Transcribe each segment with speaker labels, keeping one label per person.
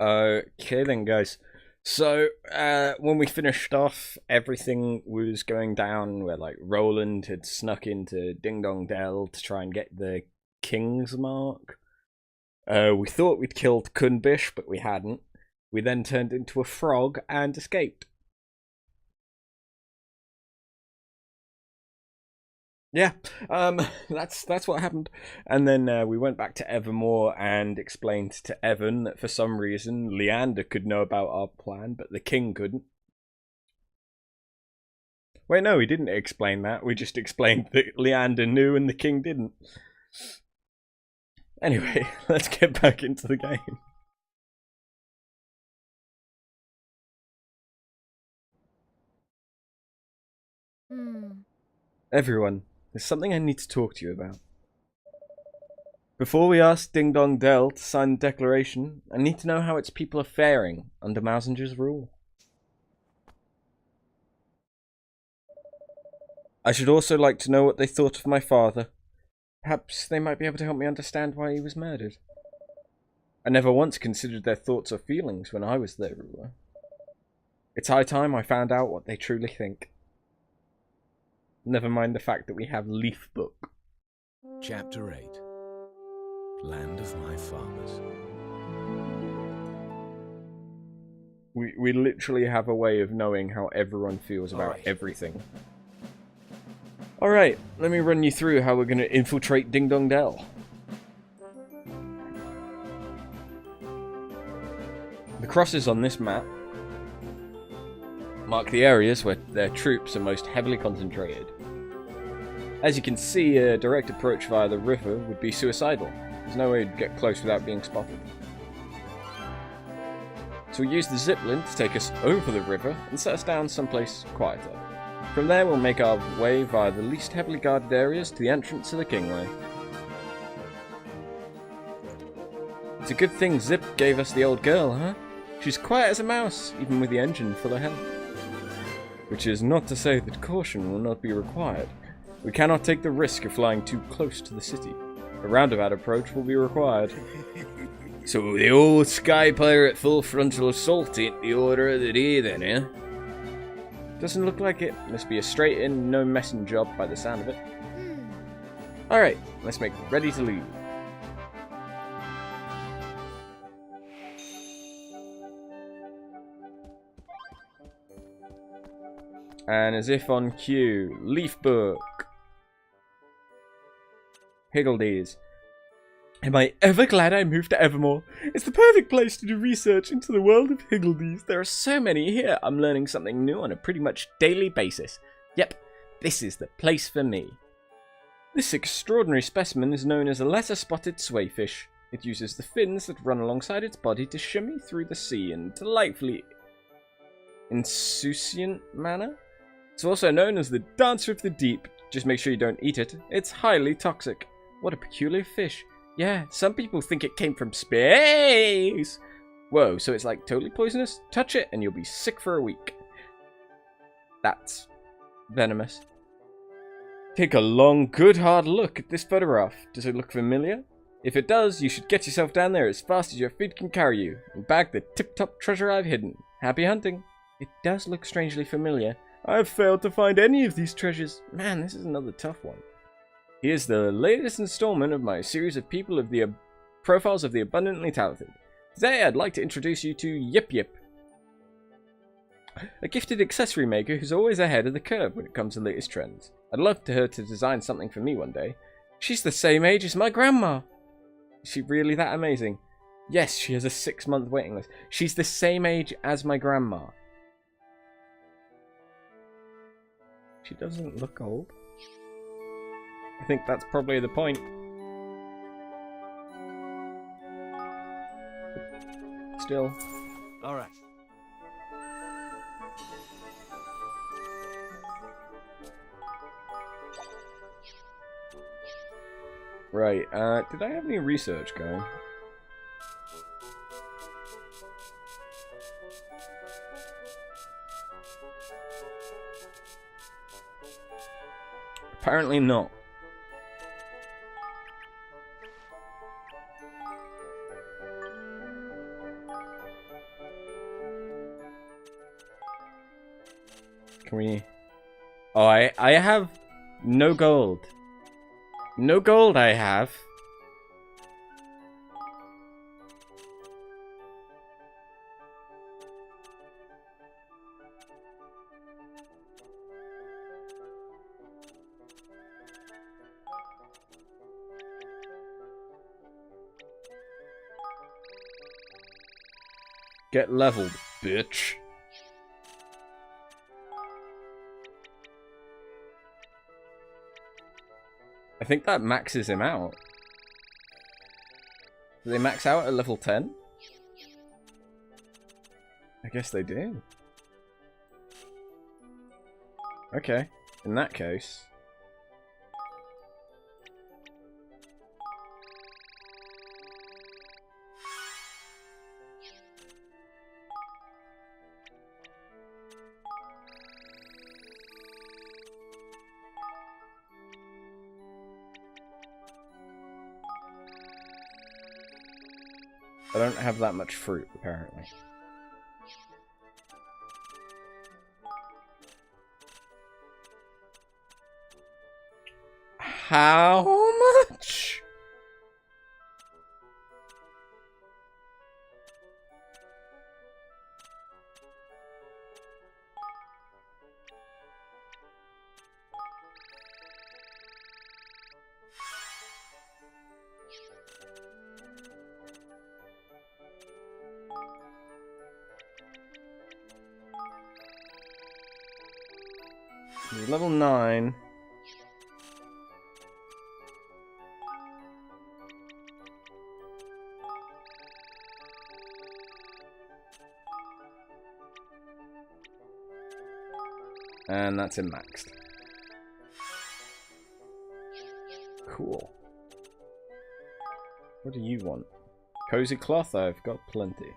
Speaker 1: Okay then, guys. So, when we finished off, everything was going down where, like, Roland had snuck into Ding Dong Dell to try and get the King's Mark. We thought we'd killed Kunbish, but we hadn't. We then turned into a frog and escaped. Yeah, that's what happened. And then we went back to Evermore and explained to Evan that for some reason Leander could know about our plan, but the king couldn't. Wait, no, we didn't explain that. We just explained that Leander knew and the king didn't. Anyway, let's get back into the game. Everyone, there's something I need to talk to you about. Before we ask Ding Dong Dell to sign the declaration, I need to know how its people are faring under Mausinger's rule. I should also like to know what they thought of my father. Perhaps they might be able to help me understand why he was murdered. I never once considered their thoughts or feelings when I was their ruler. It's high time I found out what they truly think. Never mind the fact that we have Leaf Book.
Speaker 2: Chapter 8. Land of my fathers.
Speaker 1: We literally have a way of knowing how everyone feels about everything. Alright, let me run you through how we're going to infiltrate Ding Dong Dell. The crosses on this map mark the areas where their troops are most heavily concentrated. As you can see, a direct approach via the river would be suicidal. There's no way to get close without being spotted. So we'll use the ziplin to take us over the river and set us down someplace quieter. From there we'll make our way via the least heavily guarded areas to the entrance to the Kingway. It's a good thing Zip gave us the old girl, huh? She's quiet as a mouse, even with the engine full of health. Which is not to say that caution will not be required. We cannot take the risk of flying too close to the city. A roundabout approach will be required. So the old sky pirate full frontal assault ain't the order of the day then, eh? Doesn't look like it. Must be a straight in, no messing job by the sound of it. Alright, let's make ready to leave. And as if on cue, Leaf Book. Higgledies. Am I ever glad I moved to Evermore? It's the perfect place to do research into the world of Higgledies. There are so many here. I'm learning something new on a pretty much daily basis. Yep, this is the place for me. This extraordinary specimen is known as a letter-spotted swayfish. It uses the fins that run alongside its body to shimmy through the sea in a delightfully insouciant manner. It's also known as the Dancer of the Deep. Just make sure you don't eat it. It's highly toxic. What a peculiar fish. Yeah, some people think it came from space. Whoa, so it's like totally poisonous? Touch it and you'll be sick for a week. That's venomous. Take a long, good hard look at this photograph. Does it look familiar? If it does, you should get yourself down there as fast as your feet can carry you and bag the tip-top treasure I've hidden. Happy hunting. It does look strangely familiar. I've failed to find any of these treasures. Man, this is another tough one. Here's the latest installment of my series of people of the profiles of the abundantly talented. Today I'd like to introduce you to Yip Yip, a gifted accessory maker who's always ahead of the curve when it comes to latest trends. I'd love for her to design something for me one day. She's the same age as my grandma. Is she really that amazing? Yes, she has a 6-month waiting list. She's the same age as my grandma. She doesn't look old. I think that's probably the point. Still.
Speaker 2: All right.
Speaker 1: Right, did I have any research going? Apparently not. Can we... Oh, I have no gold. No gold I have. Get leveled, bitch. I think that maxes him out. Do they max out at level 10? I guess they do. Okay, in that case. I don't have that much fruit, apparently. How much? He's level 9. And that's him maxed. Cool. What do you want? Cozy cloth? I've got plenty.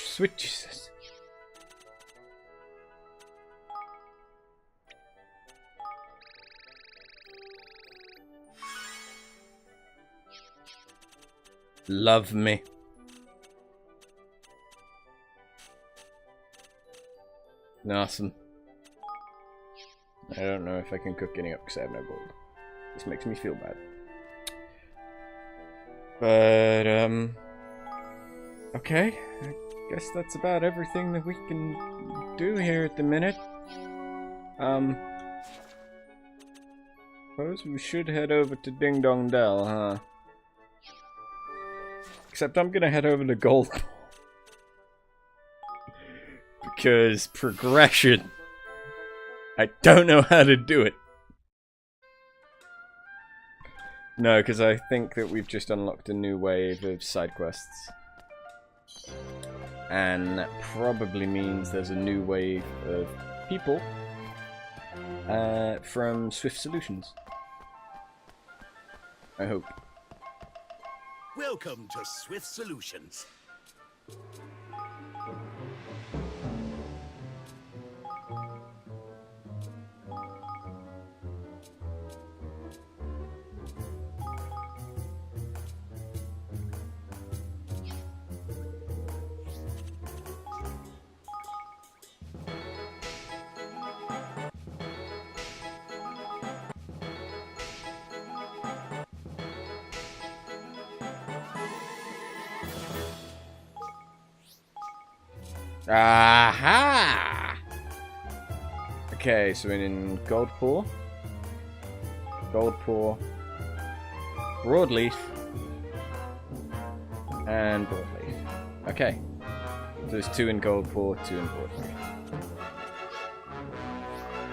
Speaker 1: Sweet Jesus. Love me. Awesome. I don't know if I can cook any up because I have no gold. This makes me feel bad. But, okay. I guess that's about everything that we can do here at the minute. Suppose we should head over to Ding Dong Dell, huh? Except I'm gonna head over to Gold. Because progression. I don't know how to do it. No, because I think that we've just unlocked a new wave of side quests. And that probably means there's a new wave of people from Swift Solutions. I hope.
Speaker 3: Welcome to Swift Solutions.
Speaker 1: Aha! Okay, so we're in Goldpaw, Broadleaf, and Broadleaf. Okay. So there's 2 in Goldpaw, 2 in Broadleaf.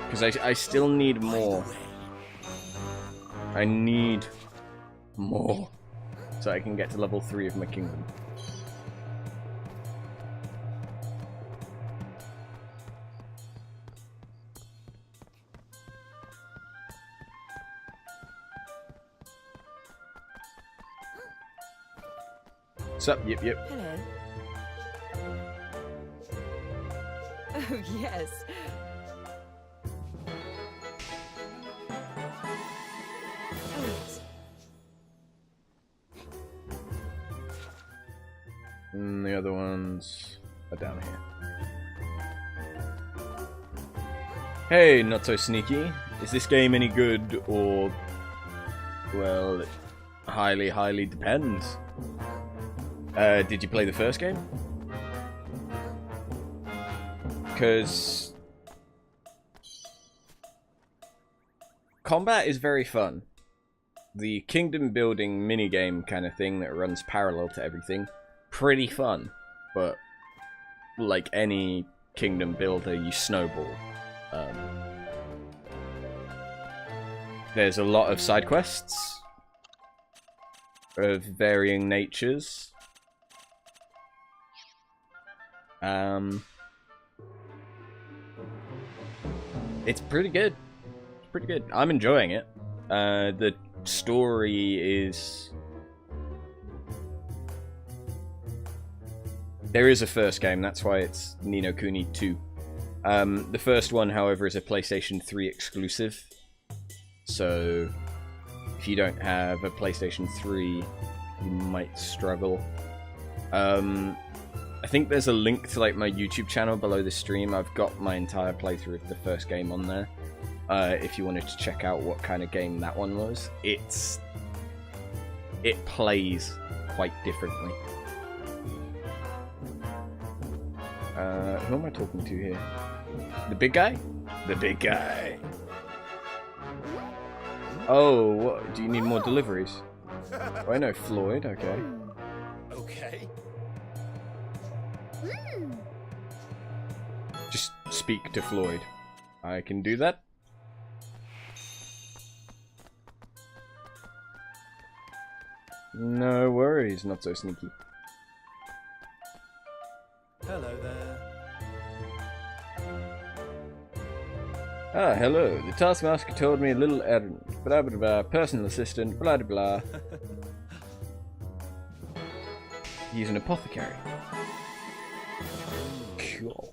Speaker 1: Because I still need more. I need more. So I can get to level 3 of my kingdom. Sup, yip.
Speaker 4: Hello. Oh, yes. Oh, yes.
Speaker 1: And the other ones. are down here. Hey, not so sneaky. Is this game any good or... well, it highly depends. Did you play the first game? Because... combat is very fun. The kingdom building minigame kind of thing that runs parallel to everything, pretty fun. But, like any kingdom builder, you snowball. There's a lot of side quests of varying natures. It's pretty good. It's pretty good. I'm enjoying it. The story is... there is a first game, that's why it's Ni no Kuni II. The first one, however, is a PlayStation 3 exclusive. So, if you don't have a PlayStation 3, you might struggle. I think there's a link to like my YouTube channel below the stream. I've got my entire playthrough of the first game on there. If you wanted to check out what kind of game that one was. It plays quite differently. Who am I talking to here? The big guy? The big guy. Oh, what? Do you need more deliveries? Oh, I know Floyd, okay.
Speaker 3: Okay.
Speaker 1: Just speak to Floyd. I can do that. No worries, not so sneaky.
Speaker 2: Hello there.
Speaker 1: Ah, hello. The taskmaster told me a little errand. Blah blah blah. Personal assistant. Blah blah blah. He's an apothecary. Cool.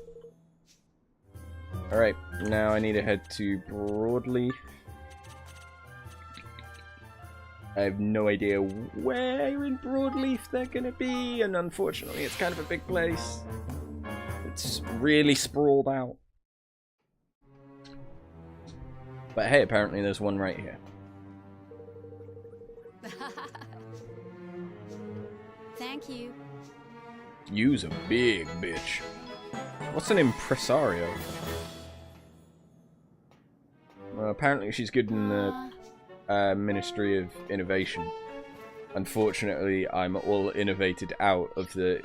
Speaker 1: Alright, now I need to head to Broadleaf. I have no idea where in Broadleaf they're gonna be, and unfortunately it's kind of a big place. It's really sprawled out. But hey, apparently there's one right here.
Speaker 4: Thank you.
Speaker 1: You's a big bitch. What's an impresario? Well, apparently she's good in the Ministry of Innovation. Unfortunately, I'm all innovated out of the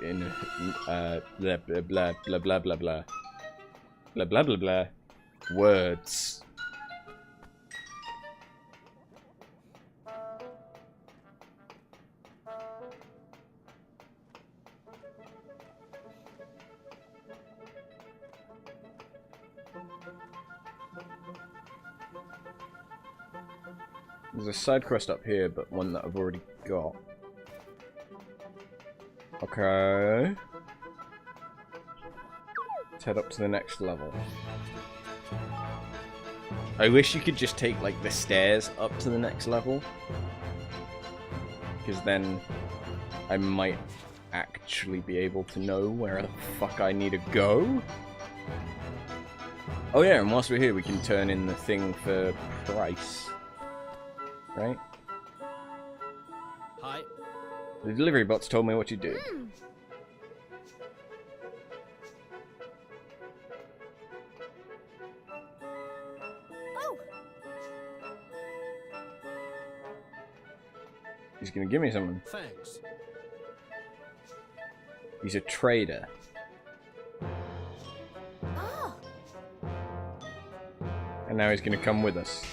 Speaker 1: blah blah blah blah blah blah blah blah blah blah blah words. There's a side quest up here, but one that I've already got. Okay. Let's head up to the next level. I wish you could just take, like, the stairs up to the next level. Because then I might actually be able to know where the fuck I need to go. Oh yeah, and whilst we're here, we can turn in the thing for price. Right?
Speaker 2: Hi.
Speaker 1: The delivery bots told me what you did.
Speaker 4: Oh.
Speaker 1: He's gonna give me something.
Speaker 2: Thanks.
Speaker 1: He's a trader.
Speaker 4: Oh.
Speaker 1: And now he's gonna come with us.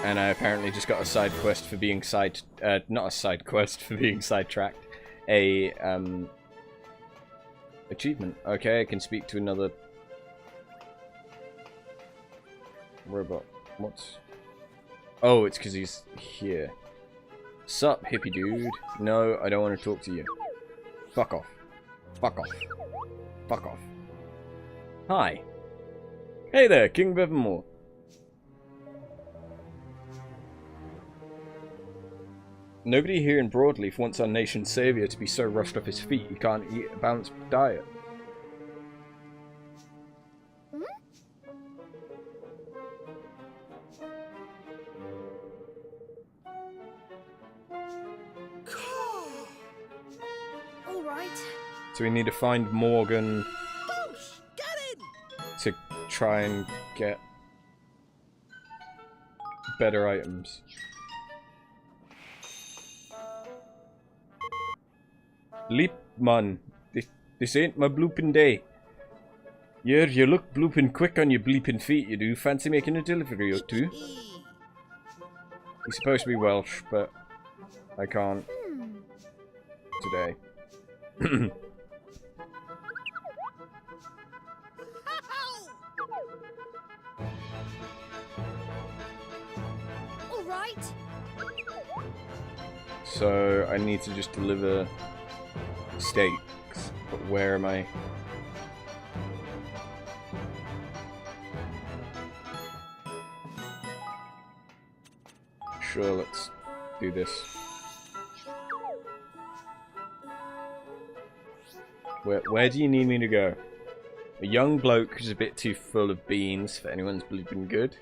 Speaker 1: And I apparently just got a side quest for being not a side quest for being sidetracked. A, achievement. Okay, I can speak to another robot. What's... oh, it's because he's here. Sup, hippie dude? No, I don't want to talk to you. Fuck off. Fuck off. Fuck off. Hi. Hey there, King of Evermore. Nobody here in Broadleaf wants our nation's saviour to be so rushed off his feet he can't eat a balanced diet.
Speaker 4: All right.
Speaker 1: So we need to find Morgan to try and get better items. Leap, man. This ain't my blooping day. Yeah, you look blooping quick on your bleeping feet, you do. Fancy making a delivery or two? He's supposed to be Welsh, but I can't today.
Speaker 4: All right.
Speaker 1: So I need to just deliver steaks, but where am I? Sure, let's do this. Where do you need me to go? A young bloke who's a bit too full of beans for anyone's bleeping good.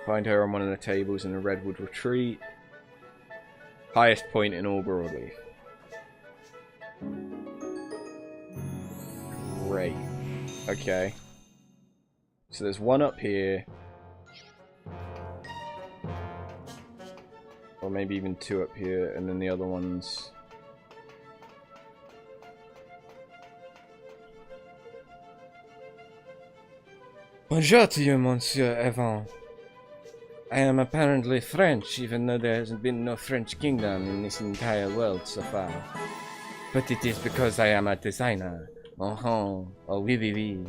Speaker 1: Find her on one of the tables in a redwood retreat. Highest point in all Broadleaf. Great. Okay. So there's one up here. Or maybe even two up here, and then the other one's... Bonjour to you, Monsieur Evan. I am apparently French, even though there hasn't been no French kingdom in this entire world so far. But it is because I am a designer. Oh, oui, oui, oui.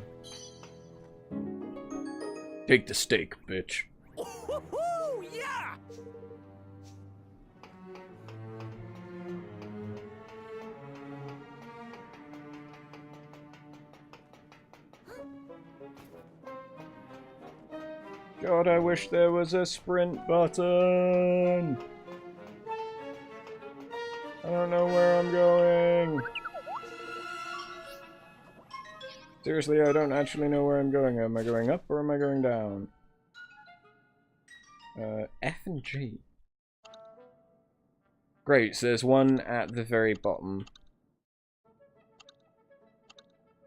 Speaker 1: Take the steak, bitch.
Speaker 3: Yeah!
Speaker 1: God, I wish there was a sprint button. I don't know where I'm going. Seriously, I don't actually know where I'm going. Am I going up or am I going down? F and G. Great, so there's one at the very bottom.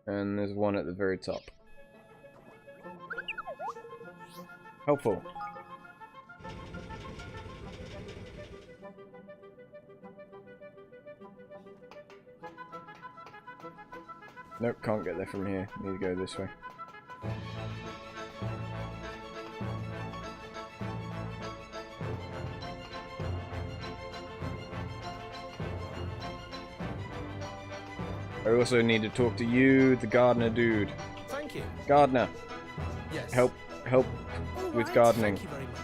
Speaker 1: And there's one at the very top. Helpful. Nope, can't get there from here. Need to go this way. I also need to talk to you, the gardener dude.
Speaker 3: Thank you.
Speaker 1: Gardener,
Speaker 3: Yes.
Speaker 1: help with gardening.
Speaker 3: Thank you very much.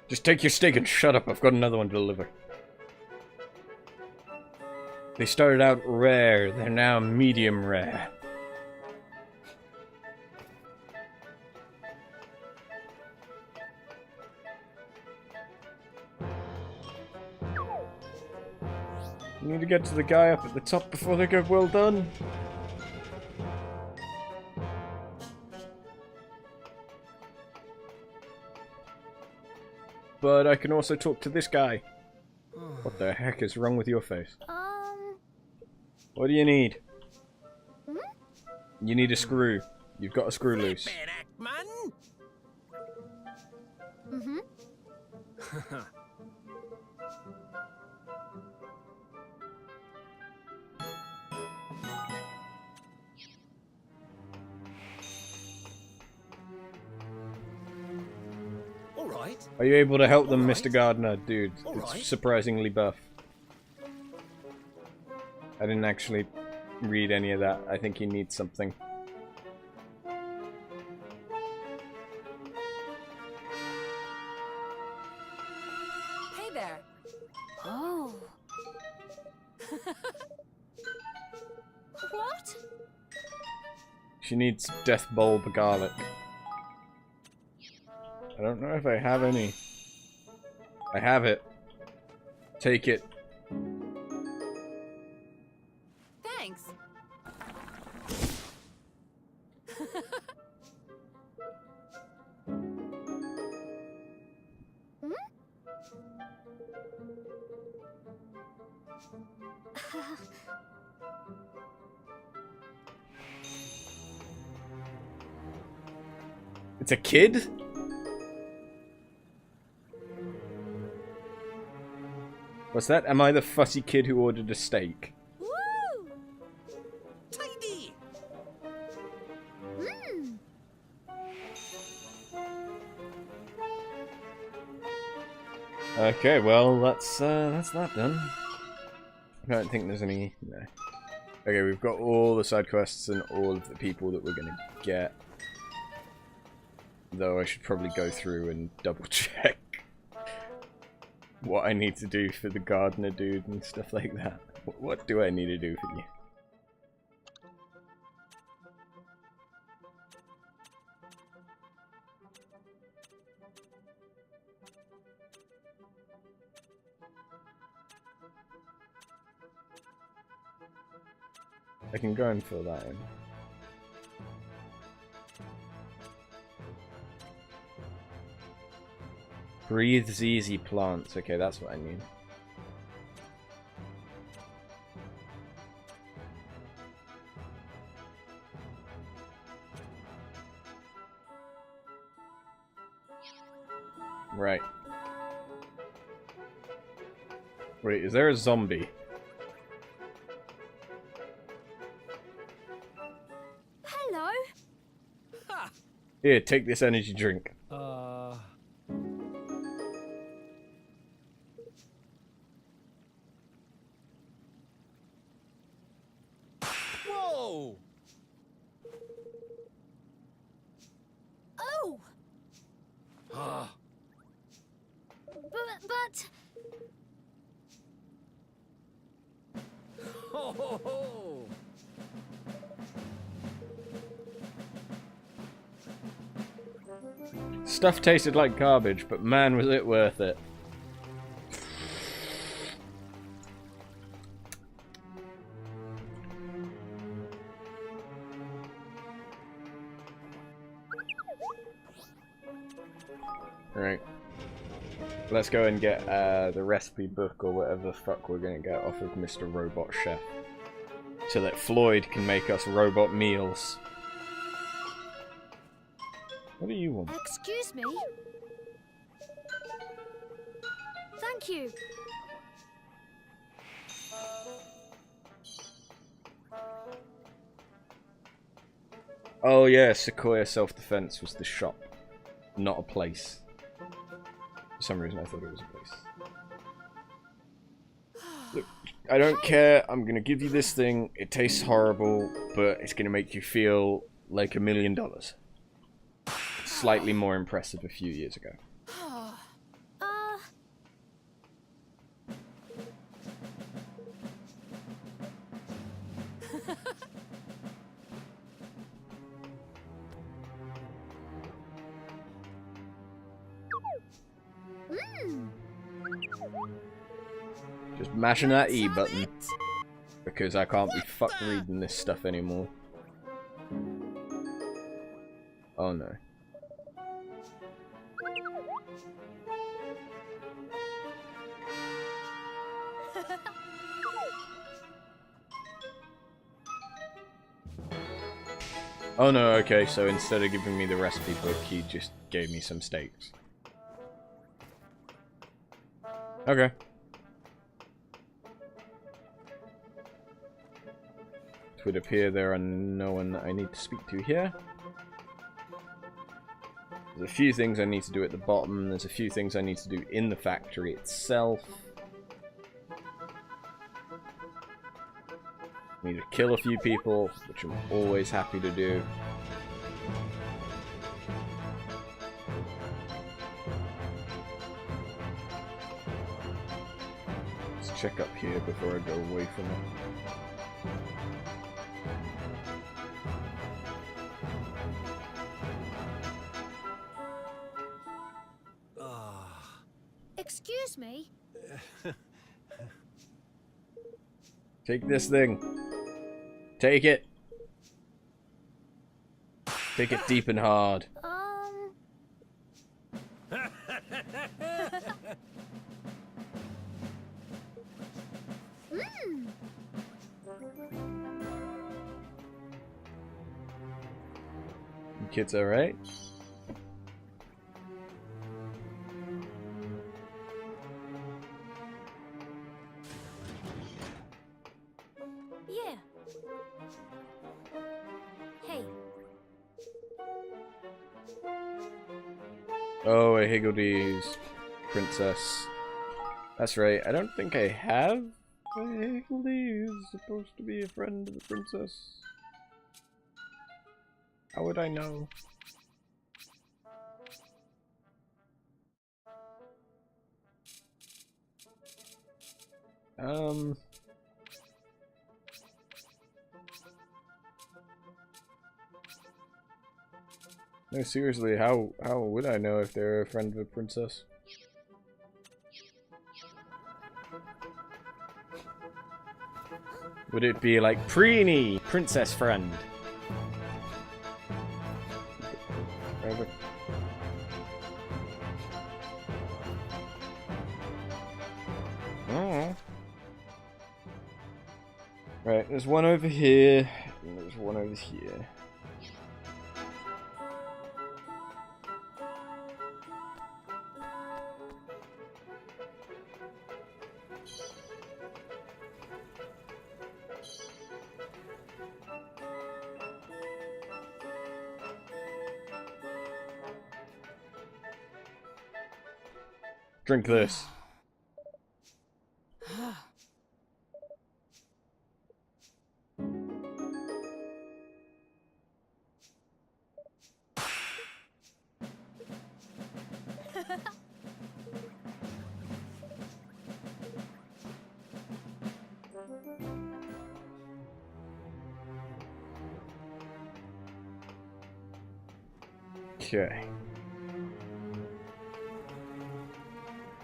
Speaker 1: Just take your steak and shut up. I've got another one to deliver. They started out rare. They're now medium rare. You need to get to the guy up at the top before they get well done. But I can also talk to this guy. What the heck is wrong with your face? What do you need? You need a screw. You've got a screw loose.
Speaker 3: Man. All right.
Speaker 1: Are you able to help them, Mr. Gardener? Dude, it's
Speaker 3: Alright.
Speaker 1: surprisingly buff. I didn't actually read any of that. I think he needs something.
Speaker 4: Hey there. Oh. What?
Speaker 1: She needs death bulb garlic. I don't know if I have any. I have it. Take it.
Speaker 4: Thanks.
Speaker 1: It's a kid? What's that? Am I the fussy kid who ordered a steak?
Speaker 4: Woo!
Speaker 3: Tidy.
Speaker 4: Mmm.
Speaker 1: Okay, well, that's that done. I don't think there's any... No. Okay, we've got all the side quests and all of the people that we're gonna get. Though I should probably go through and double check what I need to do for the gardener dude and stuff like that. What do I need to do for you? I can go and fill that in. Breathes easy plants. Okay, that's what I need. Right. Wait, is there a zombie?
Speaker 4: Hello.
Speaker 3: Ha.
Speaker 1: Here, take this energy drink.
Speaker 3: Whoa.
Speaker 4: Oh,
Speaker 3: Ah.
Speaker 4: but
Speaker 3: Ho ho ho.
Speaker 1: Stuff tasted like garbage, but man, was it worth it. Alright. Let's go and get the recipe book or whatever the fuck we're gonna get off of Mr. Robot Chef. So that Floyd can make us robot meals. What do you want?
Speaker 4: excuse me. Thank you.
Speaker 1: Oh yeah, Sequoia Self-Defense was the shop, not a place. For some reason I thought it was a place. Look, I don't care, I'm gonna give you this thing, it tastes horrible, but it's gonna make you feel like $1 million. Slightly more impressive a few years ago. Just mashing that E button. Because I can't be fucked reading this stuff anymore. Oh no. Oh no, okay, so instead of giving me the recipe book, he just gave me some steaks. Okay. It would appear there are no one that I need to speak to here. There's a few things I need to do at the bottom, there's a few things I need to do in the factory itself. Need to kill a few people, which I'm always happy to do. Let's check up here before I go away from it.
Speaker 4: Excuse me?
Speaker 1: Take this thing. Take it. Take it deep and hard. Kids alright?
Speaker 4: Yeah. Hey.
Speaker 1: Oh, a Higgledies princess. That's right. I don't think I have a Higgledies supposed to be a friend of the princess. How would I know? No, seriously, how would I know if they're a friend of a princess? Would it be like Preeny, princess friend? Over. Oh. Right, there's one over here, and there's one over here. Drink this. Okay.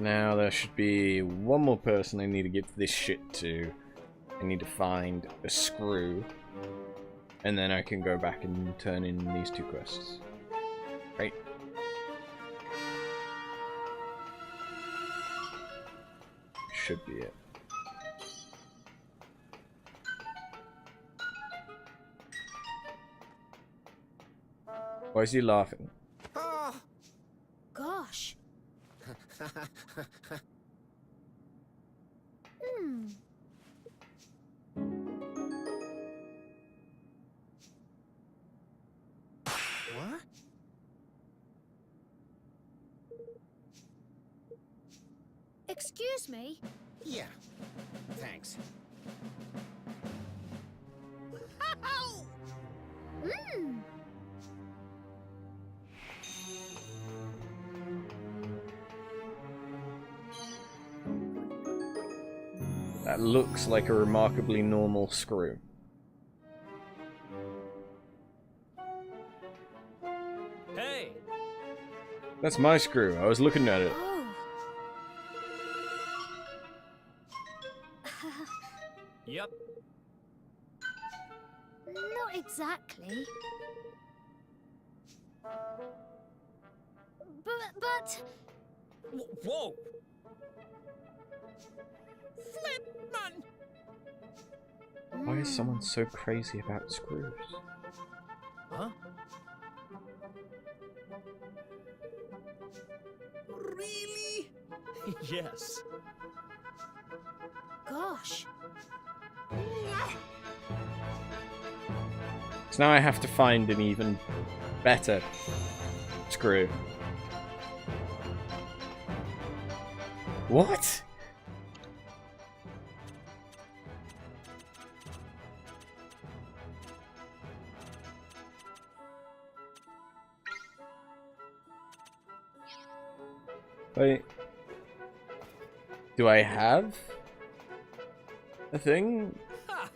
Speaker 1: Now there should be one more person I need to give this shit to. I need to find a screw. And then I can go back and turn in these two quests. Right? Should be it. Why is he laughing?
Speaker 4: Gosh.
Speaker 3: What?
Speaker 4: Excuse me?
Speaker 3: Yeah. Thanks.
Speaker 1: That looks like a remarkably normal screw.
Speaker 3: Hey.
Speaker 1: That's my screw. I was looking at it.
Speaker 4: Oh.
Speaker 3: Yep.
Speaker 4: Not exactly. But...
Speaker 3: Whoa. Flip, man.
Speaker 1: Why is someone so crazy about screws?
Speaker 3: Huh? Really? Yes.
Speaker 4: Gosh.
Speaker 1: So now I have to find an even better screw. What? Wait. Do I have a thing?
Speaker 3: Ha.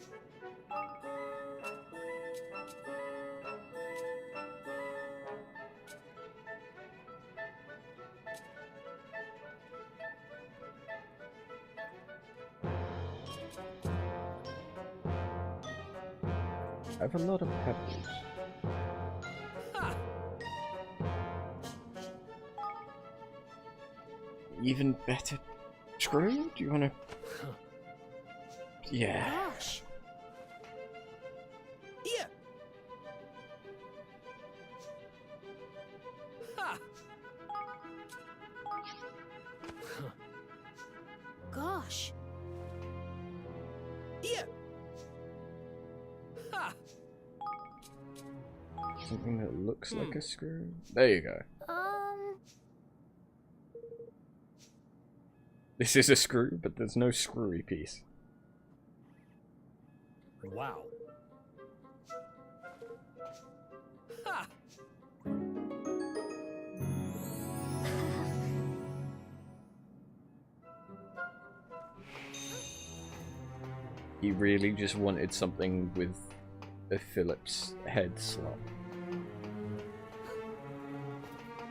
Speaker 1: I have a lot of pebbles.
Speaker 3: Ha!
Speaker 1: Even better screw? Do you want to... Yeah.
Speaker 4: Gosh.
Speaker 3: Here! Ha!
Speaker 4: Gosh.
Speaker 3: Here! Ha!
Speaker 1: Something that looks like a screw? There you go. This is a screw, but there's no screwy piece.
Speaker 3: Wow. Ha!
Speaker 1: He really just wanted something with a Phillips head slot.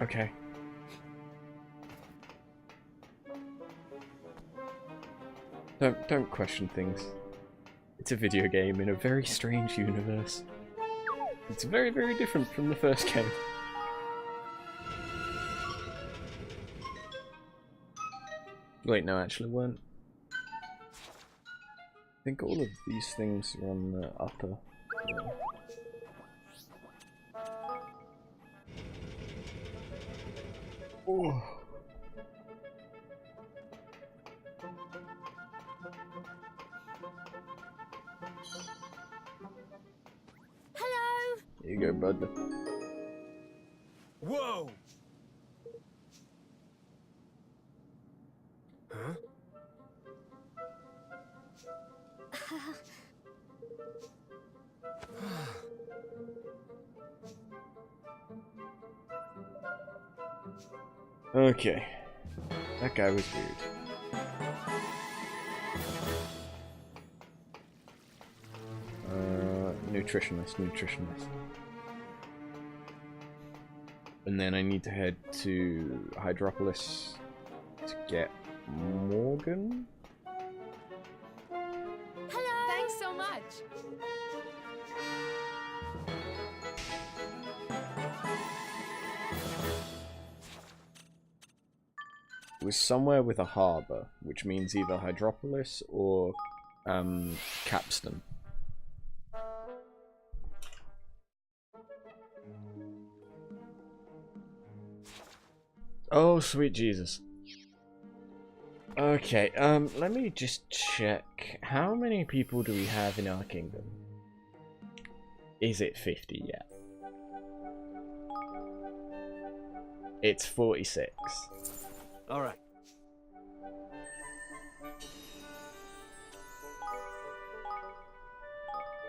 Speaker 1: Okay. Don't question things. It's a video game in a very strange universe. It's very, very different from the first game. Wait, no, actually weren't. I think all of these things are on the upper floor. Oh.
Speaker 4: Hello.
Speaker 1: Here you go, bud.
Speaker 3: Whoa! Huh?
Speaker 1: Okay. That guy was weird. Nutritionist. And then I need to head to Hydropolis to get Morgan?
Speaker 4: Hello.
Speaker 5: Thanks so much.
Speaker 1: It was somewhere with a harbour, which means either Hydropolis or Capstan. Oh, sweet Jesus. Okay, let me just check. How many people do we have in our kingdom? Is it 50 yet? It's 46.
Speaker 3: All right.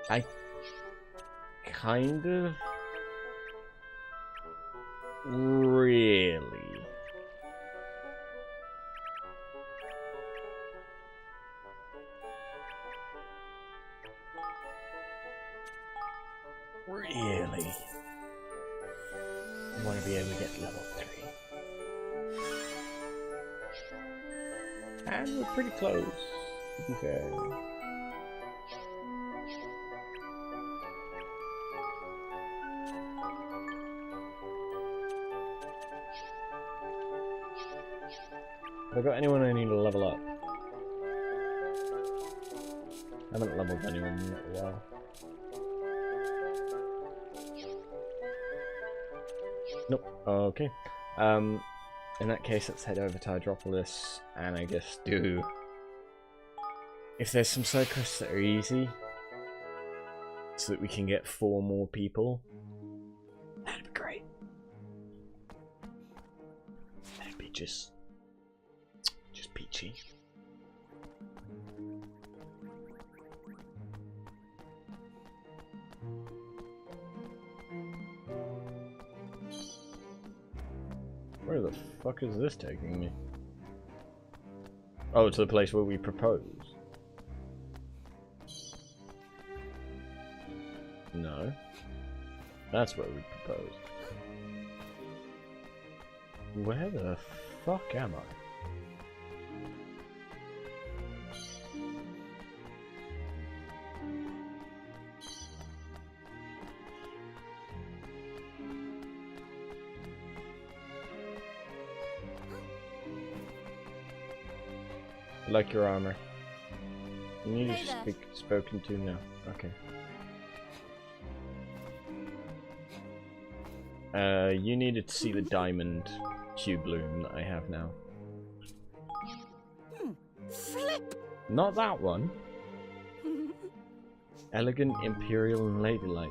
Speaker 1: I kind of really want to be able to get to level 3. And we're pretty close, to be fair. Have I got anyone I need to level up? I haven't leveled anyone in a while. Nope. Okay. In that case, let's head over to Hydropolis and I guess do... If there's some side quests that are easy, so that we can get 4 more people, that'd be great. That'd be just peachy. Where the fuck is this taking me? Oh, to the place where we propose. No. That's where we proposed. Where the fuck am I? I like your armor. You need
Speaker 4: Hey
Speaker 1: to
Speaker 4: there.
Speaker 1: speak spoken to now. Okay. You needed to see the diamond cube bloom that I have now.
Speaker 4: Flip!
Speaker 1: Not that one. Elegant, imperial, and ladylike.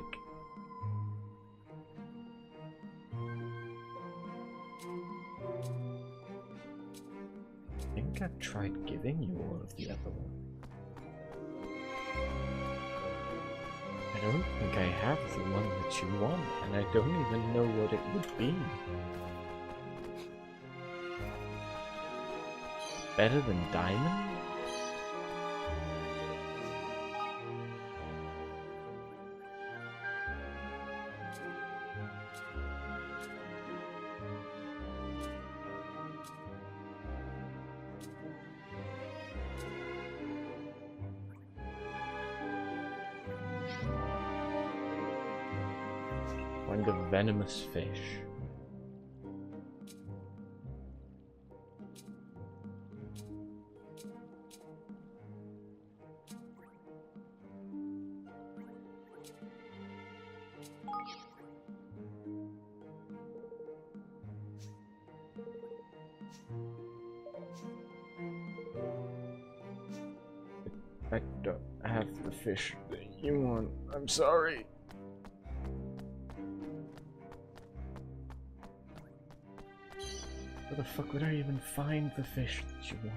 Speaker 1: I think I've tried giving you all of the other one. I don't think I have the one that you want, and I don't even know what it would be. Better than diamond? Find a venomous fish. I don't have the fish that you want. I'm sorry. Where the fuck would I even find the fish that you want?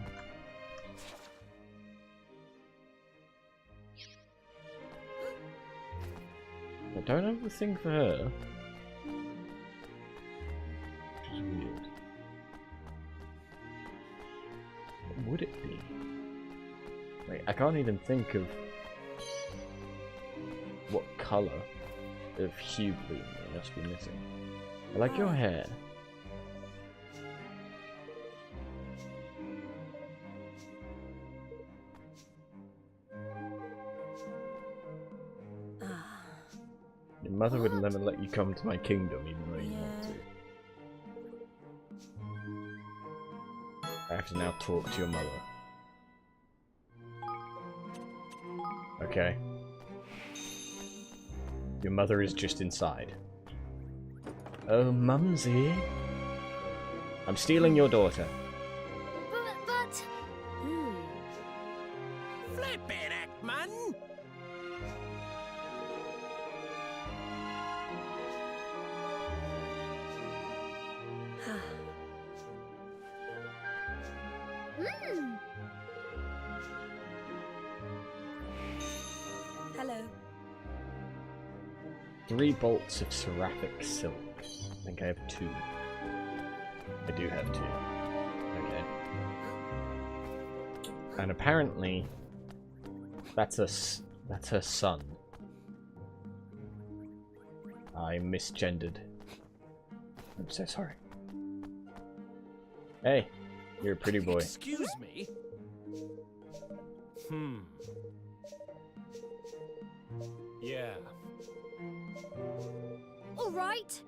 Speaker 1: I don't have the thing for her. Which is weird. What would it be? Wait, I can't even think of what colour of hue bloom it must be missing. I like your hair. Your mother would never let you come to my kingdom even though you want to. I have to now talk to your mother. Okay. Your mother is just inside. Oh, Mumsy. I'm stealing your daughter.
Speaker 4: But...
Speaker 3: Flippin' heck, man!
Speaker 4: Hello.
Speaker 1: 3 bolts of seraphic silk. I think I have 2. I do have 2. Okay. And apparently, that's her son. I misgendered. I'm so sorry. Hey, you're a pretty boy.
Speaker 3: Excuse me? Yeah.
Speaker 4: All right.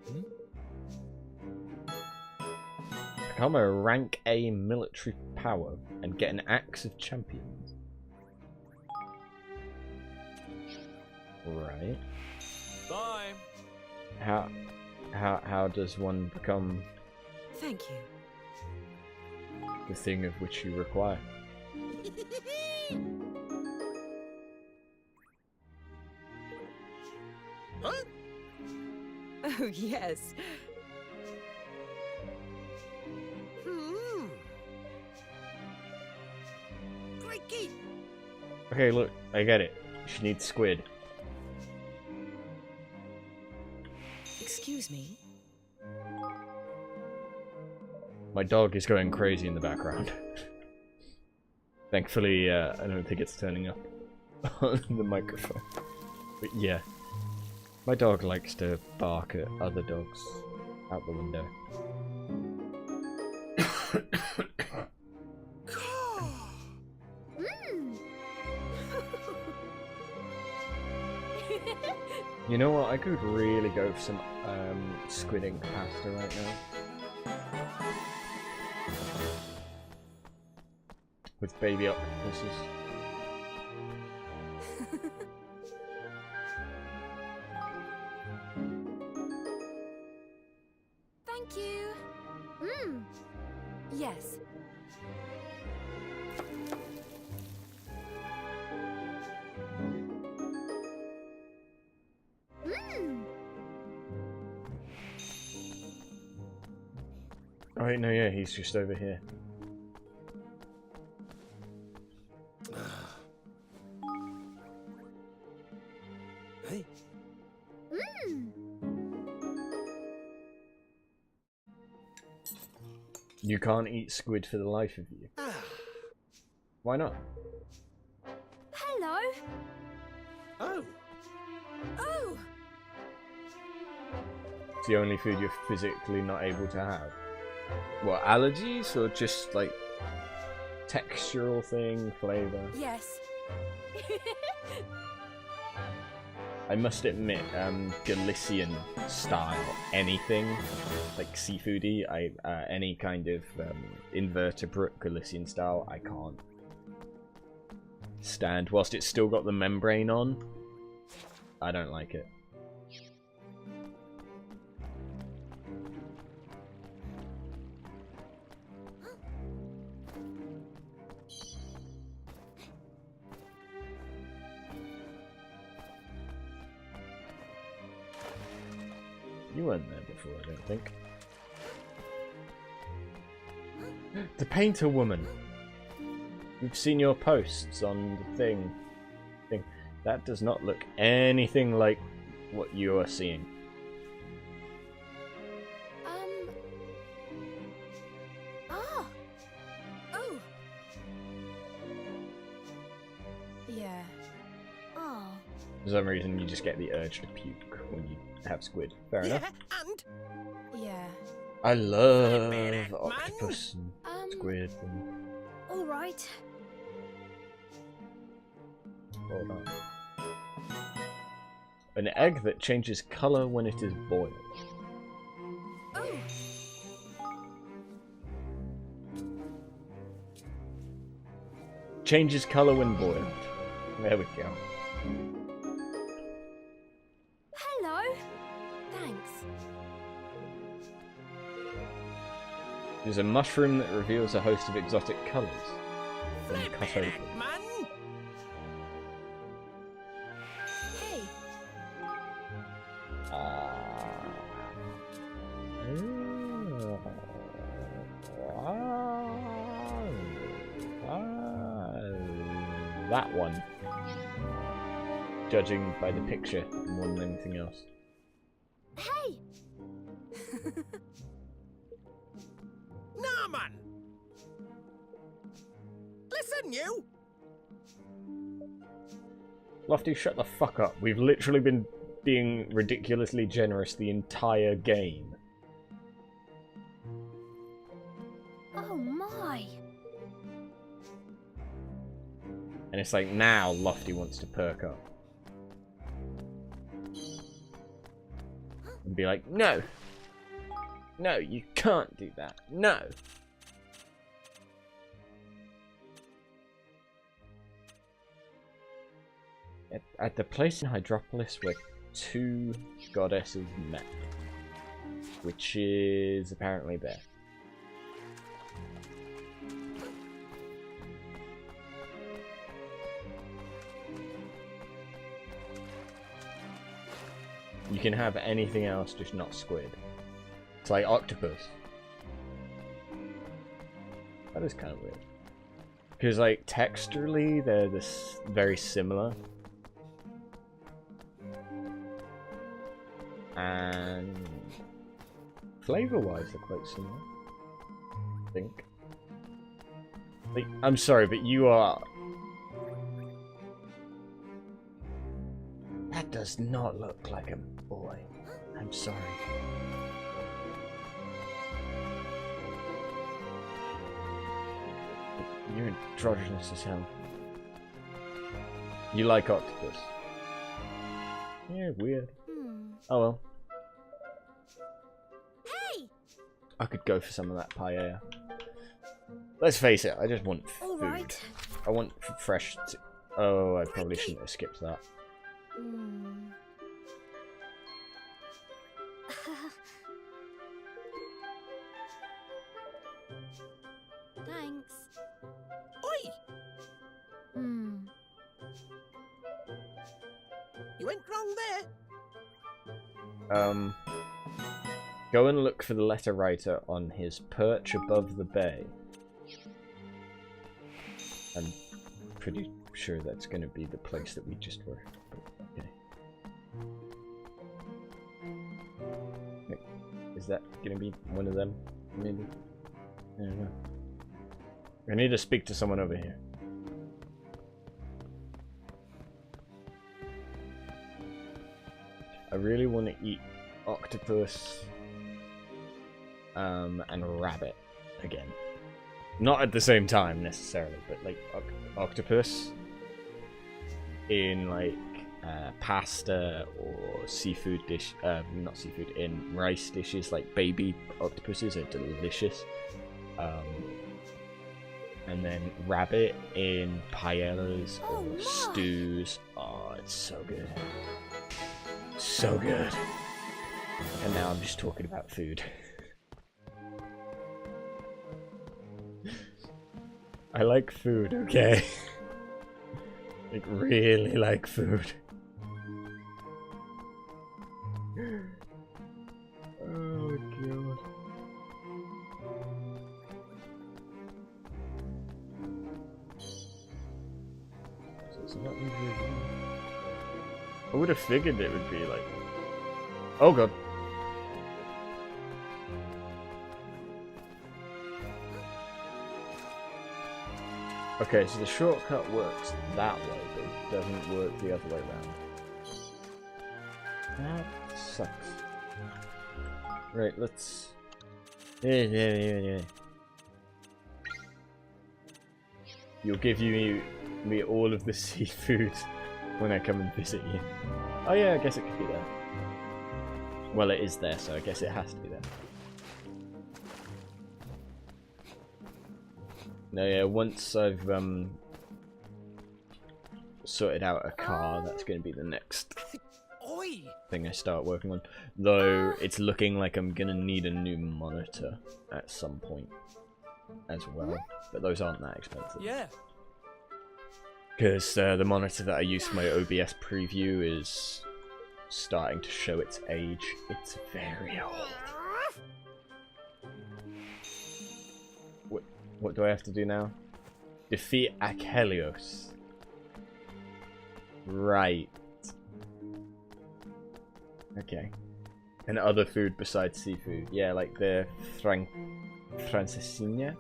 Speaker 1: Become a rank A military power and get an axe of champions. Right.
Speaker 3: Bye.
Speaker 1: How does one become
Speaker 5: Thank you.
Speaker 1: the thing of which you require?
Speaker 3: Huh?
Speaker 5: Oh, yes.
Speaker 3: Crikey!
Speaker 1: Okay, look, I get it. She needs squid.
Speaker 5: Excuse me.
Speaker 1: My dog is going crazy in the background. Thankfully, I don't think it's turning up on the microphone. But yeah, my dog likes to bark at other dogs out the window. You know what? I could really go for some squid ink pasta right now. with baby octopuses.
Speaker 4: Thank you. Mmm.
Speaker 5: Yes.
Speaker 4: Mmm.
Speaker 1: Oh wait, no, yeah, he's just over here.
Speaker 2: Hey,
Speaker 4: Mmm.
Speaker 1: You can't eat squid for the life of you. Why not?
Speaker 4: Hello.
Speaker 2: oh,
Speaker 4: Oh.
Speaker 1: It's the only food you're physically not able to have. What, allergies or just like textural thing, flavour?
Speaker 5: Yes.
Speaker 1: I must admit, Galician style anything like seafoody, any kind of invertebrate Galician style, I can't stand. Whilst it's still got the membrane on, I don't like it. You weren't there before, I don't think. The painter woman! We've seen your posts on the thing. That does not look anything like what you are seeing.
Speaker 4: Ah.
Speaker 5: Oh. Yeah.
Speaker 4: Oh.
Speaker 1: For some reason, you just get the urge to puke when you have squid. Fair enough.
Speaker 2: yeah, and
Speaker 5: Yeah.
Speaker 1: I love
Speaker 2: minute, man.
Speaker 1: octopus and squid and
Speaker 4: All right.
Speaker 1: all that. An egg that changes colour when it is boiled.
Speaker 5: Oh.
Speaker 1: Changes colour when boiled. There we go.
Speaker 4: Hello.
Speaker 5: Thanks.
Speaker 1: There's a mushroom that reveals a host of exotic colours. When cut
Speaker 2: flipping
Speaker 1: open.
Speaker 2: heck, man.
Speaker 5: Hey.
Speaker 1: That one. Judging by the picture more than anything else.
Speaker 4: Hey.
Speaker 2: Nah, man. Listen, you.
Speaker 1: Lofty, shut the fuck up. We've literally been being ridiculously generous the entire game.
Speaker 4: Oh my.
Speaker 1: And it's like now Lofty wants to perk up. And be like, no! No, you can't do that. No! At the place in Hydropolis where two goddesses met. Which is apparently there. You can have anything else, just not squid. It's like octopus. That is kind of weird. Because, like, texturally, they're very similar. And flavor-wise, they're quite similar. I think. Like, I'm sorry, but you are... That does not look like a boy. I'm sorry. You're androgynous as hell. You like octopus. Yeah, weird. Oh well.
Speaker 4: Hey.
Speaker 1: I could go for some of that paella. Let's face it, I just want
Speaker 4: All
Speaker 1: food.
Speaker 4: right.
Speaker 1: I want fresh... Oh, I probably shouldn't have skipped that.
Speaker 4: Hmm.
Speaker 5: Thanks.
Speaker 2: Oi!
Speaker 4: Hmm.
Speaker 2: You went wrong there.
Speaker 1: Go and look for the letter writer on his perch above the bay. I'm pretty sure that's going to be the place that we just were. Okay. Wait, is that going to be one of them? Maybe? I don't know. I need to speak to someone over here. I really want to eat octopus and rabbit again. Not at the same time necessarily, but like octopus in like pasta or seafood dish, not seafood, in rice dishes. Like baby octopuses are delicious. And then rabbit in paellas or
Speaker 4: Oh, my.
Speaker 1: stews. Oh, it's so good. So good. And now I'm just talking about food. I like food, okay? Like, really like food. Oh, God. So it's not really... I would have figured it would be like... Oh, God. Okay, so the shortcut works that way, but it doesn't work the other way around. That sucks. Right, let's... You'll give me all of the seafood when I come and visit you. Oh yeah, I guess it could be there. Well, it is there, so I guess it has to be there. No, yeah, once I've sorted out a car, that's going to be the next
Speaker 2: Oi!
Speaker 1: thing I start working on. Though, it's looking like I'm going to need a new monitor at some point as well. But those aren't that expensive.
Speaker 3: Yeah.
Speaker 1: Because the monitor that I use for my OBS preview is starting to show its age. It's very old. What do I have to do now? Defeat Achelios. Right. Okay. And other food besides seafood. Yeah, like the Francesinha.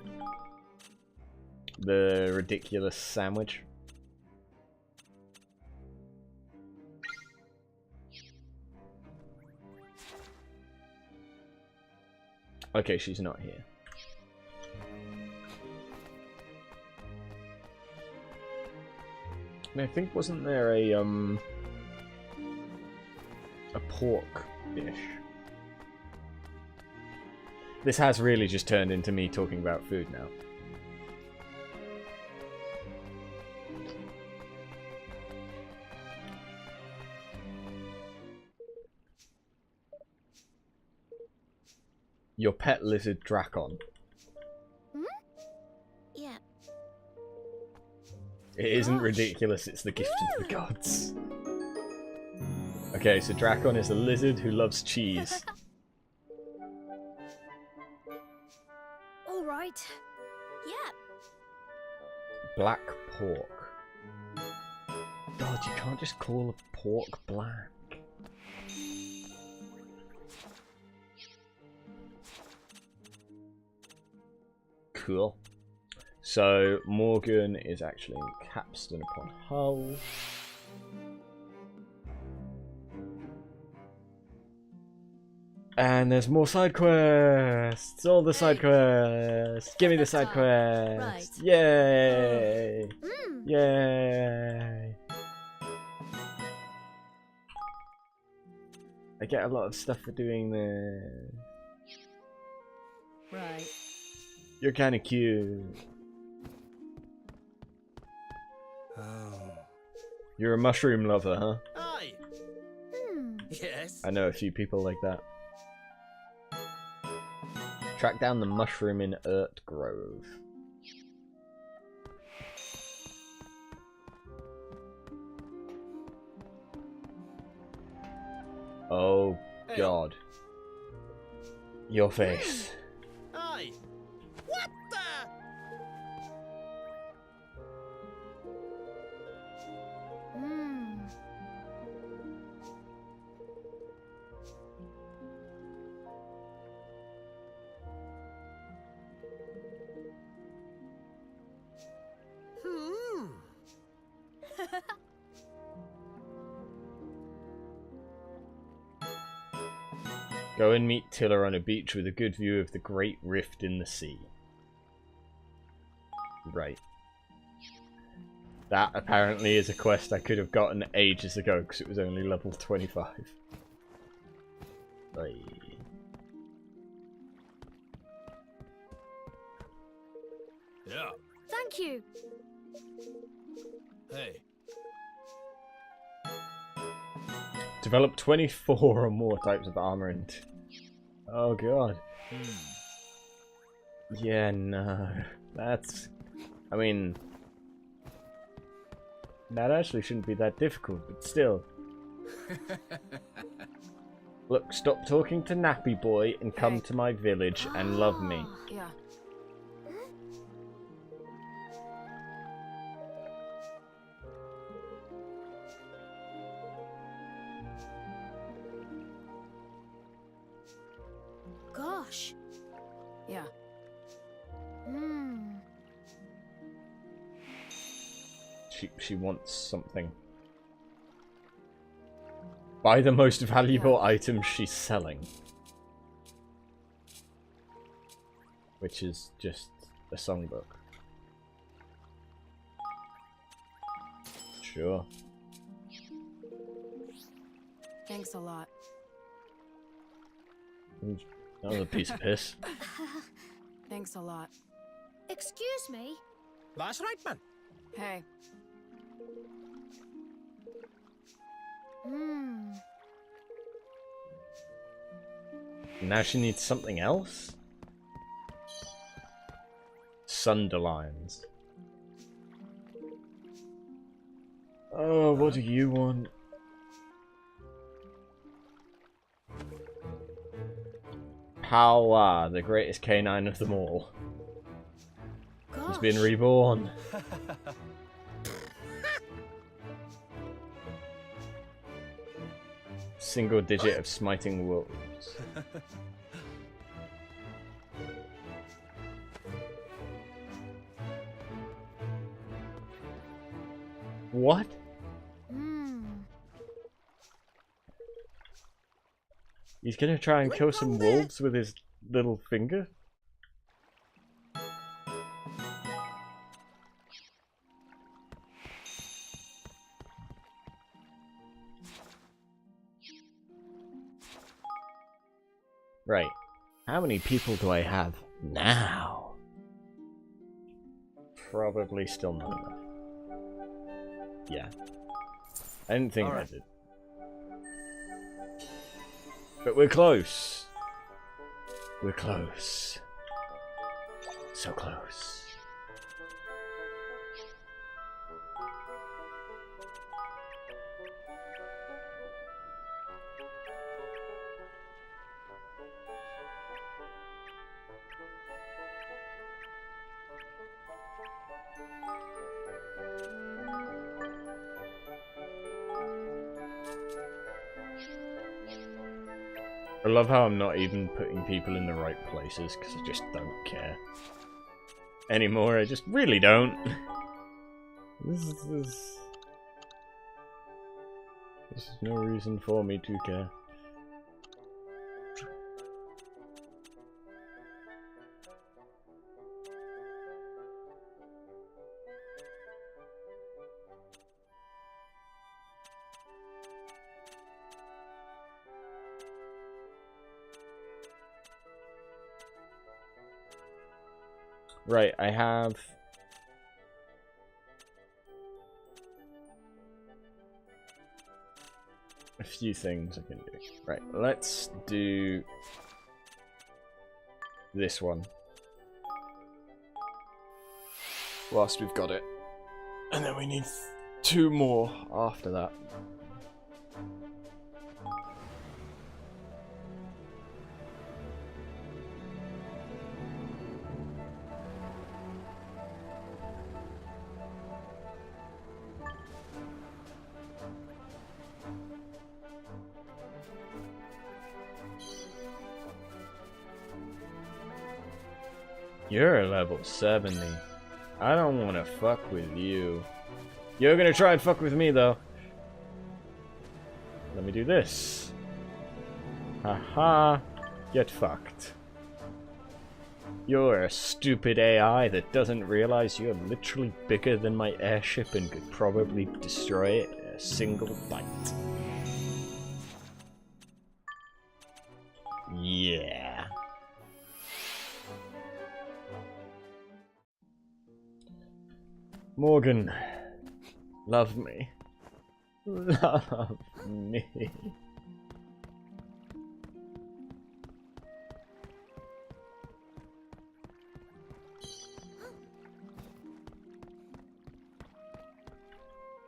Speaker 1: The ridiculous sandwich. Okay, she's not here. And I think, wasn't there a pork dish? This has really just turned into me talking about food now. Your pet lizard Drakon.
Speaker 5: Yeah.
Speaker 1: It isn't
Speaker 5: Gosh.
Speaker 1: ridiculous, it's the gift of the gods. Okay, so Drakon is a lizard who loves cheese.
Speaker 4: All right.
Speaker 5: Yeah.
Speaker 1: Black pork. God, you can't just call a pork black. Cool. So, Morgan is actually in Capstan upon Hull. And there's more side quests! All the side quests! Give me the side quests!
Speaker 5: Right.
Speaker 1: Yay!
Speaker 4: Mm.
Speaker 1: Yay! I get a lot of stuff for doing this.
Speaker 5: Right.
Speaker 1: You're kinda cute. You're a mushroom lover, huh?
Speaker 3: Aye.
Speaker 4: Hmm.
Speaker 3: Yes.
Speaker 1: I know a few people like that. Track down the mushroom in Urt Grove. Oh
Speaker 3: Hey.
Speaker 1: god. Your face.
Speaker 3: Aye. What the?
Speaker 4: Hmm.
Speaker 2: Hmm.
Speaker 1: Go and meet Tiller on a beach with a good view of the Great Rift in the sea. Right. That apparently is a quest I could have gotten ages ago because it was only level 25. Right.
Speaker 3: Yeah.
Speaker 4: Thank you.
Speaker 3: Hey.
Speaker 1: Develop 24 or more types of armor and... Oh god. Yeah, no. That's... I mean... That actually shouldn't be that difficult, but still. Look, stop talking to Nappy Boy and come
Speaker 5: Hey.
Speaker 1: to my village and love me.
Speaker 5: Yeah.
Speaker 4: Gosh.
Speaker 5: Yeah.
Speaker 4: Hmm.
Speaker 1: She wants something. Buy the most valuable items she's selling. Which is just a songbook. Sure.
Speaker 5: Thanks a lot.
Speaker 1: That was a piece of piss.
Speaker 5: Thanks a lot.
Speaker 4: Excuse me.
Speaker 2: That's right, man.
Speaker 5: Hey.
Speaker 4: Hmm.
Speaker 1: Now she needs something else? Sunderlines. Oh, what do you want? Power, the greatest canine of them all.
Speaker 4: Gosh.
Speaker 1: He's been reborn. Single digit of smiting wolves. What?
Speaker 4: Hmm.
Speaker 1: He's gonna try and
Speaker 2: You
Speaker 1: kill
Speaker 2: ain't
Speaker 1: some
Speaker 2: wrong there.
Speaker 1: wolves with his little finger? Right. How many people do I have now? Probably still not enough. Yeah. I didn't think I
Speaker 3: Alright.
Speaker 1: did. But we're close. We're close. So close. I love how I'm not even putting people in the right places because I just don't care anymore. I just really don't. There's no reason for me to care. Right, I have... a few things I can do. Right, let's do this one. Whilst we've got it. And then we need 2 more after that. You're level 70. I don't want to fuck with you. You're gonna try and fuck with me, though. Let me do this. Haha. Get fucked. You're a stupid AI that doesn't realize you're literally bigger than my airship and could probably destroy it in a single bite. Yeah. Morgan, love me. Love me.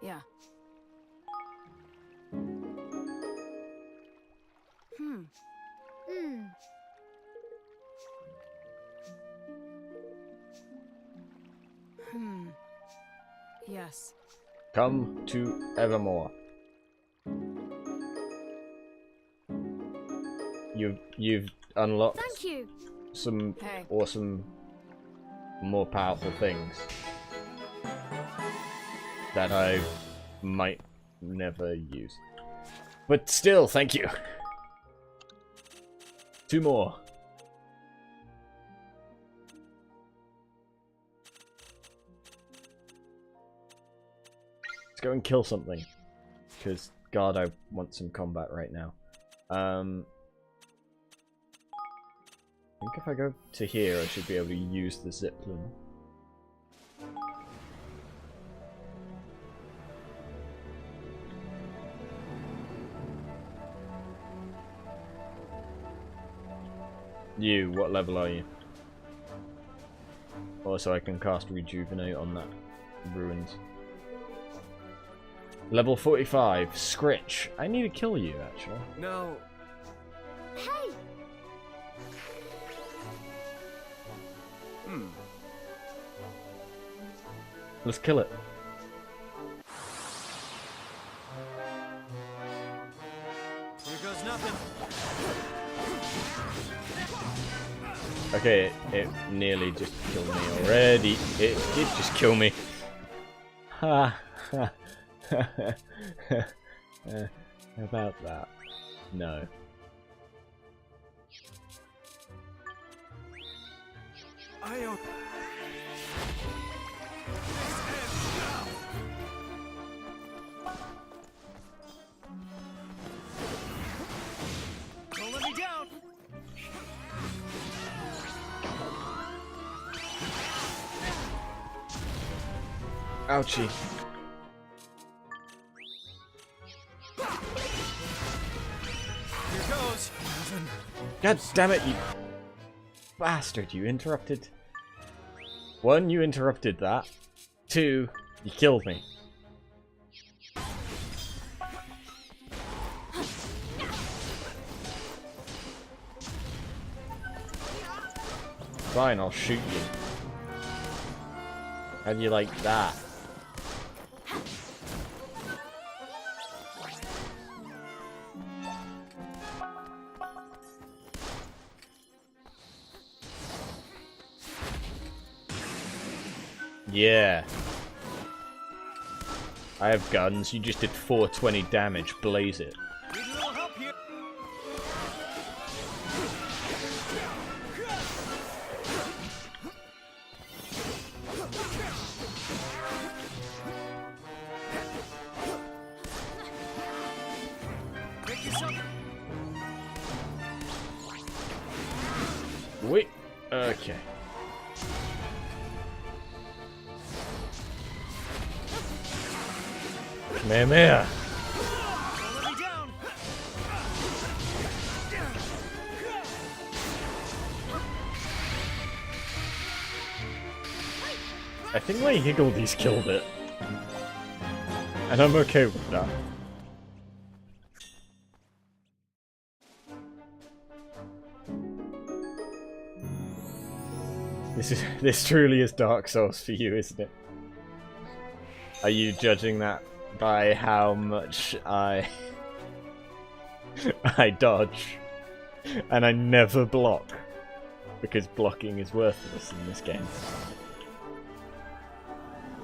Speaker 5: Yeah. Yes.
Speaker 1: Come to Evermore. You've unlocked
Speaker 4: Thank you.
Speaker 1: some awesome, more powerful things that I might never use. But still, thank you. 2 more. Let's go and kill something. Because, God, I want some combat right now. I think if I go to here, I should be able to use the zipline. You, what level are you? Also, I can cast Rejuvenate on that ruins. Level 45, Scritch. I need to kill you, actually.
Speaker 3: No.
Speaker 4: Hey!
Speaker 1: Let's kill it.
Speaker 3: Here goes nothing.
Speaker 1: Okay, it nearly just killed me already. It did just kill me. Ha ha. About that. No.
Speaker 3: I don't. Don't let me down.
Speaker 1: Ouchie.
Speaker 3: Here goes.
Speaker 1: God damn it, you bastard, you interrupted. 1, you interrupted that. 2, you killed me. Fine, I'll shoot you. How do you like that? Yeah. I have guns, you just did 420 damage, blaze it.
Speaker 3: Need a little help here. Pick yourself.
Speaker 1: Wait. Okay. Come here.
Speaker 3: Don't let me down.
Speaker 1: I think my Higgledies killed it. And I'm okay with that. This truly is Dark Souls for you, isn't it? Are you judging that by how much I dodge and I never block? Because blocking is worthless in this game.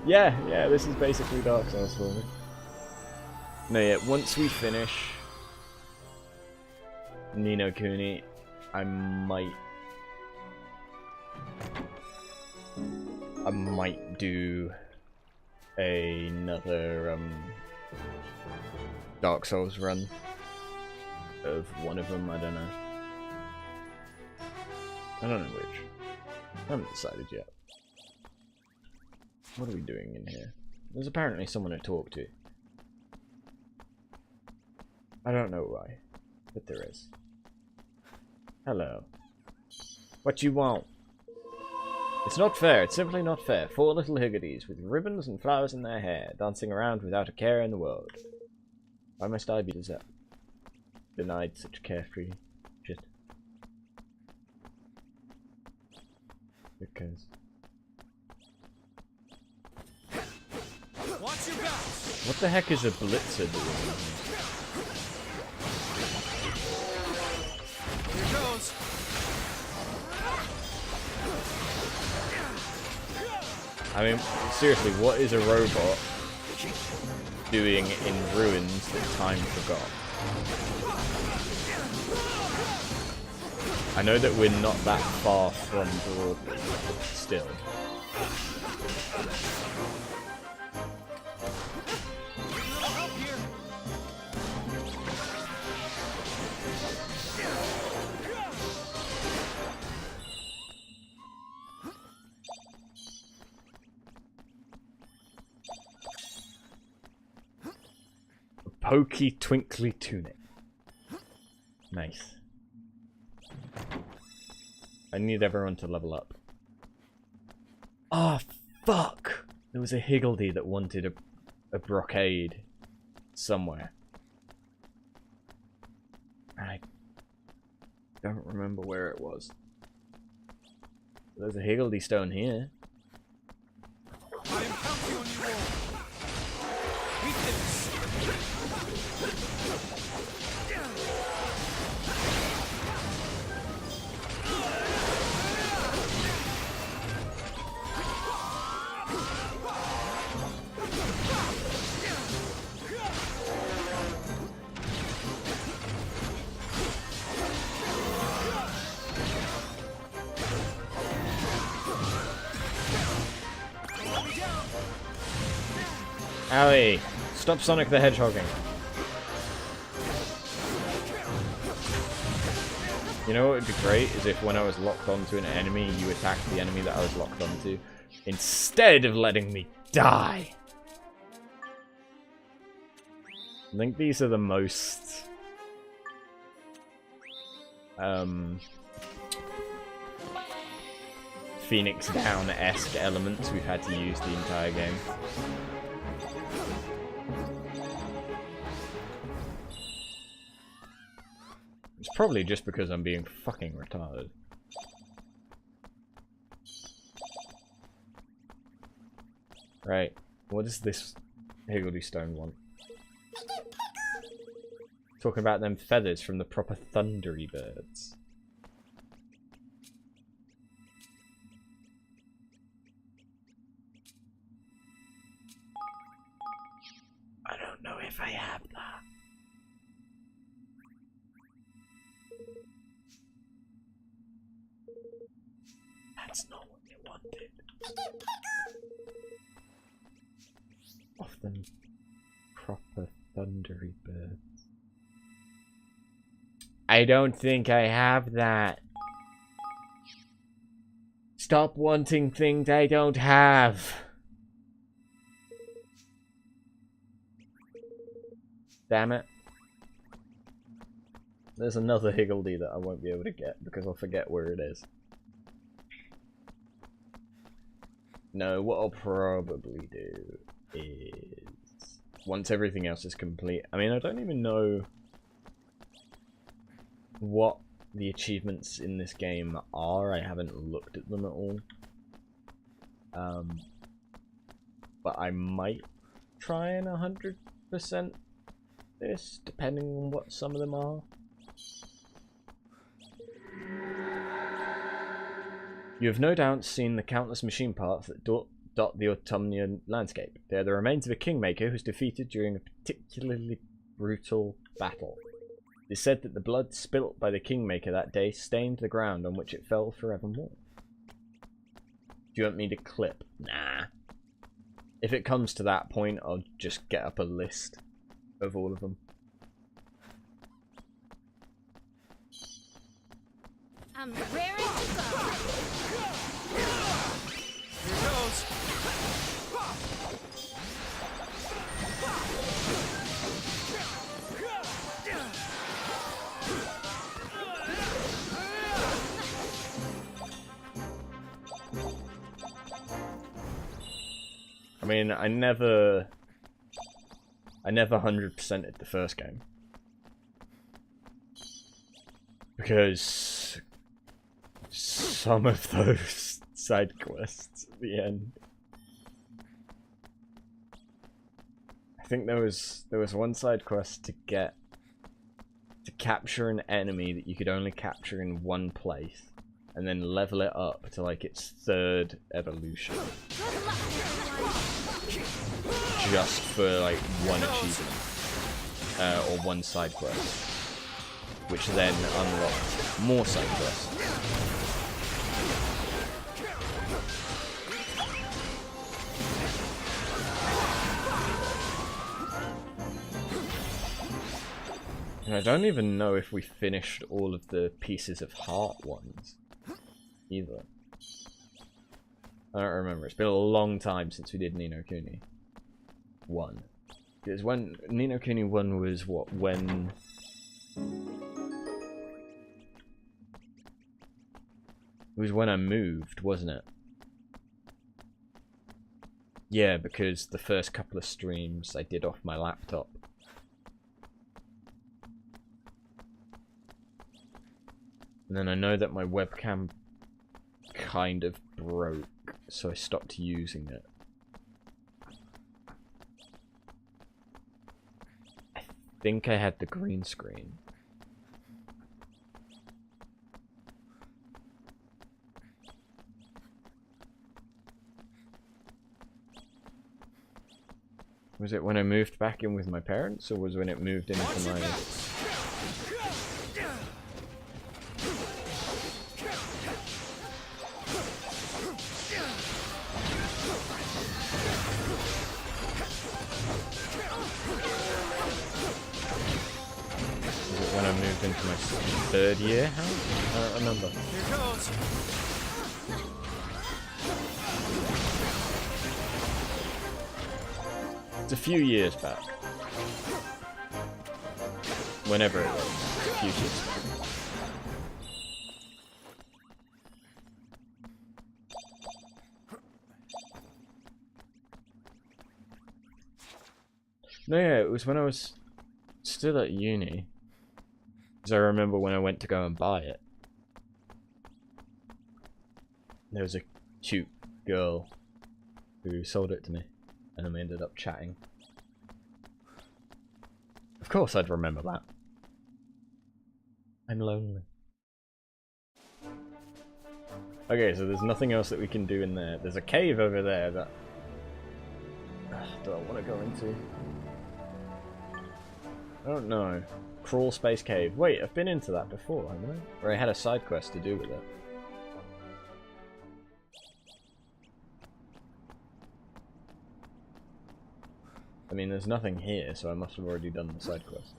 Speaker 1: Yeah, this is basically Dark Souls for me. No, yeah, once we finish Ni no Kuni, I might do another Dark Souls run of one of them. I don't know. I don't know which. I haven't decided yet. What are we doing in here? There's apparently someone to talk to. I don't know why, but there is. Hello. What you want? It's not fair, it's simply not fair. 4 little Higgledies with ribbons and flowers in their hair, dancing around without a care in the world. Why must I be denied such carefree shit? Because...
Speaker 3: Watch your back.
Speaker 1: what the heck is a blitzer doing?
Speaker 3: Here goes.
Speaker 1: I mean, seriously, what is a robot doing in ruins that time forgot? I know that we're not that far from Broadway, but still.
Speaker 3: Help here.
Speaker 1: Pokey twinkly tunic. Nice. I need everyone to level up. Ah, oh, fuck! There was a Higgledy that wanted a brocade somewhere. I don't remember where it was. There's a Higgledy stone here.
Speaker 3: I am counting on you all. We did this.
Speaker 1: Allie, stop Sonic the Hedgehogging. You know what would be great is if when I was locked onto an enemy, you attacked the enemy that I was locked onto, instead of letting me die. I think these are the most Phoenix Down-esque elements we've had to use the entire game. It's probably just because I'm being fucking retarded. Right, what does this Higgledy stone want? Talking about them feathers from the proper thundery birds. I don't know if I have that. That's not what they wanted. Often proper thundery birds. I don't think I have that. Stop wanting things I don't have. Damn it. There's another Higgledy that I won't be able to get because I'll forget where it is. No, what I'll probably do is, once everything else is complete, I mean, I don't even know what the achievements in this game are. I haven't looked at them at all. But I might try and 100% this, depending on what some of them are. You have no doubt seen the countless machine parts that dot the Autumnian landscape. They are the remains of a kingmaker who was defeated during a particularly brutal battle. It is said that the blood spilt by the kingmaker that day stained the ground on which it fell forevermore. Do you want me to clip? Nah. If it comes to that point, I'll just get up a list of all of them.
Speaker 4: I'm raring to go.
Speaker 3: Here goes.
Speaker 1: I mean, I never 100%ed the first game. Because some of those side quests at the end. I think there was one side quest to capture an enemy that you could only capture in one place, and then level it up to like its 3rd evolution. Just for like one achievement. Or one side quest. Which then unlocked more side quests. And I don't even know if we finished all of the pieces of heart ones either. I don't remember. It's been a long time since we did Ni no Kuni 1. Because when Ni no Kuni 1 was what, when it was when I moved, wasn't it? Yeah, because the first couple of streams I did off my laptop. And then I know that my webcam kind of broke, so I stopped using it. I think I had the green screen. Was it when I moved back in with my parents, or was it when it moved into my... when I moved into my 3rd year house? I don't remember.
Speaker 3: Here goes.
Speaker 1: It's a few years back. Whenever it was. A few years back. No, yeah, it was when I was still at uni. Because I remember when I went to go and buy it. There was a cute girl who sold it to me. And then we ended up chatting. Of course I'd remember that. I'm lonely. Okay, so there's nothing else that we can do in there. There's a cave over there that I don't want to go into. I don't know. Crawl space cave. Wait, I've been into that before, haven't I? Or I had a side quest to do with it. I mean, there's nothing here, so I must have already done the side quest.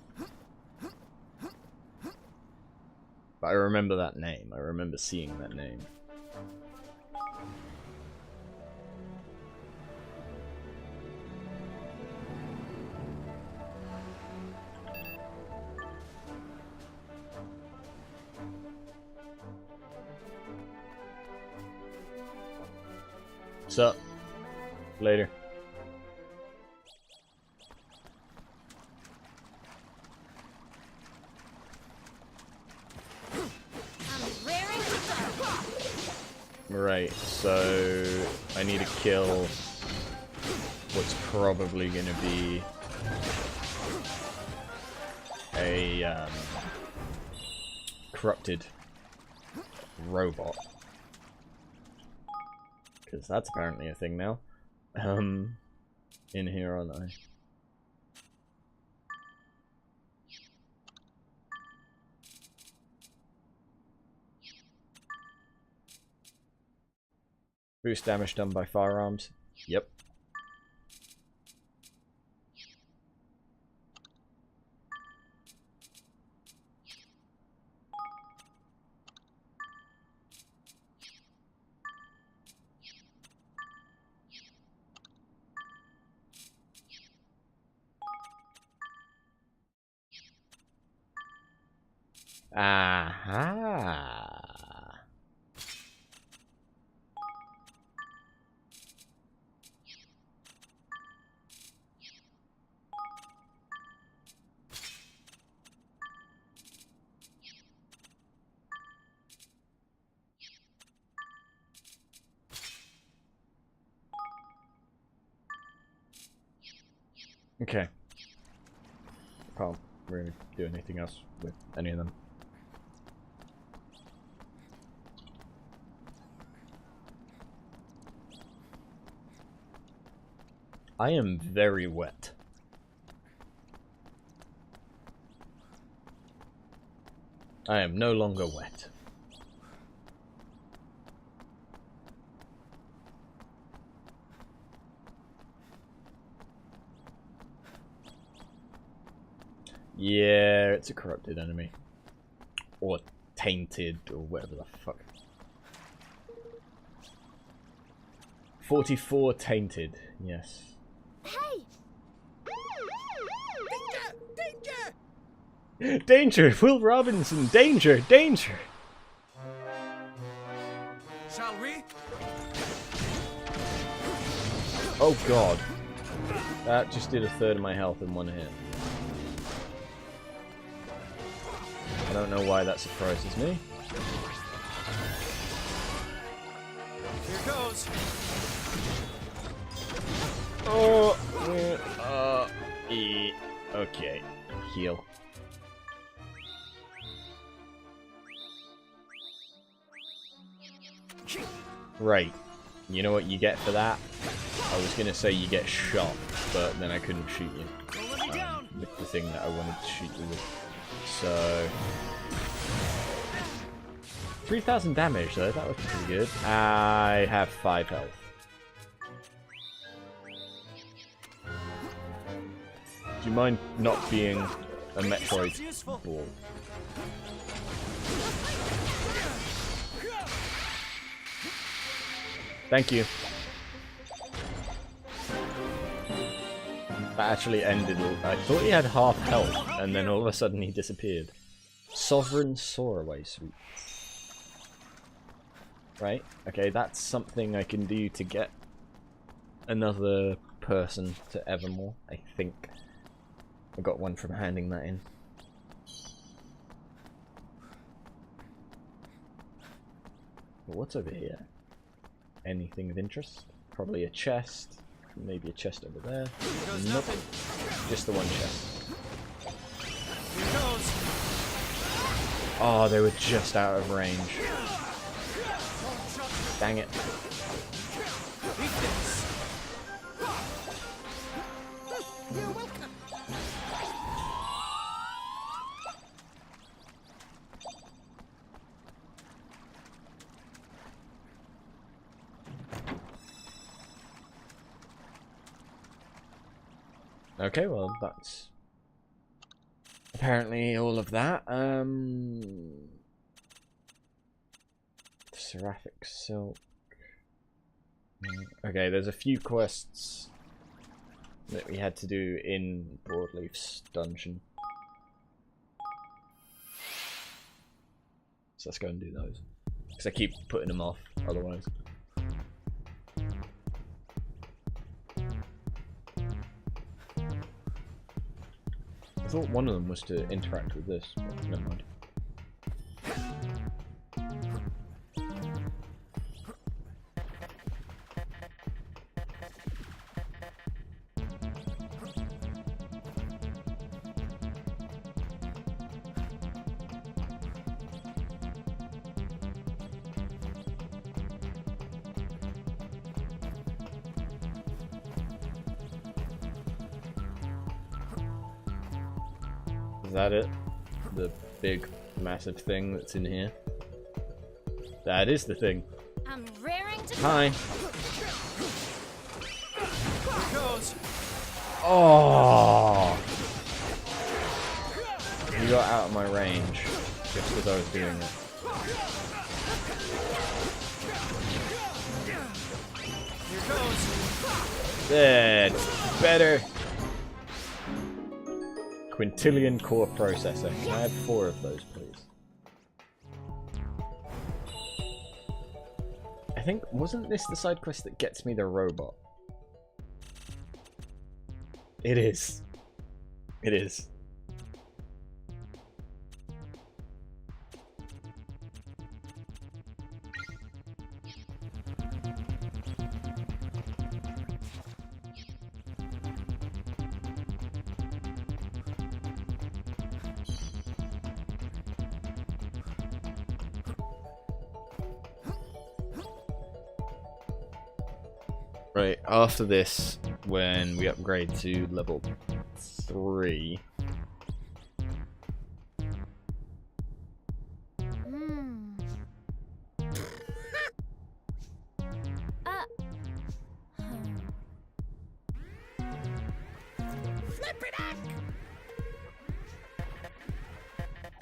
Speaker 1: But I remember that name. I remember seeing that name. So, Later.
Speaker 4: I'm raring to go.
Speaker 1: Right, so I need to kill what's probably going to be a corrupted robot, because that's apparently a thing now. In here, aren't I? Boost damage done by firearms. Yep. Aha. Okay. Can't really do anything else with any of them. I am very wet. I am no longer wet. Yeah, it's a corrupted enemy. Or tainted, or whatever the fuck. 44 tainted, yes.
Speaker 4: Hey!
Speaker 2: Danger! Danger!
Speaker 1: Danger! Will Robinson! Danger! Danger!
Speaker 3: Shall we?
Speaker 1: Oh god. That just did a third of my health in one hit. I don't know why that surprises me.
Speaker 3: Here goes.
Speaker 1: Oh, okay. Heal. Right. You know what you get for that? I was gonna say you get shot, but then I couldn't shoot you with the thing that I wanted to shoot you with. So 3,000 damage though, that looks pretty good. I have 5 health. Do you mind not being a Metroid ball? Thank you. That actually ended. I thought he had half health, and then all of a sudden he disappeared. Sovereign Soaraway Suite. Right, okay, that's something I can do to get another person to Evermore, I think. I got one from handing that in. But what's over here? Anything of interest? Probably a chest. Maybe a chest over there. Nope. Just the one chest.
Speaker 3: Here goes.
Speaker 1: Oh, they were just out of range. Dang it.
Speaker 3: Eat this.
Speaker 2: You're welcome.
Speaker 1: Okay, well, that's apparently all of that. Seraphic Silk. Okay, there's a few quests that we had to do in Broadleaf's dungeon. So let's go and do those. Because I keep putting them off, otherwise. thought one of them was to interact with this, but never mind. Is that it? The big, massive thing that's in here? That is the thing.
Speaker 4: I'm raring to
Speaker 1: Hi.
Speaker 3: Here goes.
Speaker 1: Oh! You got out of my range just as I was doing it.
Speaker 3: Here goes.
Speaker 1: That's better. Quintillion core processor. Can I have 4 of those, please? I think, wasn't this the side quest that gets me the robot? It is. It is. Right, after this, when we upgrade to level 3...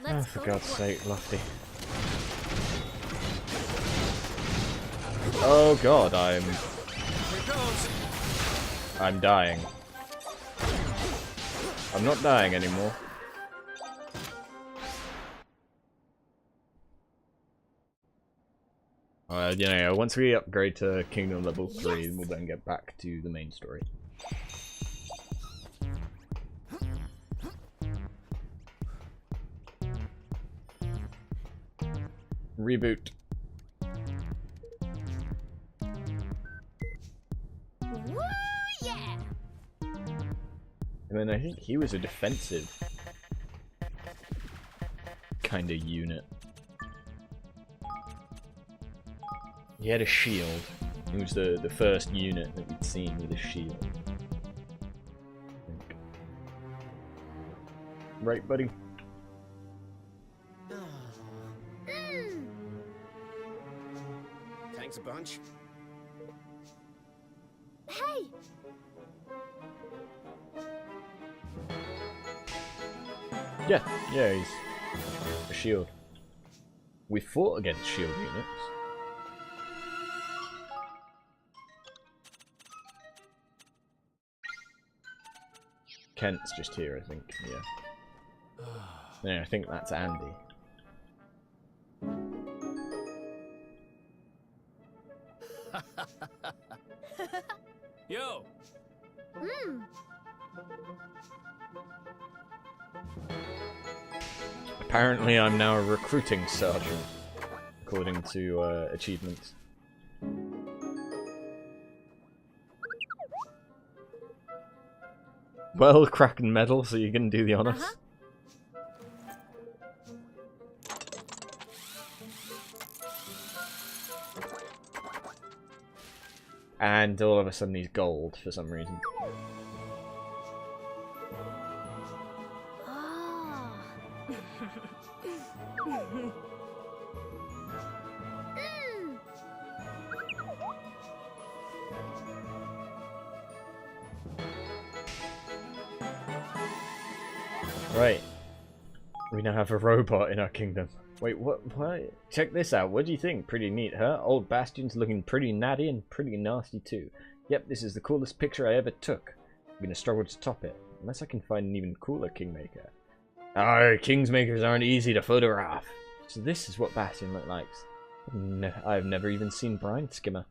Speaker 1: Oh, for God's sake, Lofty. Oh God, I'm dying. I'm not dying anymore. You know, once we upgrade to Kingdom level 3, we'll then get back to the main story. Reboot.
Speaker 4: Woo, yeah.
Speaker 1: And then I think he was a defensive kind of unit. He had a shield. He was the first unit that we'd seen with a shield. Right, buddy?
Speaker 2: Thanks a bunch.
Speaker 4: Hey!
Speaker 1: Yeah, he's a shield. We fought against shield units. Kent's just here, I think. Yeah. Yeah, I think that's Andy.
Speaker 3: Yo.
Speaker 1: Apparently, I'm now a recruiting sergeant, according to achievements. Well, Kraken medal, so you can do the honors. And all of a sudden he's gold for some reason. Right. We now have a robot in our kingdom. Wait, what? Check this out. What do you think? Pretty neat, huh? Old Bastion's looking pretty natty and pretty nasty too. Yep, this is the coolest picture I ever took. I'm gonna struggle to top it, unless I can find an even cooler Kingmaker. Our Kingsmakers aren't easy to photograph. So this is what Bastion looked like. I've never even seen Brine Skimmer.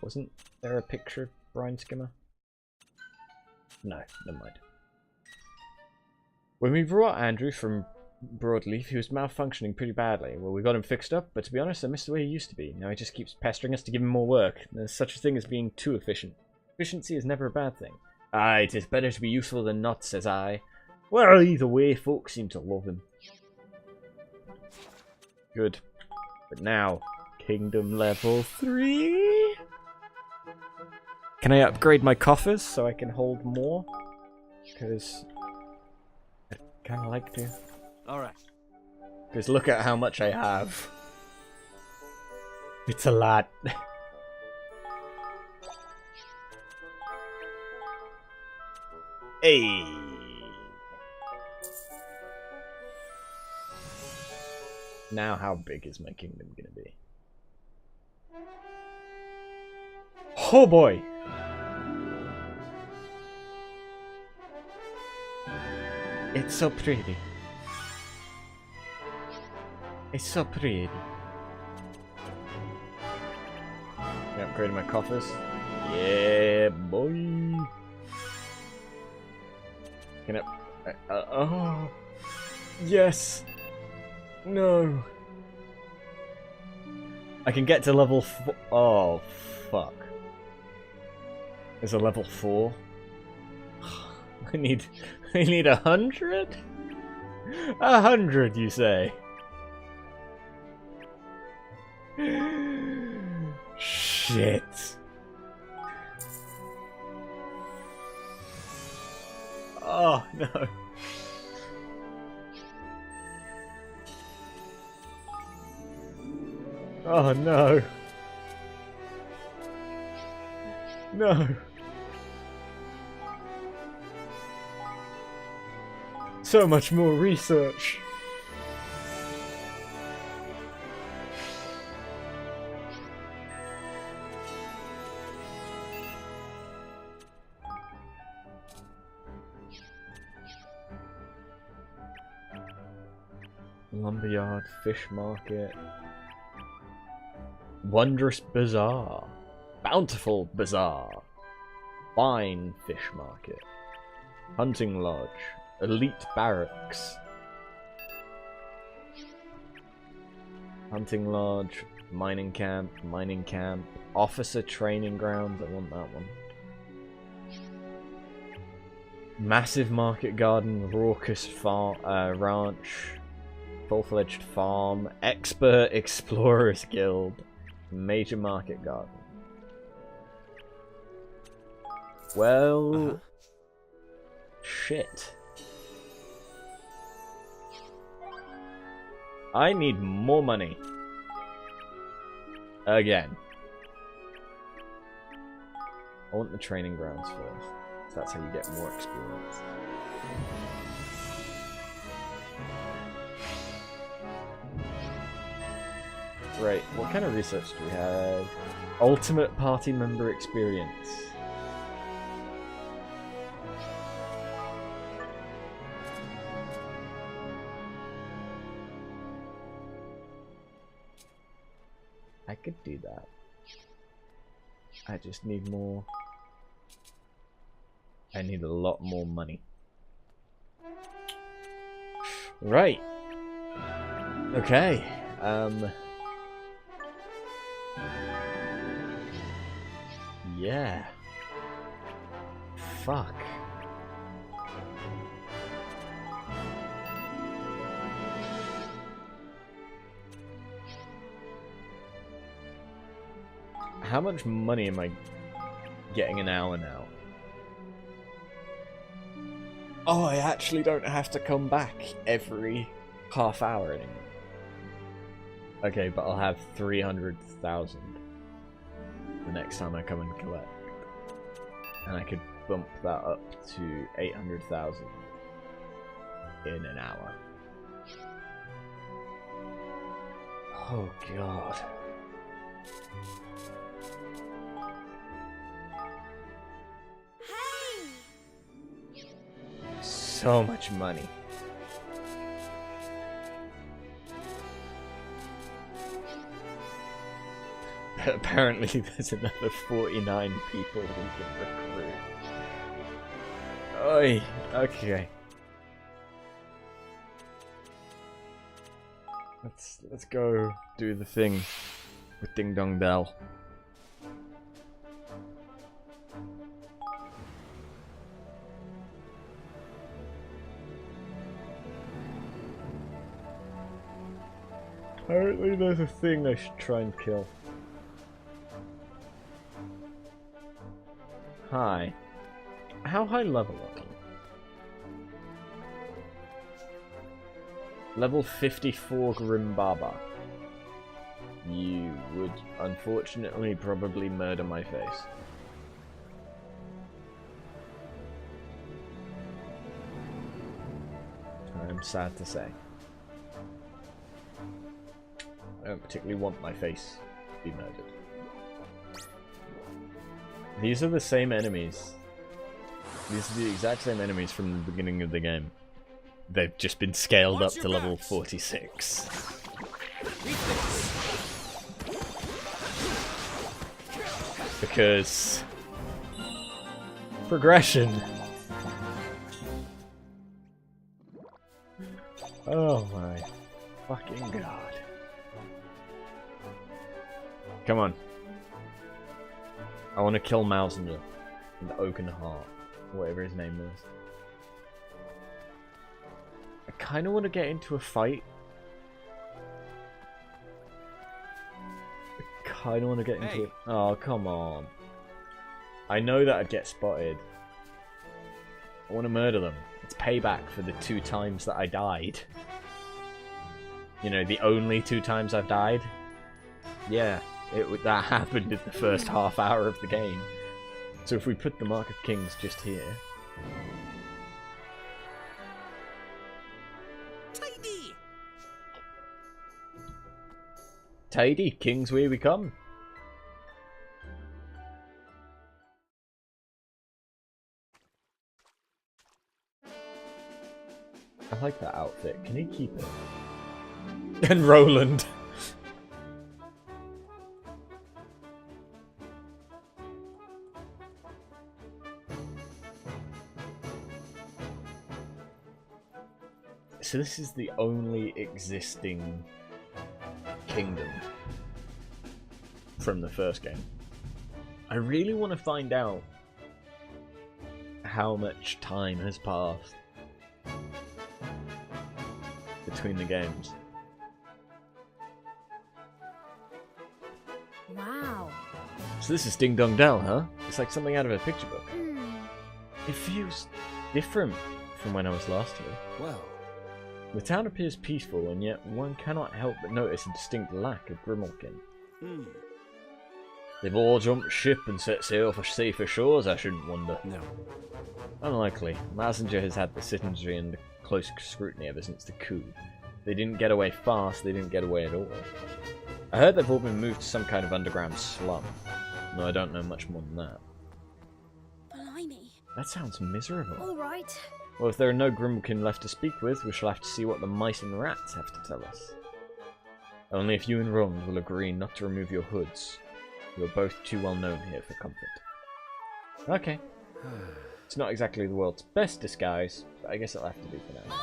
Speaker 1: Wasn't there a picture of Brine Skimmer? No, never mind. When we brought Andrew from Broadleaf, he was malfunctioning pretty badly. Well, we got him fixed up, but to be honest, I miss the way he used to be. Now he just keeps pestering us to give him more work. There's such a thing as being too efficient. Efficiency is never a bad thing. Aye, it is better to be useful than not, says I. Well, either way, folks seem to love him. Good. But now, Kingdom level 3? Can I upgrade my coffers so I can hold more? Because I kind of like to.
Speaker 3: Alright.
Speaker 1: Because look at how much I have. It's a lot. Hey. Now how big is my kingdom gonna be? Oh boy! It's so pretty. It's so pretty. I upgraded my coffers. Yeah, boy. Can I? Oh, yes. No. I can get to level 4. Oh, fuck. There's a level 4. I need 100? 100, you say? Shit. Oh, no. Oh, no. No. So much more research. Lumberyard, fish market. Wondrous bazaar. Bountiful bazaar. Fine fish market. Hunting lodge. Elite barracks. Hunting lodge. Mining camp. Mining camp. Officer training grounds. I want that one. Massive market garden. Raucous ranch. Full-fledged farm. Expert explorers guild. Major market garden. Well, shit. I need more money. Again. I want the training grounds first. So that's how you get more experience. Right, what kind of research do we have? Ultimate party member experience. I could do that. I just need more. I need a lot more money. Right. Okay. Yeah. Fuck. How much money am I getting an hour now? Oh, I actually don't have to come back every half hour anymore. Okay, but I'll have 300,000 the next time I come and collect. And I could bump that up to 800,000 in an hour. Oh god.
Speaker 4: Hey!
Speaker 1: So much money. But apparently there's another 49 people we can recruit. Oi, okay. Let's go do the thing with Ding Dong Dell. Apparently there's a thing I should try and kill. Hi. How high level are you? Level 54 Grim Baba. You would unfortunately probably murder my face. I'm sad to say. I don't particularly want my face to be murdered. These are the same enemies. These are the exact same enemies from the beginning of the game. They've just been scaled up to level 46. Because... progression. Oh my fucking god. Come on. I want to kill Mausinger. The Oaken Heart. Whatever his name is. I kind of want to get into a fight. I kind of want to get into it. Oh, come on. I know that I'd get spotted. I want to murder them. It's payback for the 2 times that I died. You know, the only 2 times I've died. Yeah, that happened in the first half hour of the game. So if we put the Mark of Kings just here...
Speaker 2: Tidy!
Speaker 1: Tidy, kings where we come. I like that outfit. Can he keep it? And Roland. So this is the only existing kingdom from the first game. I really want to find out how much time has passed between the games.
Speaker 4: Wow.
Speaker 1: So this is Ding Dong Dell, huh? It's like something out of a picture book.
Speaker 4: Hmm.
Speaker 1: It feels different from when I was last here.
Speaker 3: Well,
Speaker 1: The town appears peaceful, and yet one cannot help but notice a distinct lack of Grimalkin. They've all jumped ship and set sail for safer shores, I shouldn't wonder.
Speaker 3: no.
Speaker 1: Unlikely. Massinger has had the citizenry under close scrutiny ever since the coup. They didn't get away fast, they didn't get away at all. I heard they've all been moved to some kind of underground slum. No, I don't know much more than that.
Speaker 4: Blimey.
Speaker 1: That sounds miserable.
Speaker 4: All right.
Speaker 1: Well, if there are no Grimalkin left to speak with, we shall have to see what the mice and rats have to tell us. Only if you and Roland will agree not to remove your hoods. You are both too well known here for comfort. Okay. It's not exactly the world's best disguise, but I guess it'll have to do for now.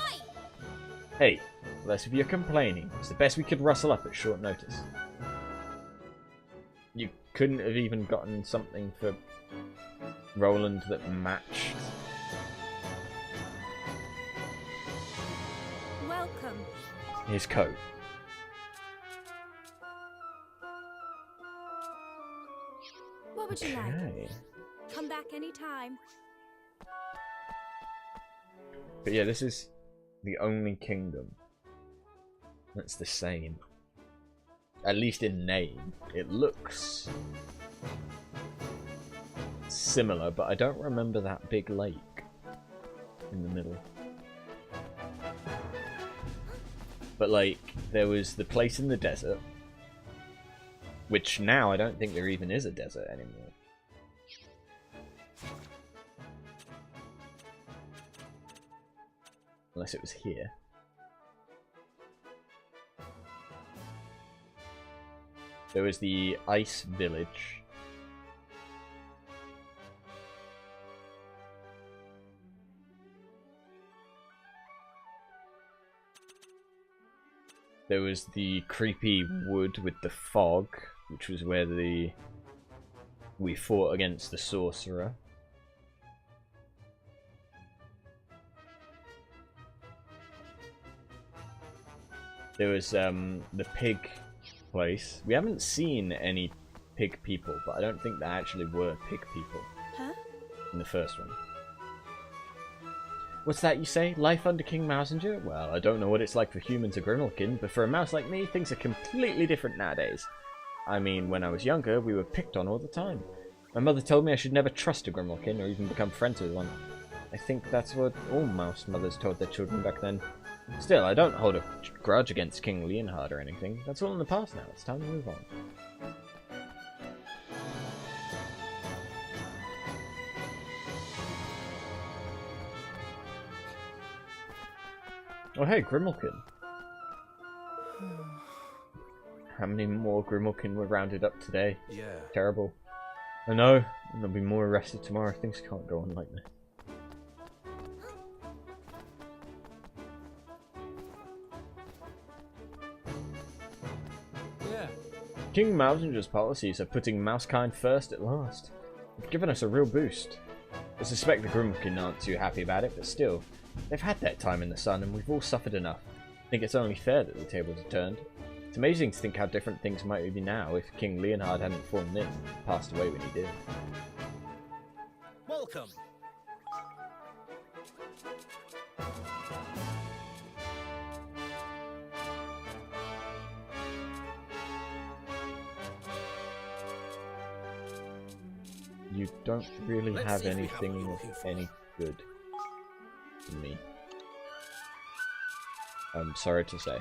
Speaker 1: Hey, less of your complaining. It's the best we could rustle up at short notice. You couldn't have even gotten something for Roland that matched.
Speaker 4: Welcome.
Speaker 1: His coat.
Speaker 4: What would you like?
Speaker 1: Okay.
Speaker 4: Come back anytime.
Speaker 1: But yeah, this is the only kingdom that's the same. At least in name. It looks similar, but I don't remember that big lake in the middle. But like, there was the place in the desert, which now I don't think there even is a desert anymore. Unless it was here. There was the ice village. There was the creepy wood with the fog, which was where we fought against the sorcerer. There was the pig place. We haven't seen any pig people, but I don't think there actually were pig people.
Speaker 4: Huh?
Speaker 1: In the first one. What's that you say? Life under King Mousinger? Well, I don't know what it's like for humans or Grimalkin, but for a mouse like me, things are completely different nowadays. I mean, when I was younger, we were picked on all the time. My mother told me I should never trust a Grimalkin or even become friends with one. I think that's what all mouse mothers told their children back then. Still, I don't hold a grudge against King Leonhard or anything. That's all in the past now. It's time to move on. Oh hey, Grimalkin. How many more Grimalkin were rounded up today?
Speaker 3: Yeah.
Speaker 1: Terrible. I know, and there'll be more arrested tomorrow. Things can't go on like this.
Speaker 3: Yeah.
Speaker 1: King Mousinger's policies are putting Mousekind first at last. They've given us a real boost. I suspect the Grimalkin aren't too happy about it, but still, they've had their time in the sun and we've all suffered enough. I think it's only fair that the tables are turned. It's amazing to think how different things might be now if King Leonhard hadn't fallen in and passed away when he did.
Speaker 2: Welcome.
Speaker 1: You don't really
Speaker 2: Let's
Speaker 1: have
Speaker 2: see if we have
Speaker 1: anything
Speaker 2: what you're
Speaker 1: of
Speaker 2: looking for.
Speaker 1: any good to me. I'm sorry to say.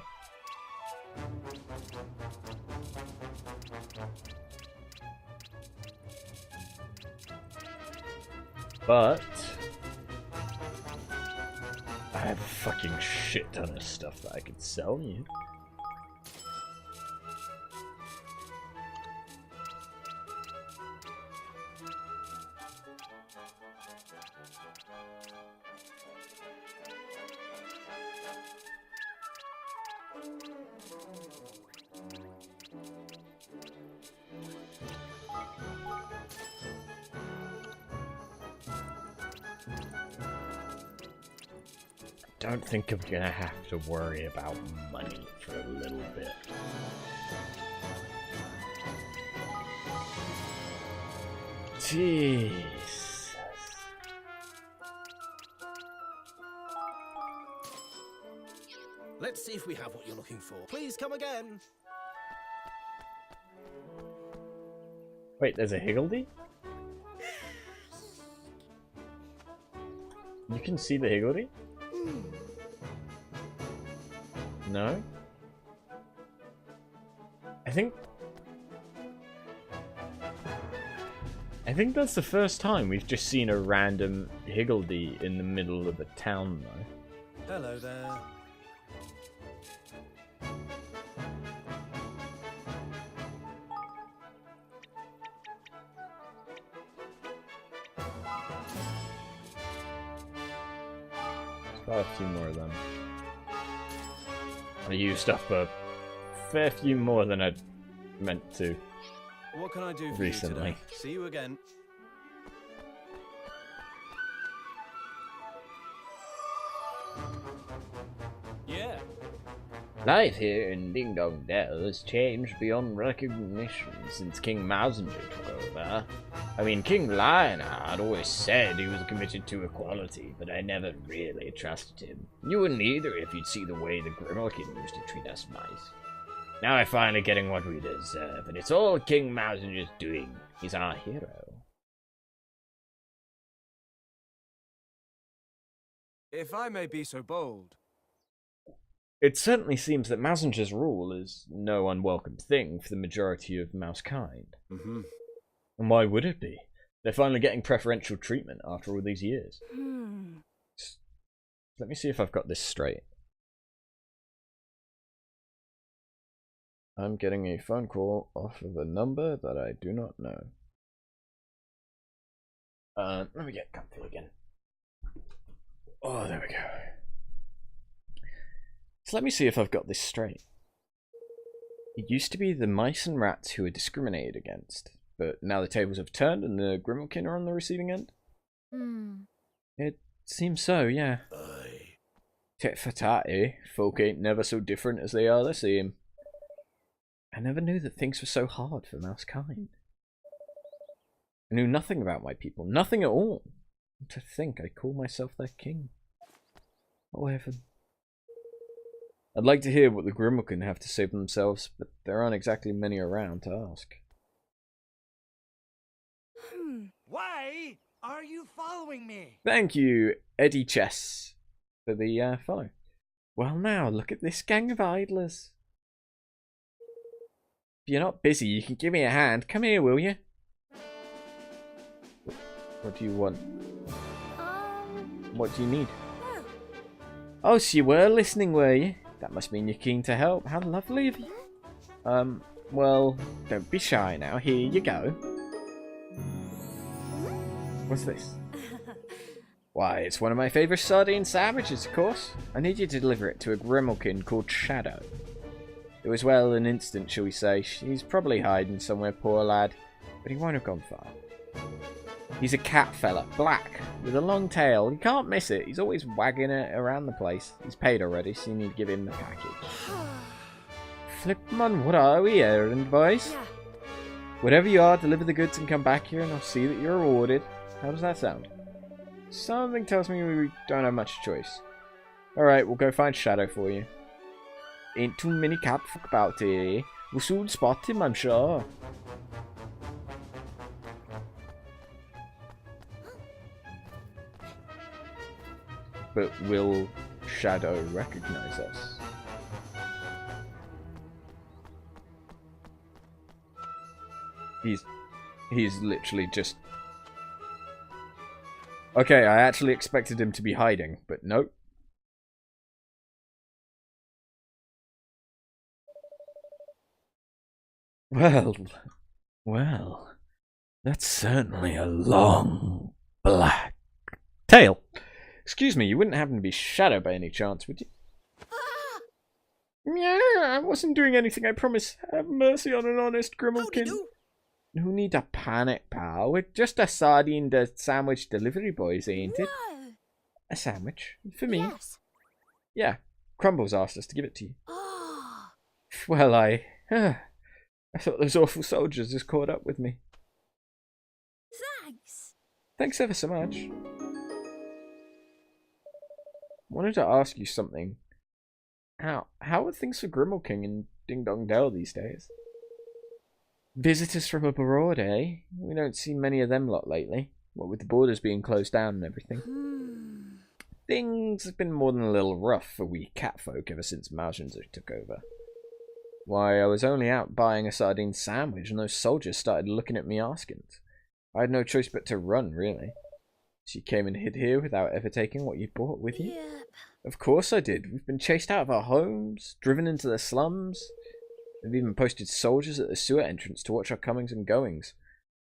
Speaker 1: But I have a fucking shit ton of stuff that I could sell you. Don't think I'm gonna have to worry about money for a little bit. Jesus.
Speaker 2: Let's see if we have what you're looking for. Please come again.
Speaker 1: Wait, there's a Higgledy? You can see the Higgledy? No? I think that's the first time we've just seen a random Higgledy in the middle of a town, though.
Speaker 3: Hello there.
Speaker 1: Got a few more of them. I used up a fair few more than I meant to.
Speaker 3: What can I do for
Speaker 1: Recently.
Speaker 3: you today? See you again. Yeah.
Speaker 1: Life here in Ding Dong Dell has changed beyond recognition since King Mousinger took over. I mean, King Lionheart always said he was committed to equality, but I never really trusted him. You wouldn't either if you'd see the way the Grimalkin used to treat us mice. Now we're finally getting what we deserve, and it's all King Mousinger's doing. He's our hero.
Speaker 3: If I may be so bold.
Speaker 1: It certainly seems that Mousinger's rule is no unwelcome thing for the majority of Mousekind.
Speaker 3: Mm-hmm.
Speaker 1: And why would it be? They're finally getting preferential treatment after all these years. Let me see if I've got this straight. I'm getting a phone call off of a number that I do not know. Let me get comfy again. Oh, there we go. So let me see if I've got this straight. It used to be the mice and rats who were discriminated against, but now the tables have turned and the Grimalkin are on the receiving end? It seems so, yeah.
Speaker 2: Aye.
Speaker 1: Tit for tat, eh? Folk ain't never so different as they are the same. I never knew that things were so hard for Mousekind. I knew nothing about my people, nothing at all. And to think I call myself their king. Oh heaven. I'd like to hear what the Grimalkin have to say for themselves, but there aren't exactly many around to ask.
Speaker 3: Why are you following me?
Speaker 1: Thank you, Eddie Chess, for the follow. Well now, look at this gang of idlers. If you're not busy, you can give me a hand. Come here, will you? What do you want? What do you need? Oh, so you were listening, were you? That must mean you're keen to help. How lovely of you. Well, don't be shy now. Here you go. What's this? Why, it's one of my favourite sardine sandwiches, of course. I need you to deliver it to a Grimalkin called Shadow. It was, well, an instant, shall we say. He's probably hiding somewhere, poor lad. But he won't have gone far. He's a cat fella, black, with a long tail. You can't miss it. He's always wagging it around the place. He's paid already, so you need to give him the package. Flipman, what are we, errand boys?
Speaker 4: Yeah.
Speaker 1: Whatever you are, deliver the goods and come back here and I'll see that you're rewarded. How does that sound? Something tells me we don't have much choice. Alright, we'll go find Shadow for you. Ain't too many cat folk about here. We'll soon spot him, I'm sure. But will Shadow recognize us? He's literally just... Okay, I actually expected him to be hiding, but nope. Well, that's certainly a long black tail. Excuse me, you wouldn't happen to be Shadow by any chance, would you? Yeah, I wasn't doing anything, I promise. Have mercy on an honest Grimalkin. No need to panic, pal. We're just a sardine sandwich delivery boys, ain't it?
Speaker 4: No.
Speaker 1: A sandwich? For me?
Speaker 4: Yes.
Speaker 1: Yeah. Crumbles asked us to give it to you.
Speaker 4: Oh.
Speaker 1: Well, I thought those awful soldiers just caught up with me.
Speaker 4: Thanks.
Speaker 1: Thanks ever so much. Wanted to ask you something. How are things for Grimalkin and Ding Dong Dell these days? Visitors from abroad, eh? We don't see many of them lot lately. What with the borders being closed down and everything. Things have been more than a little rough for we catfolk ever since Malgenzer took over. Why, I was only out buying a sardine sandwich and those soldiers started looking at me askance. I had no choice but to run, really. So you came and hid here without ever taking what you brought with you?
Speaker 4: Yep.
Speaker 1: Of course I did. We've been chased out of our homes, driven into the slums. We've even posted soldiers at the sewer entrance to watch our comings and goings.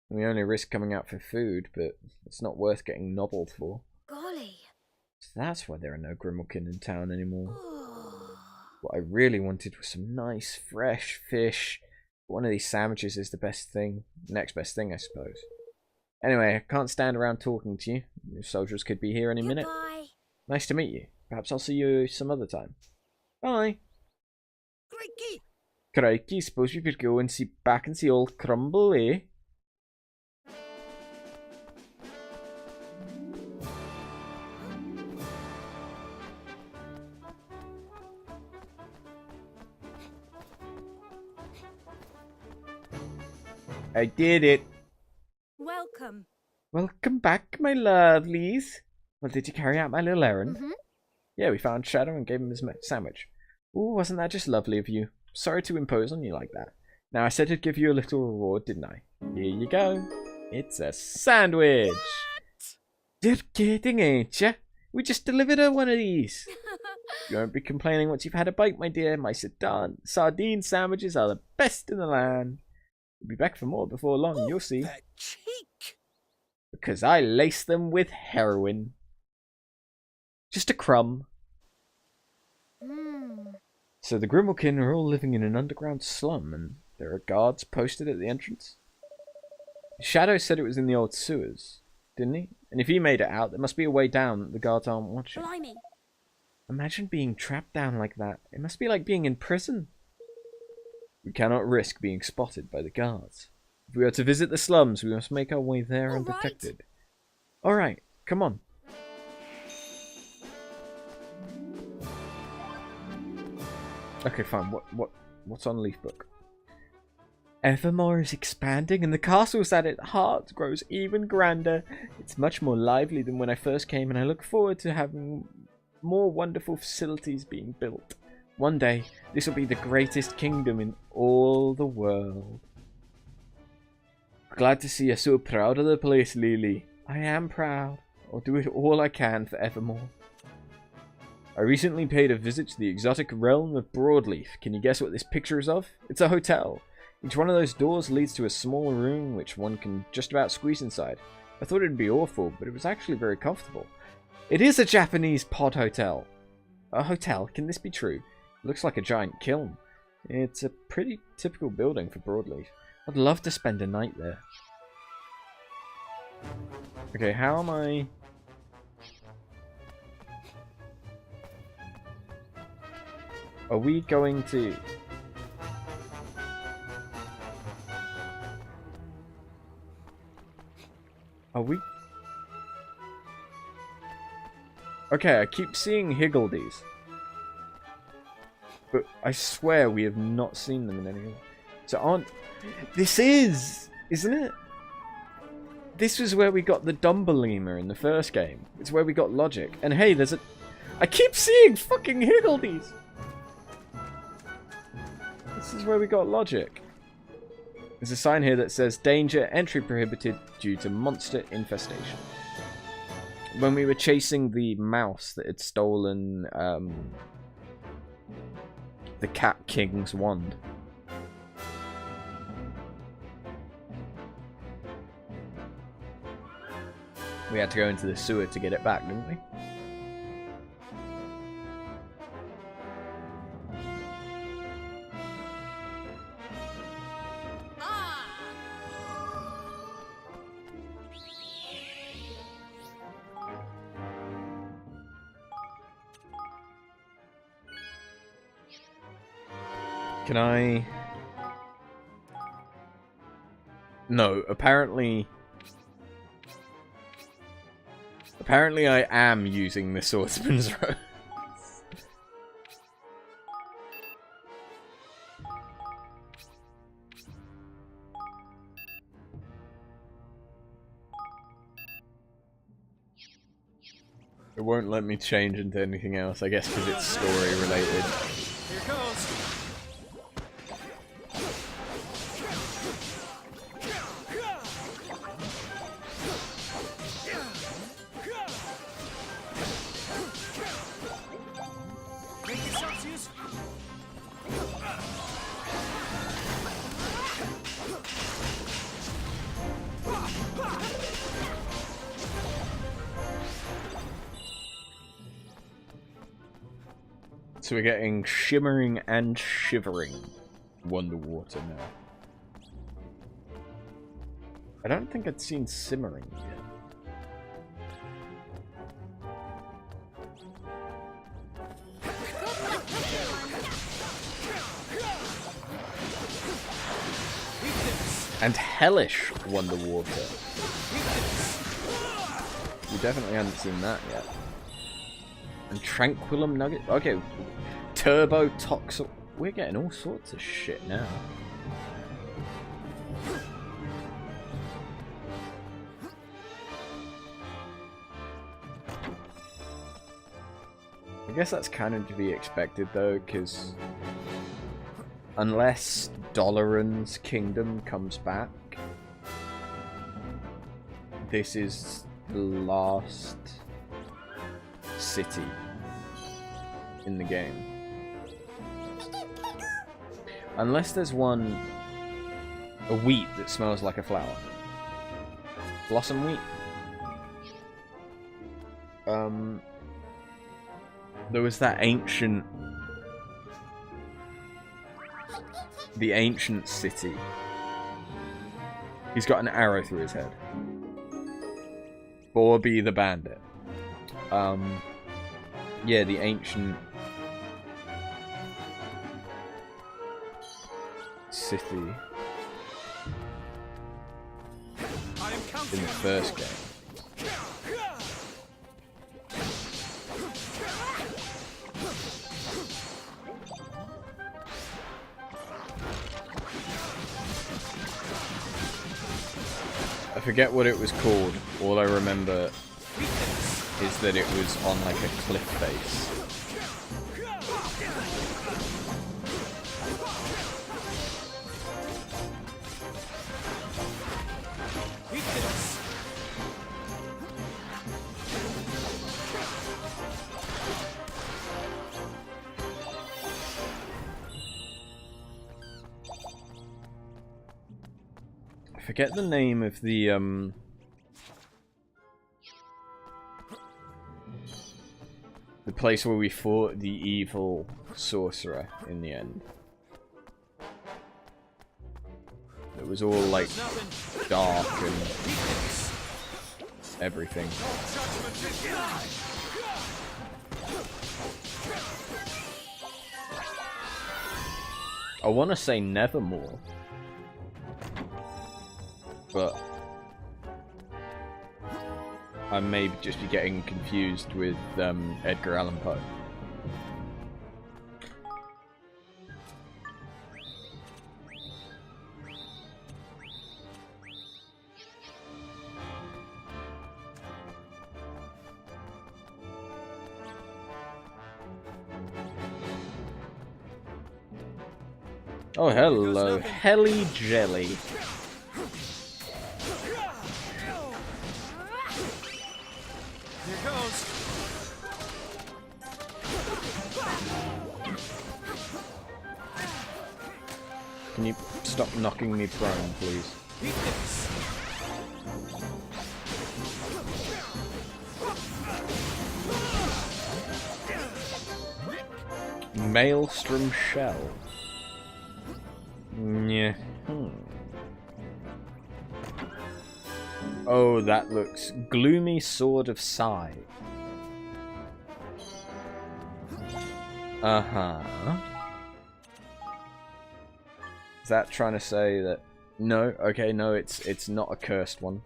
Speaker 1: We only risk coming out for food, but it's not worth getting nobbled for.
Speaker 4: Golly.
Speaker 1: So that's why there are no Grimalkin in town anymore.
Speaker 4: Oh.
Speaker 1: What I really wanted was some nice, fresh fish. One of these sandwiches is the best thing. Next best thing, I suppose. Anyway, I can't stand around talking to you. Your soldiers could be here any minute.
Speaker 4: Goodbye.
Speaker 1: Nice to meet you. Perhaps I'll see you some other time. Bye.
Speaker 2: Crikey!
Speaker 1: Crikey, suppose you could go and see back and see old Crumble, eh? I did it.
Speaker 4: Welcome.
Speaker 1: Welcome back, my lovelies. Well, did you carry out my little errand?
Speaker 4: Mm-hmm.
Speaker 1: Yeah, we found Shadow and gave him his sandwich. Ooh, wasn't that just lovely of you? Sorry to impose on you like that. Now, I said I'd give you a little reward, didn't I? Here you go. It's a sandwich. What? You're kidding, ain't ya? We just delivered her one of these. You won't be complaining once you've had a bite, my dear. My sardine sandwiches are the best in the land. We'll be back for more before long, you'll see.
Speaker 2: That cheek!
Speaker 1: Because I lace them with heroin. Just a crumb. So the Grimalkin are all living in an underground slum, and there are guards posted at the entrance? Shadow said it was in the old sewers, didn't he? And if he made it out, there must be a way down that the guards aren't watching.
Speaker 4: Blimey.
Speaker 1: Imagine being trapped down like that. It must be like being in prison. We cannot risk being spotted by the guards. If we are to visit the slums, we must make our way there
Speaker 4: All
Speaker 1: undetected. Alright, come on. Okay, fine. What's on Leafbook? Evermore is expanding, and the castle's at its heart grows even grander. It's much more lively than when I first came, and I look forward to having more wonderful facilities being built. One day, this will be the greatest kingdom in all the world. Glad to see you so proud of the place, Lily. I am proud. I'll do it all I can for Evermore. I recently paid a visit to the exotic realm of Broadleaf. Can you guess what this picture is of? It's a hotel. Each one of those doors leads to a small room which one can just about squeeze inside. I thought it'd be awful, but it was actually very comfortable. It is a Japanese pod hotel. A hotel? Can this be true? It looks like a giant kiln. It's a pretty typical building for Broadleaf. I'd love to spend a night there. Okay, how am I... Are we going to... Are we... Okay, I keep seeing Higgledies. But I swear we have not seen them in any way. So aren't... This is... Isn't it? This was where we got the Dumbelina in the first game. It's where we got Logic. And hey, there's a... I keep seeing fucking Higgledies! This is where we got Logic. There's a sign here that says, Danger, entry prohibited due to monster infestation. When we were chasing the mouse that had stolen the Cat King's wand. We had to go into the sewer to get it back, didn't we? Can I... No, apparently I am using the Swordsman's Robe. It won't let me change into anything else, I guess because it's story related.
Speaker 3: Here goes. Make yourselves useful.
Speaker 1: So we're getting Shimmering and Shivering Wonderwater now. I don't think I'd seen Simmering yet. And Hellish Wonderwater. We definitely haven't seen that yet. And Tranquillum Nugget. Okay. Turbo Toxel. We're getting all sorts of shit now. I guess that's kind of to be expected though, because unless Dolaran's kingdom comes back, this is the last city in the game. Unless there's one, a wheat that smells like a flower. Blossom wheat. There was that ancient the ancient city. He's got an arrow through his head. Borby the bandit. Yeah, the ancient city in the first game. I forget what it was called. All I remember is that it was on like a cliff face. I forget the name of the place where we fought the evil sorcerer in the end. It was all like dark and everything. I want to say Nevermore, but I may just be getting confused with Edgar Allan Poe. Oh, hello, Helly Jelly. Can you stop knocking me prone, please? Maelstrom Shell. Yeah. Oh, that looks... Gloomy Sword of Sai. Uh-huh. Is that trying to say that... No, okay, no, it's not a cursed one.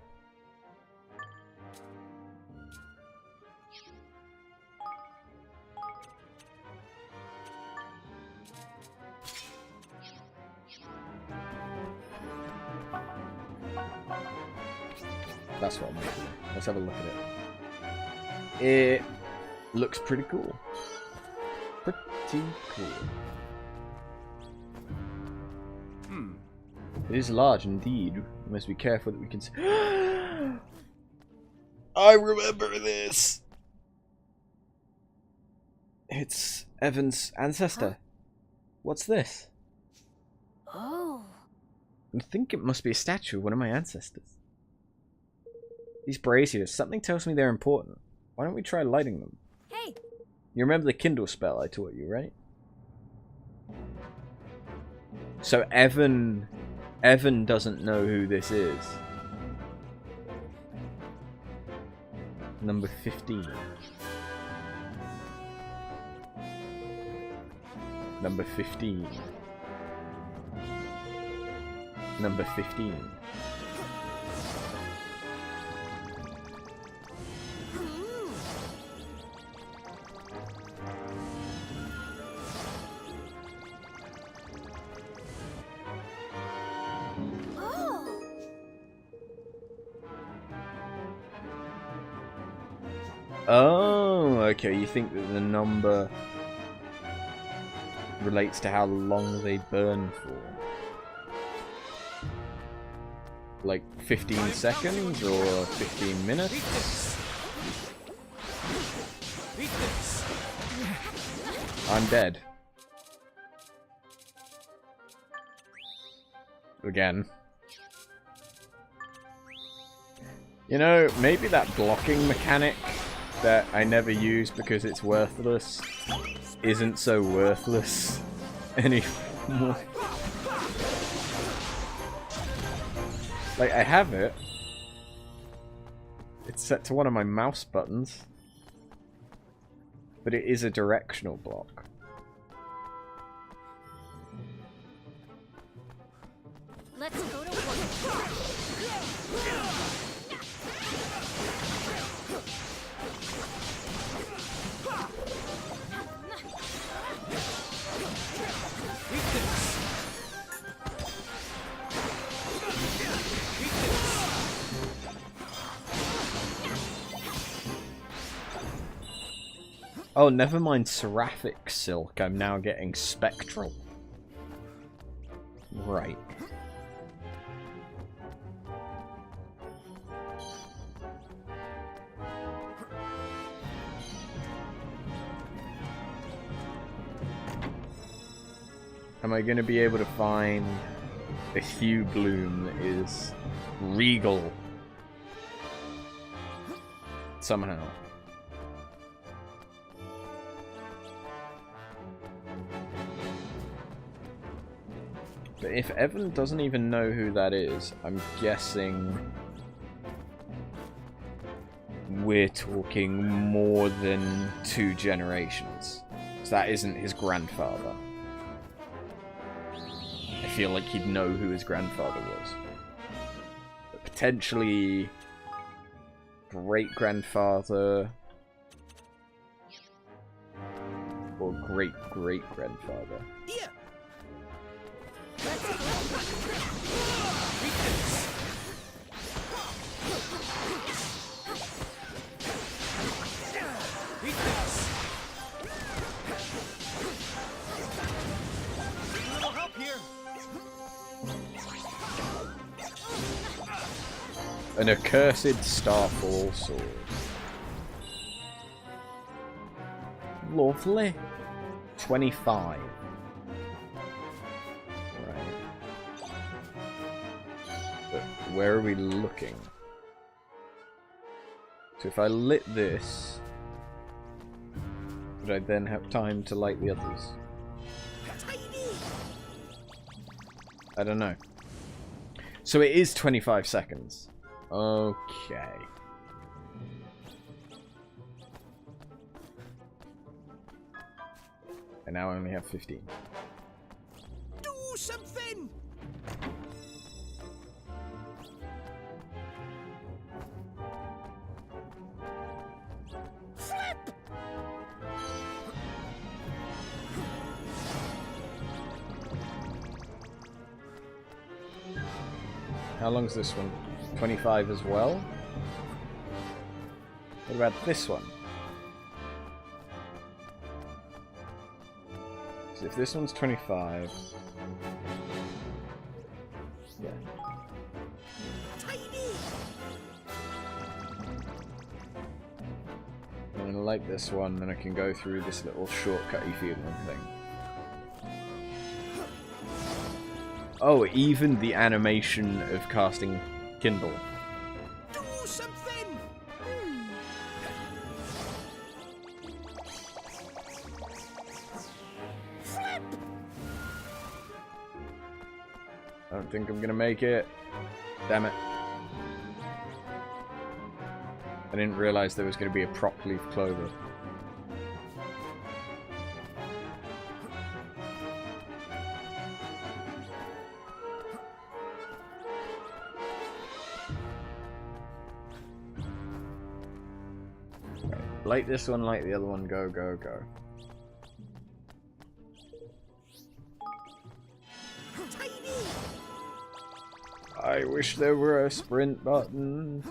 Speaker 1: That's what I'm making. Let's have a look at it. It looks pretty cool. Pretty cool. It is large indeed. We must be careful that we can see. I remember this! It's Evan's ancestor. Huh? What's this?
Speaker 4: Oh.
Speaker 1: I think it must be a statue of one of my ancestors. These braziers, something tells me they're important. Why don't we try lighting them?
Speaker 4: Hey!
Speaker 1: You remember the Kindle spell I taught you, right? So Evan doesn't know who this is. Number 15. Number 15. Number 15. Oh, okay, you think that the number relates to how long they burn for? Like 15 seconds or 15 minutes? I'm dead. Again. You know, maybe that blocking mechanic that I never use because it's worthless isn't so worthless anymore. Like, I have it. It's set to one of my mouse buttons. But it is a directional block.
Speaker 4: Let's go to work.
Speaker 1: Oh, never mind seraphic silk. I'm now getting spectral. Right. Am I going to be able to find a hue bloom that is regal? Somehow. But if Evan doesn't even know who that is, I'm guessing we're talking more than 2 generations. So that isn't his grandfather. I feel like he'd know who his grandfather was. But potentially great-grandfather or great-great-grandfather.
Speaker 2: Here.
Speaker 1: An accursed starfall sword. Lovely. 25. Right. But where are we looking? So if I lit this, would I then have time to light the others? I don't know. So it is 25 seconds. Okay. And now I only have 15.
Speaker 2: Do something! Flip!
Speaker 1: How long's this one? 25 as well? What about this one? So if this one's 25... Yeah. I'm gonna like this one, then I can go through this little shortcutty feeling thing. Oh, even the animation of casting Kindle.
Speaker 2: Do something! Flip!
Speaker 1: I don't think I'm gonna make it. Damn it. I didn't realize there was gonna be a prop leaf clover. Light this one, light the other one, go, go, go. I wish there were a sprint button.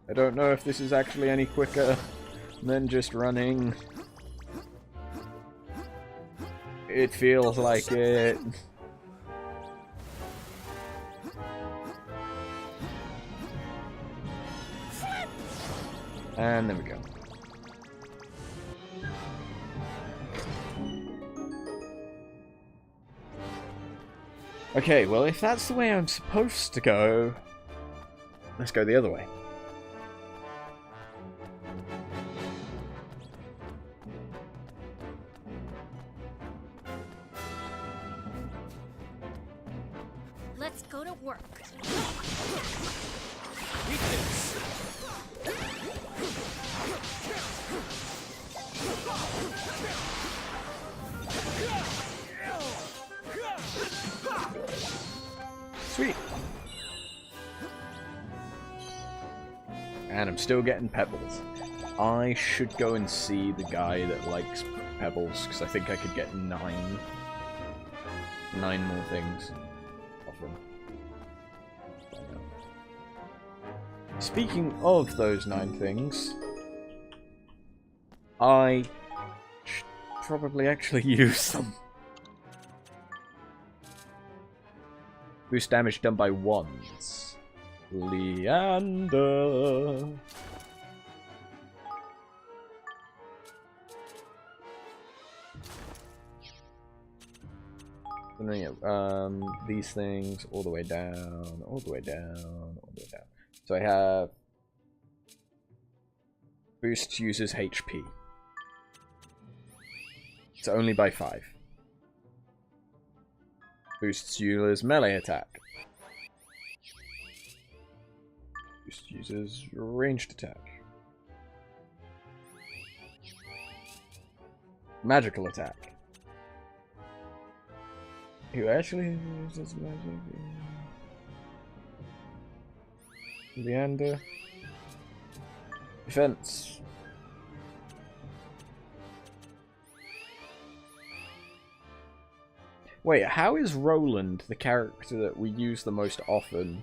Speaker 1: I don't know if this is actually any quicker than just running. It feels like it. And there we go. Okay, well, if that's the way I'm supposed to go, let's go the other way.
Speaker 4: Let's go to work.
Speaker 3: Eat this.
Speaker 1: Sweet. And I'm still getting pebbles. I should go and see the guy that likes pebbles, because I think I could get 9 more things off him. Speaking of those 9 things, I should probably actually use them. Boost damage done by wands. Leander. These things all the way down, all the way down, all the way down. So I have boost uses HP. It's only by 5. Boosts user's melee attack. Boost user's ranged attack. Magical attack. Who actually uses magic? Leander. Defense. Wait, how is Roland, the character that we use the most often,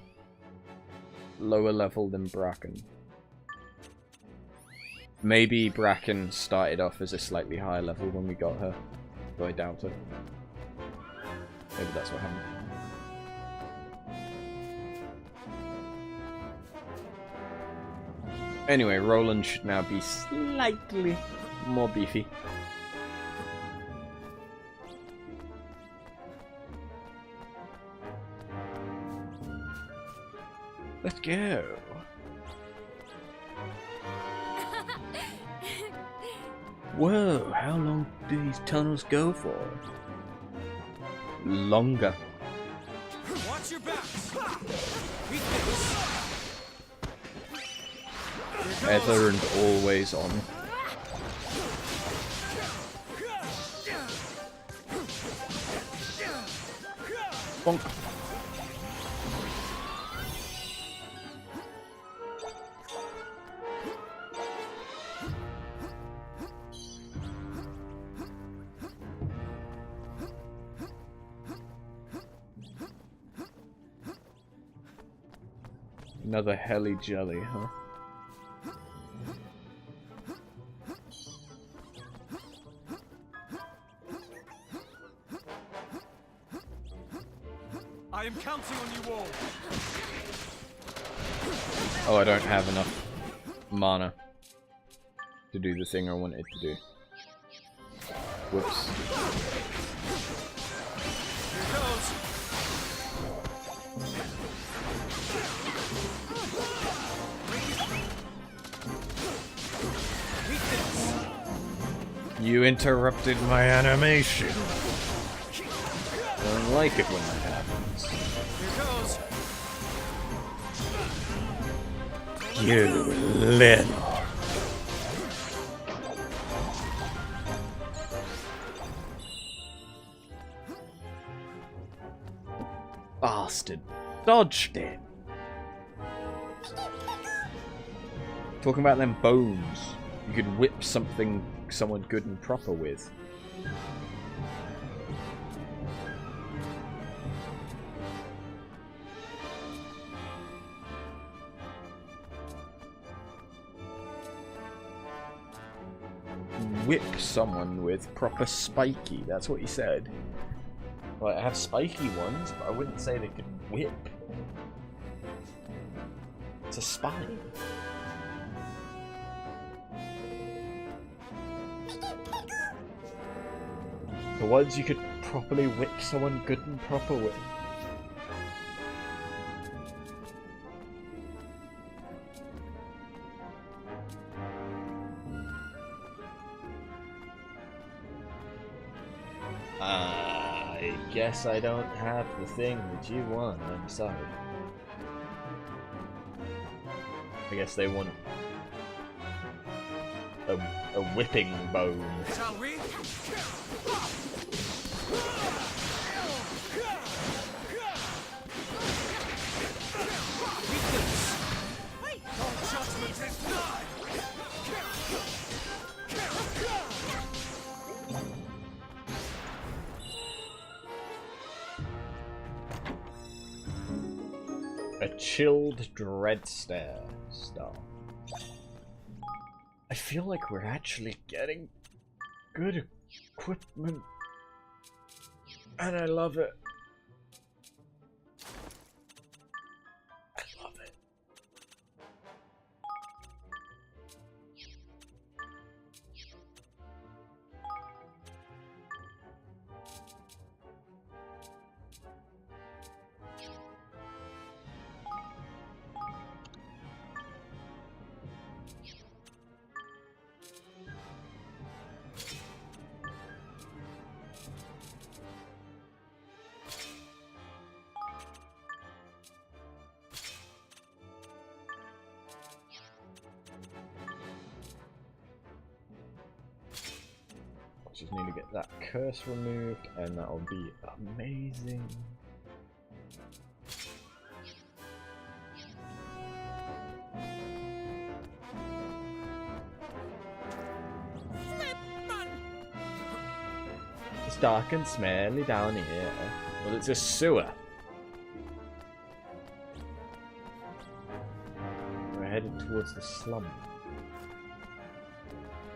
Speaker 1: lower level than Bracken? Maybe Bracken started off as a slightly higher level when we got her, though I doubt it. Maybe that's what happened. Anyway, Roland should now be slightly more beefy. Let's go. Whoa, how long do these tunnels go for? Longer.
Speaker 3: Watch your backs. Eat this.
Speaker 1: Ever and always on. Bonk. Another helly jelly, huh?
Speaker 3: I am counting on you all.
Speaker 1: Oh, I don't have enough mana to do the thing I wanted to do. Whoops.
Speaker 3: Here goes.
Speaker 1: You interrupted my animation. I don't like it when that happens.
Speaker 3: Here
Speaker 1: You
Speaker 3: goes.
Speaker 1: little. Bastard. Dodged it. Talking about them bones. You could whip someone good and proper with. Whip someone with proper spiky. That's what he said. Well, I have spiky ones, but I wouldn't say they could whip. It's a spine. The ones you could properly whip someone good and proper with. I guess I don't have the thing that you want. I'm sorry. I guess they want a whipping bone.
Speaker 3: Shall we? Judgment is nigh.
Speaker 1: A chilled dread stare star. I feel like we're actually getting good equipment, and I love it. I love it. Just need to get that curse removed, and that'll be amazing. It's dark and smelly down here. Well, it's a sewer. We're headed towards the slum.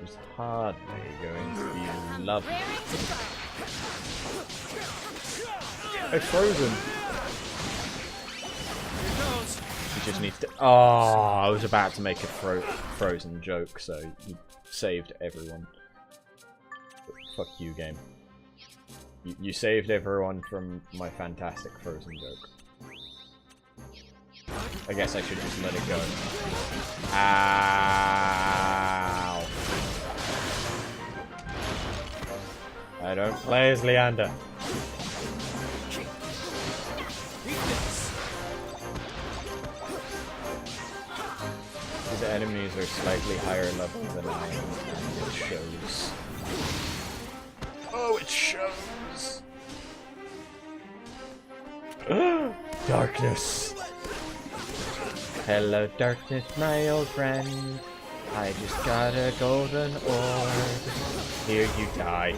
Speaker 1: It's hardly going to be lovely. It's frozen. He just needs to. Oh, I was about to make a frozen joke, so you saved everyone. But fuck you, game. You saved everyone from my fantastic frozen joke. I guess I should just let it go. Ow. I don't play as Leander. These enemies are slightly higher level than I am, and it shows. Oh, it shows! Darkness! Hello, darkness, my old friend. I just got a golden orb. Here you die.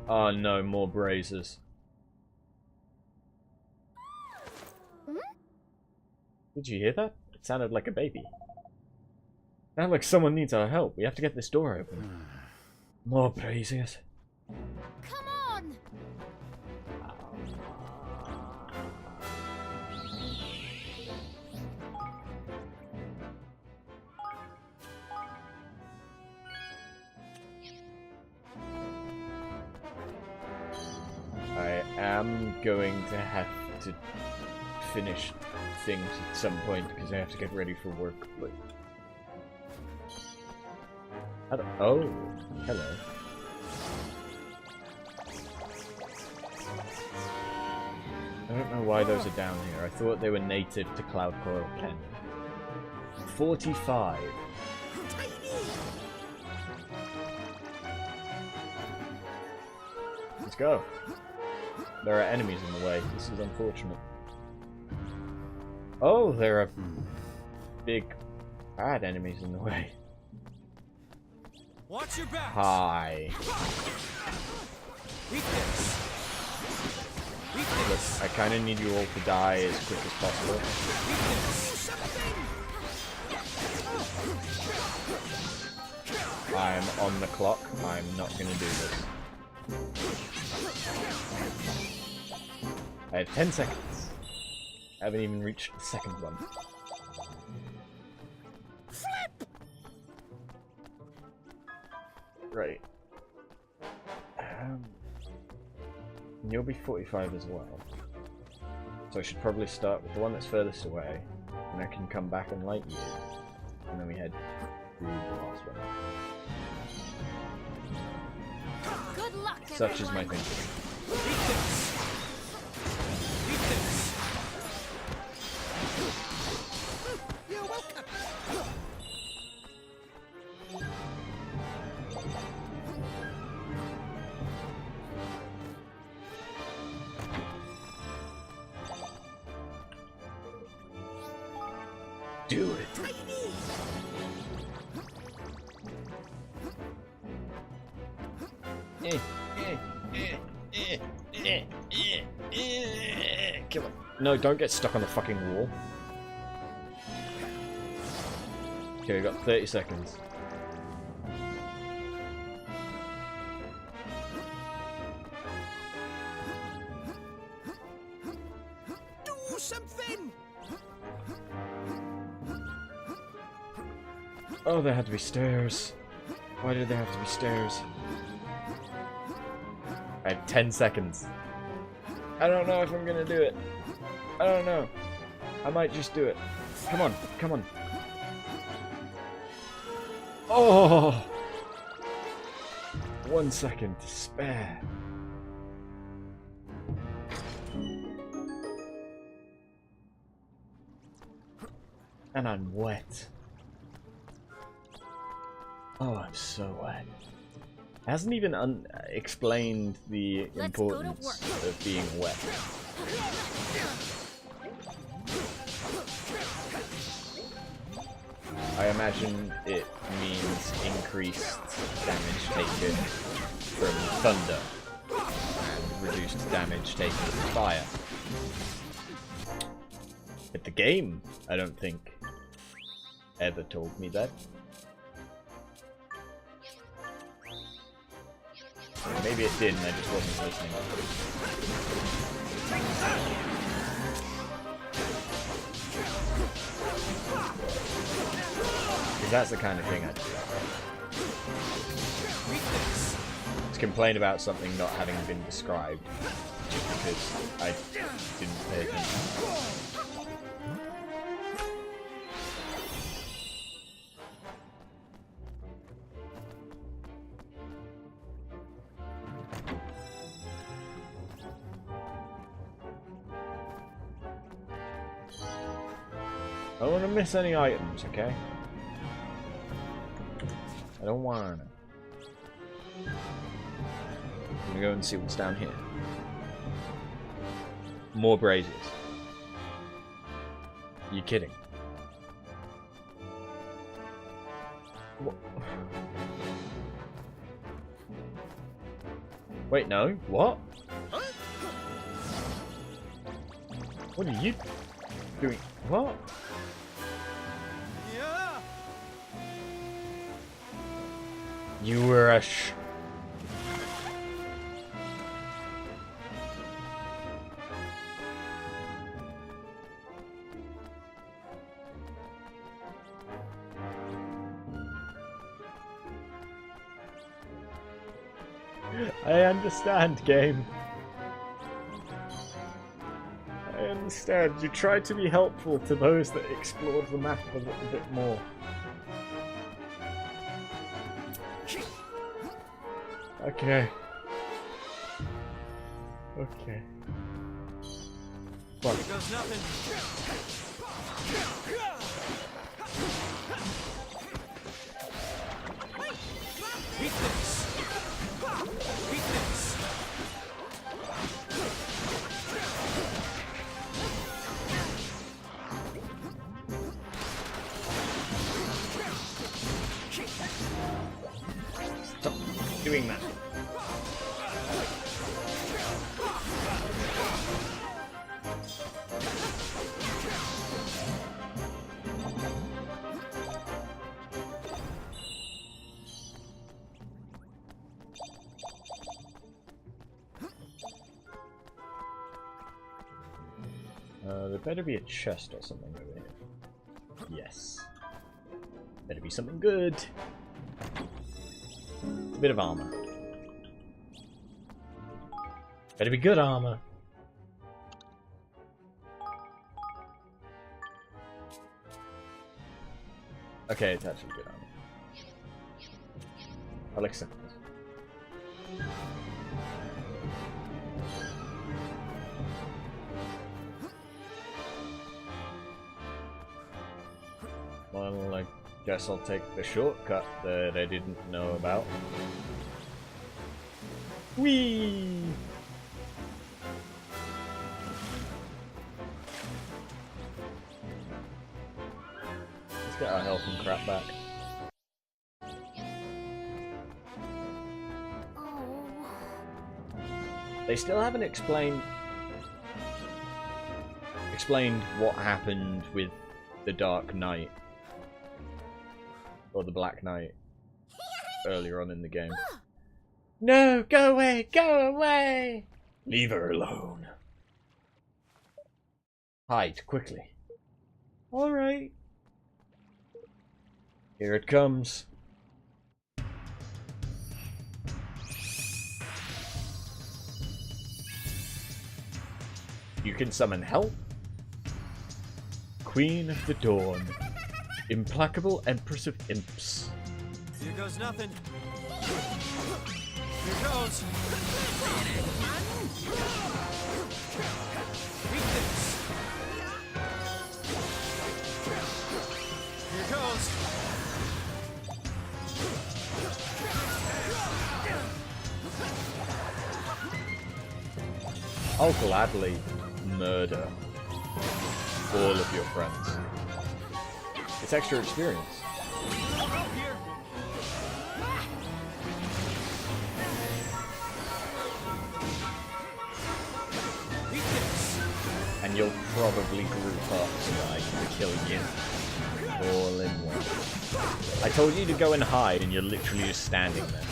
Speaker 1: Oh no, more brazers. Did you hear that? It sounded like a baby. Sounded like someone needs our help. We have to get this door open. More brazers.
Speaker 4: Come on!
Speaker 1: I am going to have to finish things at some point because I have to get ready for work, but... Oh, hello. I don't know why those are down here. I thought they were native to Cloud Coil Canyon. 45. Let's go. There are enemies in the way. This is unfortunate. Oh, there are big bad enemies in the way.
Speaker 3: Watch your back.
Speaker 1: Hi. Look, I kind of need you all to die as quick as possible. I'm on the clock. I'm not going to do this. I have 10 seconds. I haven't even reached the second one. Right. You'll be 45 as well. So I should probably start with the one that's furthest away, and I can come back and light you, and then we head through the last one.
Speaker 4: Good luck,
Speaker 1: Such is my
Speaker 4: everyone.
Speaker 1: thinking.
Speaker 2: You're welcome.
Speaker 1: Do it. Kill him. No, don't get stuck on the fucking wall. Okay, we got 30 seconds.
Speaker 2: Do something.
Speaker 1: Oh, there had to be stairs. Why did there have to be stairs? I have 10 seconds. I don't know if I'm gonna do it. I don't know. I might just do it. Come on, come on. Oh! 1 second to spare. And I'm wet. Oh, I'm so wet. Hasn't even explained the
Speaker 4: Let's go to
Speaker 1: importance
Speaker 4: work.
Speaker 1: of being wet. I imagine it means increased damage taken from thunder and reduced damage taken from fire. But the game, I don't think, ever told me that. Maybe it did and I just wasn't listening. Because that's the kind of thing I do. To complain about something not having been described just because I didn't pay attention. I don't want to miss any items, okay? I don't want to. I'm gonna go and see what's down here. More braziers. You kidding? What? Wait, no. What? What are you doing? What?
Speaker 3: Yeah.
Speaker 1: You were a I understand, game. I understand. You tried to be helpful to those that explored the map a little bit more. Okay. Okay. Fuck.
Speaker 3: Here goes nothing. Weakness. Weakness.
Speaker 1: Stop doing that. There better be a chest or something over here. Yes. Better be something good.
Speaker 6: Bit of armor. Better be good armor. Okay, it's actually good armor. I'll accept this. Well, I guess I'll take the shortcut that I didn't know about. Whee! Let's get our health and crap back. They still haven't explained what happened with the Dark Knight. Or the Black Knight. Earlier on in the game. No! Go away! Go away! Leave her alone. Hide, quickly. Alright. Here it comes. You can summon help. Queen of the Dawn. Implacable Empress of Imps.
Speaker 3: Here goes nothing. Here goes. Weakness. Here goes.
Speaker 6: I'll gladly murder all of your friends. It's extra experience. And you'll probably group up so that I can kill you all in one. I told you to go and hide and you're literally just standing there.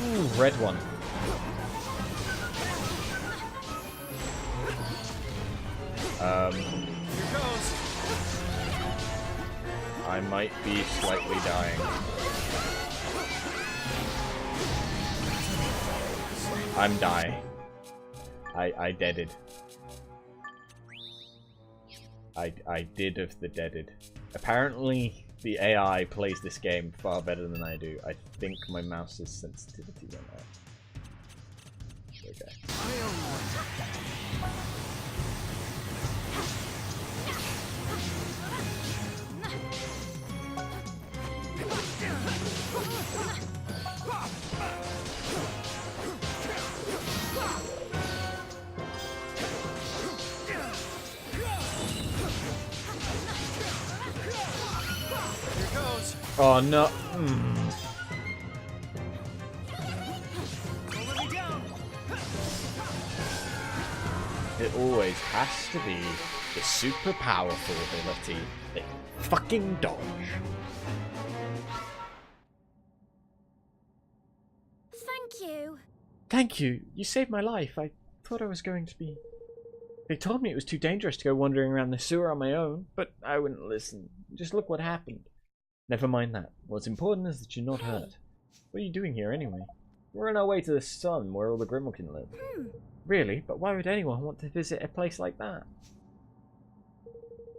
Speaker 6: Ooh, red one. I might be slightly dying. I'm dying. I deaded. I did of the deaded. Apparently, the AI plays this game far better than I do. I think my mouse's sensitivity went up. Okay. Oh no. It always has to be the super powerful ability that fucking dodge.
Speaker 4: Thank you.
Speaker 6: Thank you. You saved my life. I thought I was going to be... They told me it was too dangerous to go wandering around the sewer on my own, but I wouldn't listen. Just look what happened. Never mind that. What's important is that you're not hurt. What are you doing here anyway? We're on our way to the sun, where all the Grimmelkin live. Really? But why would anyone want to visit a place like that?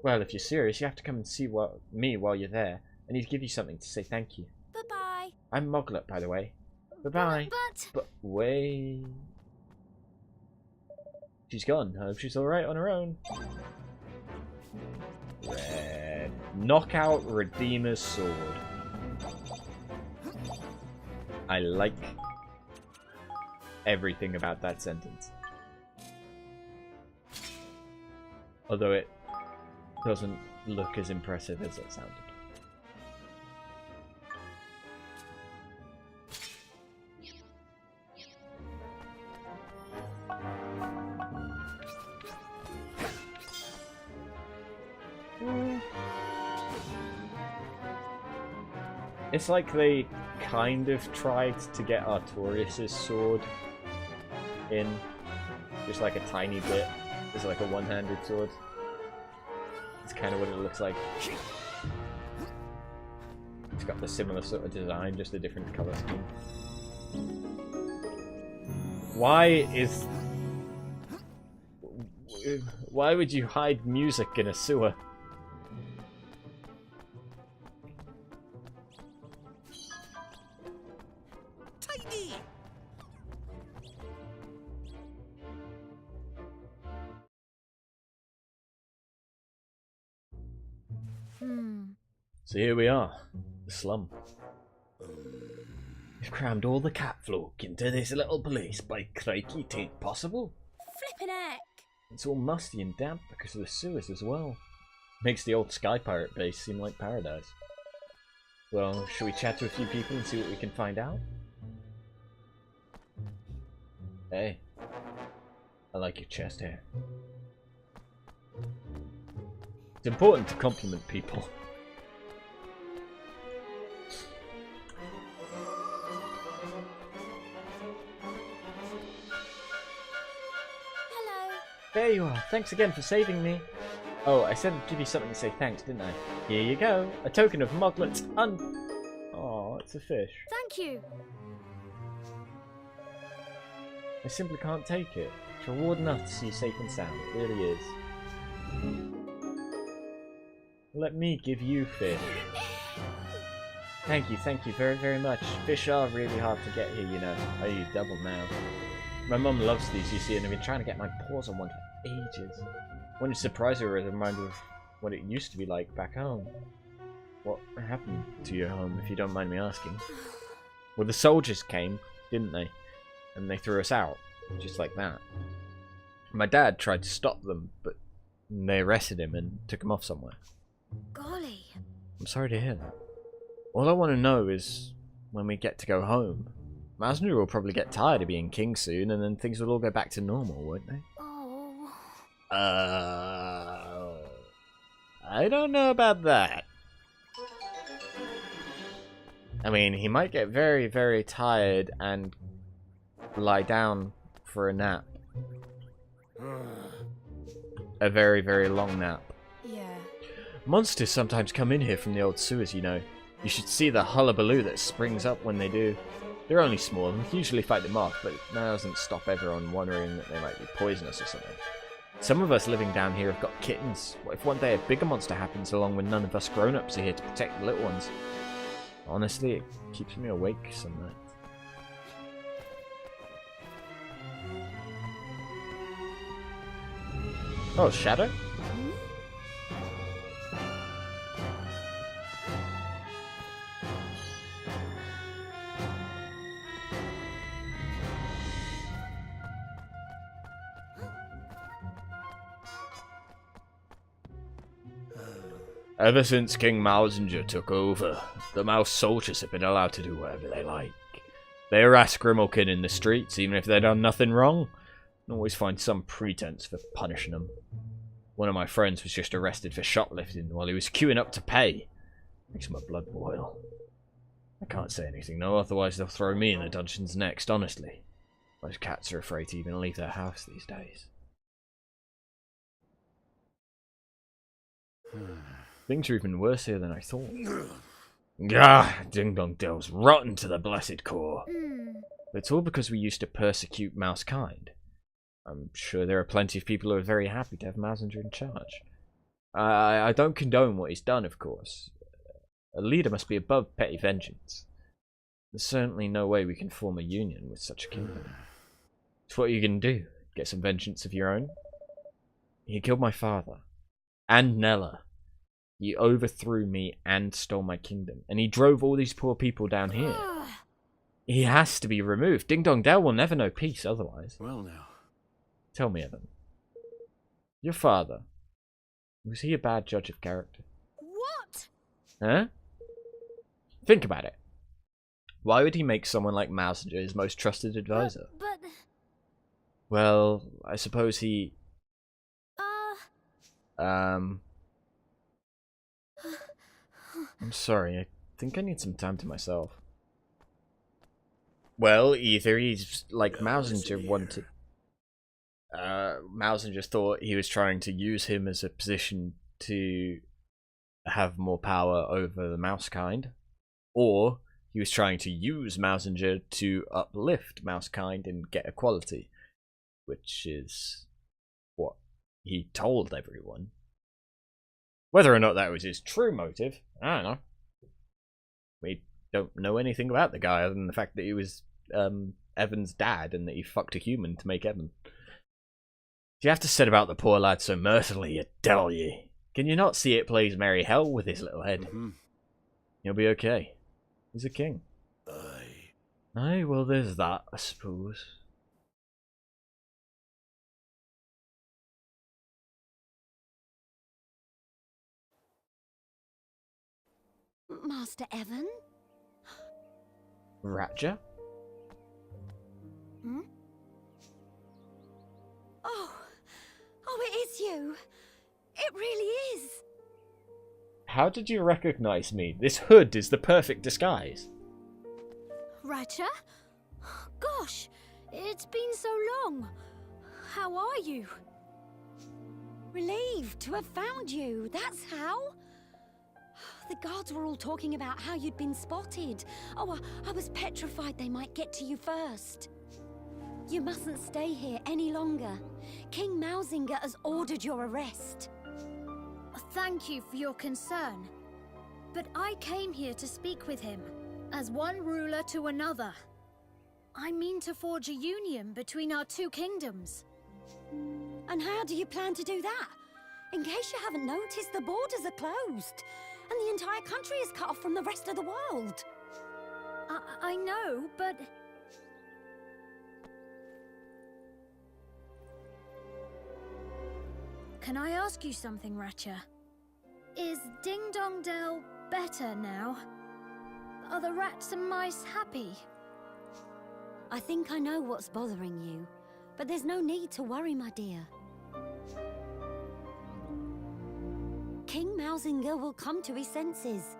Speaker 6: Well, if you're serious, you have to come and see me while you're there. I need to give you something to say thank you.
Speaker 4: Bye-bye.
Speaker 6: I'm Moglet, by the way. Bye-bye. But wait... She's gone. I hope she's alright on her own. Red. Knockout Redeemer's Sword. I like everything about that sentence. Although it doesn't look as impressive as it sounded. It's like they kind of tried to get Artorias' sword in. Just like a tiny bit. It's like a one-handed sword. It's kind of what it looks like. It's got the similar sort of design, just a different color scheme. Why would you hide music in a sewer?
Speaker 2: Tidy!
Speaker 6: So here we are, the slum. We've crammed all the catfolk into this little place. By crikey, tain't possible.
Speaker 4: Flippin' heck.
Speaker 6: It's all musty and damp because of the sewers as well. Makes the old Sky Pirate base seem like paradise. Well, shall we chat to a few people and see what we can find out? Hey, I like your chest hair. It's important to compliment people.
Speaker 4: Hello.
Speaker 6: There you are. Thanks again for saving me. Oh, I said I'd give you something to say thanks, didn't I? Here you go. A token of Moglet's Oh, it's a fish.
Speaker 4: Thank you.
Speaker 6: I simply can't take it. It's reward enough to see you safe and sound. It really is. Let me give you fish. Thank you very, very much. Fish are really hard to get here, you know. I eat double now. My mum loves these, you see, and I've been trying to get my paws on one for ages. When you surprise her with a reminder of what it used to be like back home. What happened to your home, if you don't mind me asking? Well, the soldiers came, didn't they? And they threw us out, just like that. My dad tried to stop them, but they arrested him and took him off somewhere.
Speaker 4: Golly.
Speaker 6: I'm sorry to hear that. All I want to know is, when we get to go home, Masner will probably get tired of being king soon, and then things will all go back to normal, won't they?
Speaker 4: Oh.
Speaker 6: I don't know about that. I mean, he might get very, very tired and lie down for a nap. A very, very long nap.
Speaker 5: Yeah.
Speaker 6: Monsters sometimes come in here from the old sewers, you know. You should see the hullabaloo that springs up when they do. They're only small and we usually fight them off, but that doesn't stop everyone wondering that they might be poisonous or something. Some of us living down here have got kittens. What if one day a bigger monster happens along when none of us grown-ups are here to protect the little ones? Honestly, it keeps me awake some nights. Oh, Shadow? Ever since King Mausinger took over, the mouse soldiers have been allowed to do whatever they like. They harass Grimalkin in the streets, even if they've done nothing wrong, and always find some pretense for punishing them. One of my friends was just arrested for shoplifting while he was queuing up to pay. Makes my blood boil. I can't say anything though, otherwise they'll throw me in the dungeons next, honestly. Most cats are afraid to even leave their house these days. Things are even worse here than I thought. Gah, Ding Dong Dell's rotten to the blessed core. But it's all because we used to persecute mouse kind. I'm sure there are plenty of people who are very happy to have Mausinger in charge. I don't condone what he's done, of course. A leader must be above petty vengeance. There's certainly no way we can form a union with such a kingdom. So what are you going to do? Get some vengeance of your own? He killed my father. And Nella. He overthrew me and stole my kingdom. And he drove all these poor people down here. He has to be removed. Ding Dong Dell will never know peace otherwise.
Speaker 3: Well now.
Speaker 6: Tell me, Evan. Your father. Was he a bad judge of character?
Speaker 4: What?
Speaker 6: Huh? Think about it. Why would he make someone like Mausinger his most trusted advisor?
Speaker 4: But
Speaker 6: Well, I suppose he... I'm sorry, I think I need some time to myself. Well, either he's like Mausinger wanted... Mausinger thought he was trying to use him as a position to have more power over the mouse kind, or he was trying to use Mausinger to uplift mouse kind and get equality, which is what he told everyone. Whether or not that was his true motive, I don't know. We don't know anything about the guy other than the fact that he was Evan's dad and that he fucked a human to make Evan. You have to set about the poor lad so mercilessly, you devil ye. Can you not see it plays merry hell with his little head? He'll be okay. He's a king. Aye, well, there's that, I suppose.
Speaker 4: Master Evan?
Speaker 6: Ratja?
Speaker 4: Hmm? Oh, it is you. It really is.
Speaker 6: How did you recognize me? This hood is the perfect disguise.
Speaker 4: Ratcha? Gosh, it's been so long. How are you? Relieved to have found you, that's how. The guards were all talking about how you'd been spotted. Oh, I was petrified they might get to you first. You mustn't stay here any longer. King Mausinger has ordered your arrest. Thank you for your concern. But I came here to speak with him, as one ruler to another. I mean to forge a union between our two kingdoms. And how do you plan to do that? In case you haven't noticed, the borders are closed, and the entire country is cut off from the rest of the world. I know, but... Can I ask you something, Ratcha? Is Ding Dong Dell better now? Are the rats and mice happy? I think I know what's bothering you, but there's no need to worry, my dear. King Mausinger will come to his senses.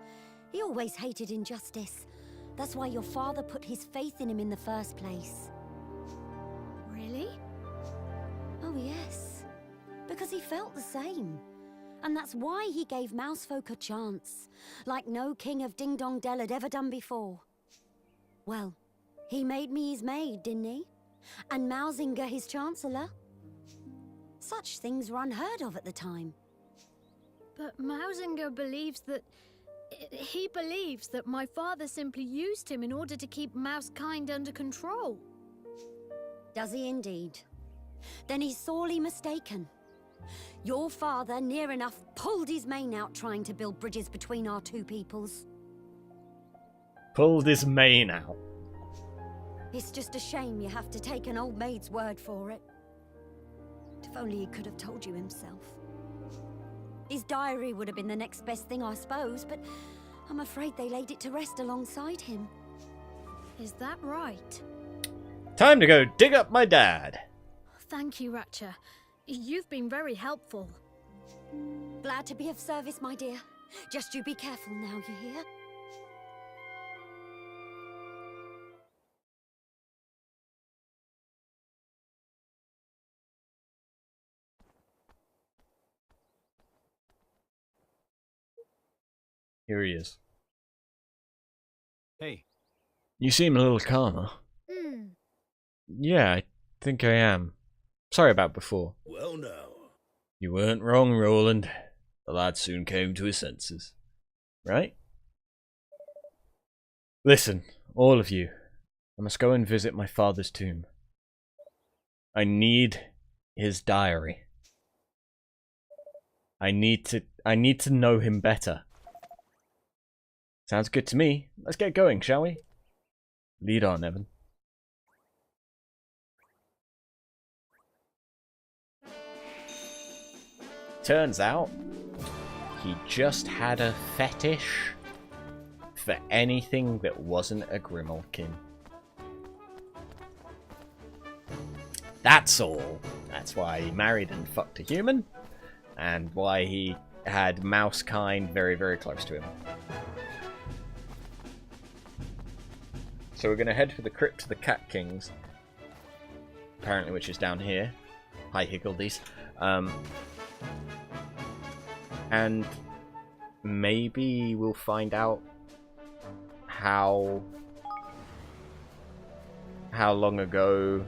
Speaker 4: He always hated injustice. That's why your father put his faith in him in the first place. Really? Oh, yes. Because he felt the same. And that's why he gave Mousefolk a chance, like no king of Ding Dong Dell had ever done before. Well, he made me his maid, didn't he? And Mausinger his chancellor. Such things were unheard of at the time.
Speaker 7: But Mausinger believes that... He believes that my father simply used him in order to keep Mousekind under control.
Speaker 4: Does he indeed? Then he's sorely mistaken. Your father, near enough, pulled his mane out trying to build bridges between our two peoples.
Speaker 6: Pulled his mane out.
Speaker 4: It's just a shame you have to take an old maid's word for it. If only he could have told you himself. His diary would have been the next best thing, I suppose, but I'm afraid they laid it to rest alongside him.
Speaker 7: Is that right?
Speaker 6: Time to go dig up my dad.
Speaker 7: Thank you, Ratcha. You've been very helpful.
Speaker 4: Glad to be of service, my dear. Just you be careful now, you hear?
Speaker 6: Here he is.
Speaker 3: Hey.
Speaker 6: You seem a little calmer. Yeah, I think I am. Sorry about before.
Speaker 2: Well, now.
Speaker 6: You weren't wrong, Roland. The lad soon came to his senses. Right? Listen, all of you. I must go and visit my father's tomb. I need his diary. I need to know him better. Sounds good to me. Let's get going, shall we? Lead on, Evan. Turns out, he just had a fetish for anything that wasn't a Grimalkin. That's all. That's why he married and fucked a human, and why he had Mousekind very, very close to him. So we're going to head for the crypt of the Cat Kings, apparently, which is down here. Hi, Higgledies.
Speaker 1: And maybe we'll find out how long ago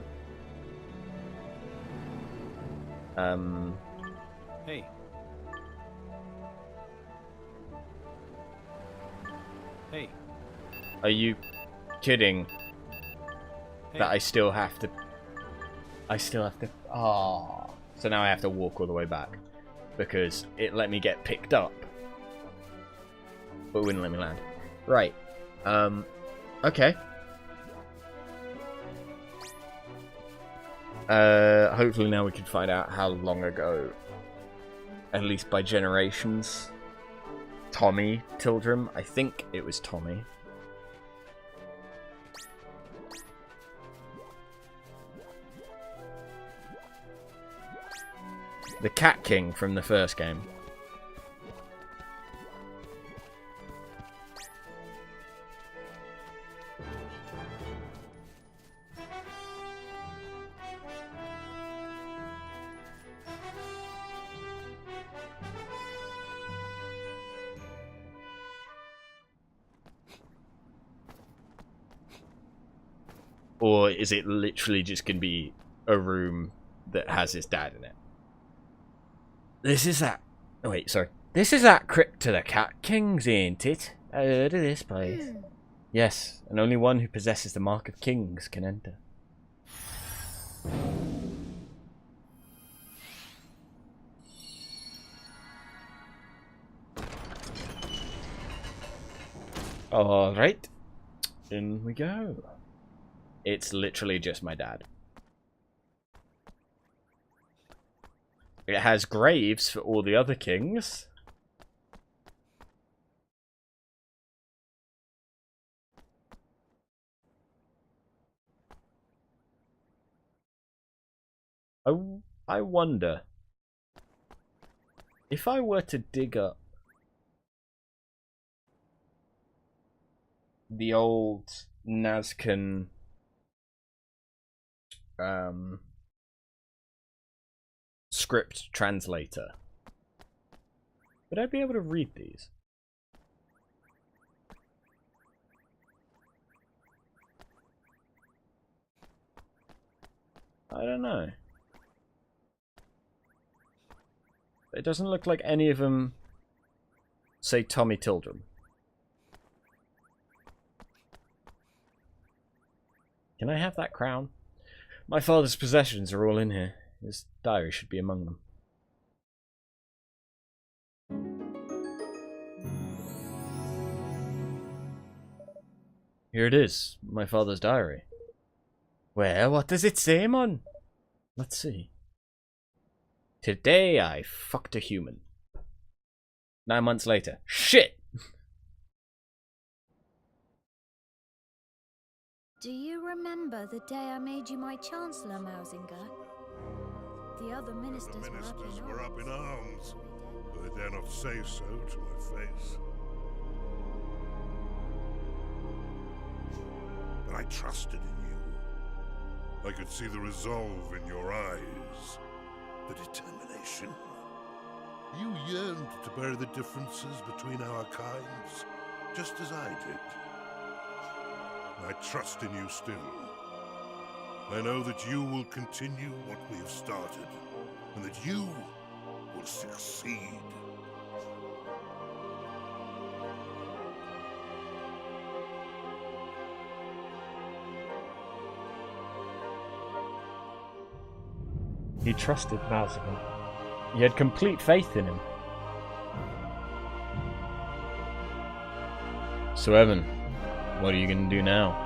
Speaker 3: Hey. Hey.
Speaker 1: are you kidding
Speaker 3: Hey.
Speaker 1: that I still have to so now I have to walk all the way back because it let me get picked up but it wouldn't let me land. Right. Okay. Hopefully now we can find out how long ago, at least by generations, Tommy Tildrum, I think it was Tommy. The Cat King from the first game. Or is it literally just going to be a room that has his dad in it? This is that... Oh, wait, sorry. This is that crypt to the Cat Kings, ain't it? I heard of this place. Yes, and only one who possesses the Mark of Kings can enter. Alright. In we go. It's literally just my dad. It has graves for all the other kings. I wonder if I were to dig up the old Nazcan script translator, would I be able to read these? I don't know. It doesn't look like any of them say Tommy Tildrum. Can I have that crown? My father's possessions are all in here. His diary should be among them. Here it is, my father's diary. Well, what does it say, mon? Let's see. Today I fucked a human. 9 months later. Shit!
Speaker 7: Do you remember the day I made you my Chancellor, Mausinger? The other ministers,
Speaker 8: The ministers
Speaker 7: were up in arms.
Speaker 8: but they dare not say so to my face. But I trusted in you. I could see the resolve in your eyes, the determination. You yearned to bury the differences between our kinds, just as I did. I trust in you still. I know that you will continue what we have started, and that you will succeed.
Speaker 1: He trusted Mausinger. He had complete faith in him. So Evan, what are you going to do now?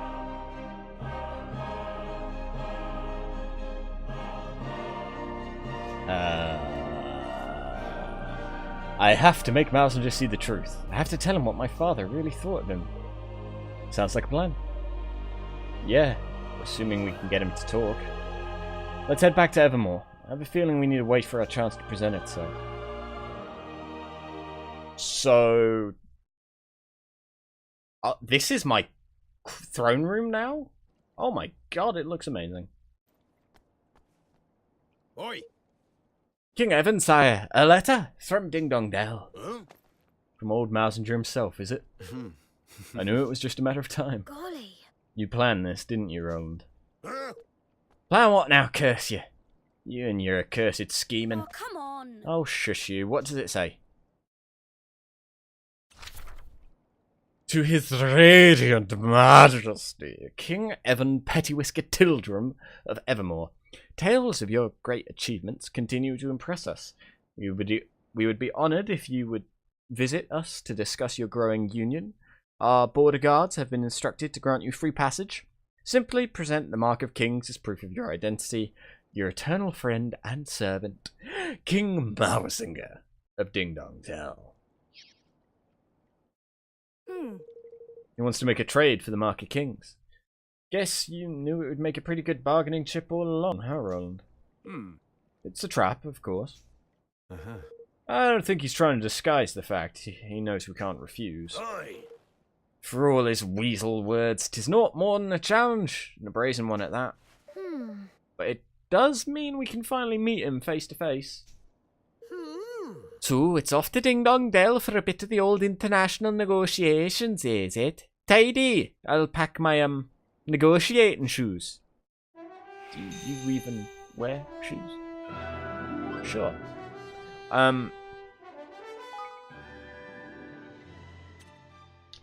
Speaker 1: I have to make Mausinger see the truth. I have to tell him what my father really thought of him. Sounds like a plan. Yeah, assuming we can get him to talk. Let's head back to Evermore. I have a feeling we need to wait for our chance to present itself. So... this is my throne room now? Oh my god, it looks amazing.
Speaker 2: Oi!
Speaker 6: King Evan, sire, a letter from Ding Dong Dell.
Speaker 8: Huh?
Speaker 6: From old Mousinger himself, is it? I knew it was just a matter of time.
Speaker 7: Golly.
Speaker 6: You planned this, didn't you, Roland?
Speaker 8: Huh?
Speaker 6: Plan what now, curse you? You and your accursed scheming.
Speaker 4: Oh, come on.
Speaker 6: Oh, shush you. What does it say? To his radiant majesty, King Evan Pettiwhisker Tildrum of Evermore. Tales of your great achievements continue to impress us. We would be honoured if you would visit us to discuss your growing union. Our border guards have been instructed to grant you free passage. Simply present the Mark of Kings as proof of your identity. Your eternal friend and servant, King Mousinger of Ding Dong Dell. He wants to make a trade for the Mark of Kings. Guess you knew it would make a pretty good bargaining chip all along, huh, Roland? It's a trap, of course. I don't think he's trying to disguise the fact. He knows we can't refuse.
Speaker 8: Aye.
Speaker 6: For all his weasel words, 'tis naught more than a challenge, and a brazen one at that. But it does mean we can finally meet him face to face. So, it's off to Ding Dong Dell for a bit of the old international negotiations, is it? Tidy! I'll pack my, negotiating shoes. Do you even wear shoes? Sure.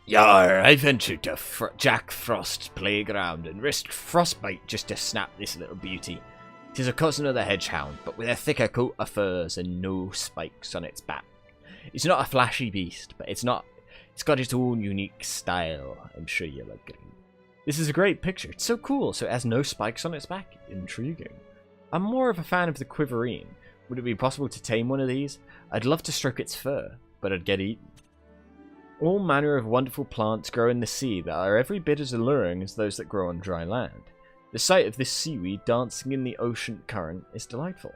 Speaker 6: Yar, I ventured to Jack Frost's playground and risked frostbite just to snap this little beauty. 'Tis a cousin of the hedgehound, but with a thicker coat of furs and no spikes on its back. It's not a flashy beast, but it's got its own unique style. I'm sure you'll agree. This is a great picture. It's so cool, so it has no spikes on its back. Intriguing. I'm more of a fan of the quiverine. Would it be possible to tame one of these? I'd love to stroke its fur, but I'd get eaten. All manner of wonderful plants grow in the sea that are every bit as alluring as those that grow on dry land. The sight of this seaweed dancing in the ocean current is delightful.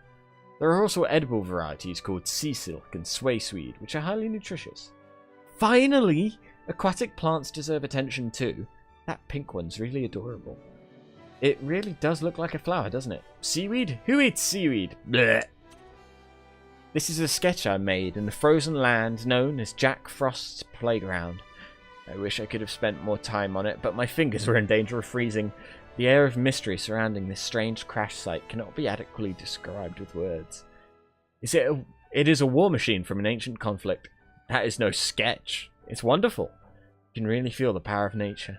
Speaker 6: There are also edible varieties called sea silk and sway swede, which are highly nutritious. Finally! Aquatic plants deserve attention too. That pink one's really adorable. It really does look like a flower, doesn't it? Seaweed? Who eats seaweed? Blech. This is a sketch I made in the frozen land known as Jack Frost's playground. I wish I could have spent more time on it, but my fingers were in danger of freezing. The air of mystery surrounding this strange crash site cannot be adequately described with words. It is a war machine from an ancient conflict. That is no sketch. It's wonderful. You can really feel the power of nature.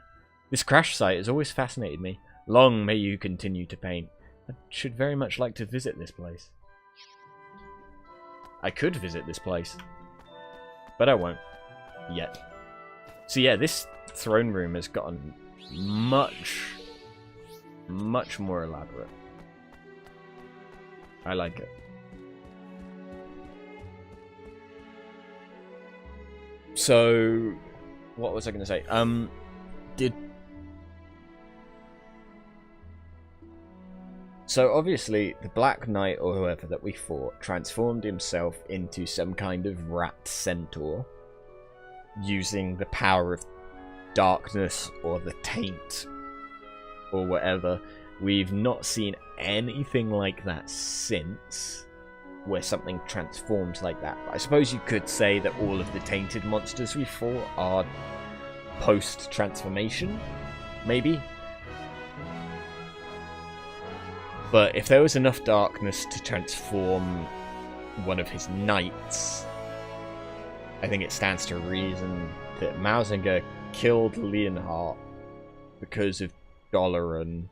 Speaker 6: This crash site has always fascinated me. Long may you continue to paint. I should very much like to visit this place. I could visit this place, but I won't. Yet. So yeah, this throne room has gotten much more elaborate. I like it. So, what was I going to say? So obviously, the Black Knight or whoever that we fought transformed himself into some kind of rat centaur, using the power of darkness or the taint or whatever. We've not seen anything like that since, where something transforms like that. But I suppose you could say that all of the tainted monsters we fought are post-transformation, maybe? But if there was enough darkness to transform one of his knights, I think it stands to reason that Mousinger killed Leonhardt because of Doloran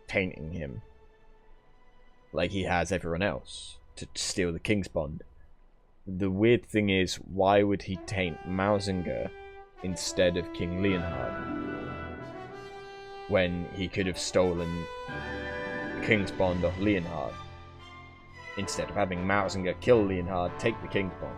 Speaker 6: tainting him, like he has everyone else, to steal the King's Bond. The weird thing is, why would he taint Mousinger instead of King Leonhard, when he could have stolen King's Bond off Leonhard, instead of having Mousinger kill Leonhard, take the King's Bond?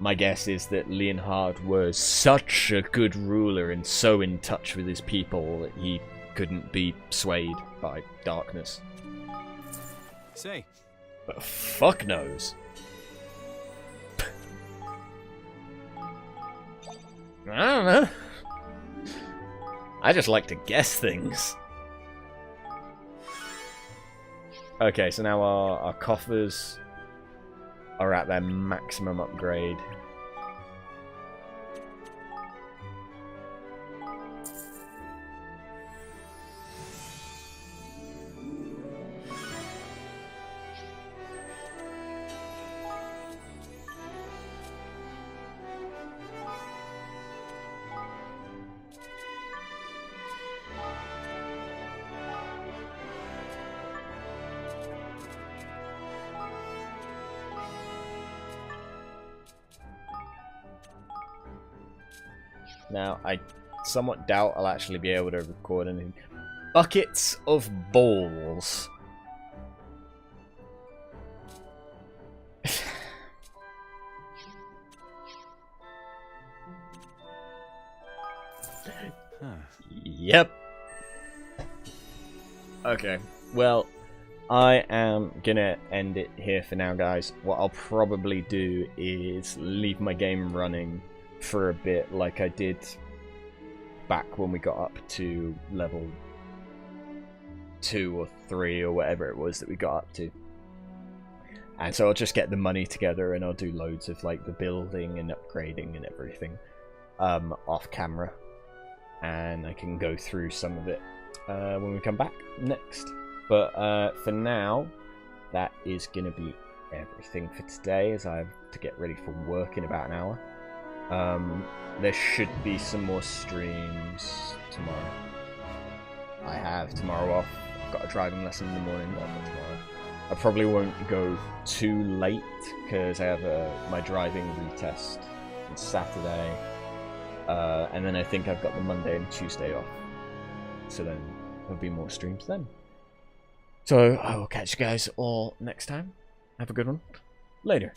Speaker 6: My guess is that Leonhard was such a good ruler and so in touch with his people that he couldn't be swayed by darkness.
Speaker 3: Say.
Speaker 6: But fuck knows. I don't know. I just like to guess things.
Speaker 1: Okay, so now our coffers are at their maximum upgrade. Now, I somewhat doubt I'll actually be able to record anything. Buckets of balls. Yep. Okay, well, I am gonna end it here for now, guys. What I'll probably do is leave my game running for a bit, like I did back when we got up to level 2 or 3 or whatever it was that we got up to. And so I'll just get the money together and I'll do loads of like the building and upgrading and everything off camera, and I can go through some of it when we come back next. But for now, that is gonna be everything for today, as I have to get ready for work in about an hour. There should be some more streams tomorrow. I have tomorrow off. I've got a driving lesson in the morning that I've got tomorrow. I probably won't go too late because I have my driving retest on Saturday, and then I think I've got the Monday and Tuesday off. So then there'll be more streams then. So I will catch you guys all next time. Have a good one. Later.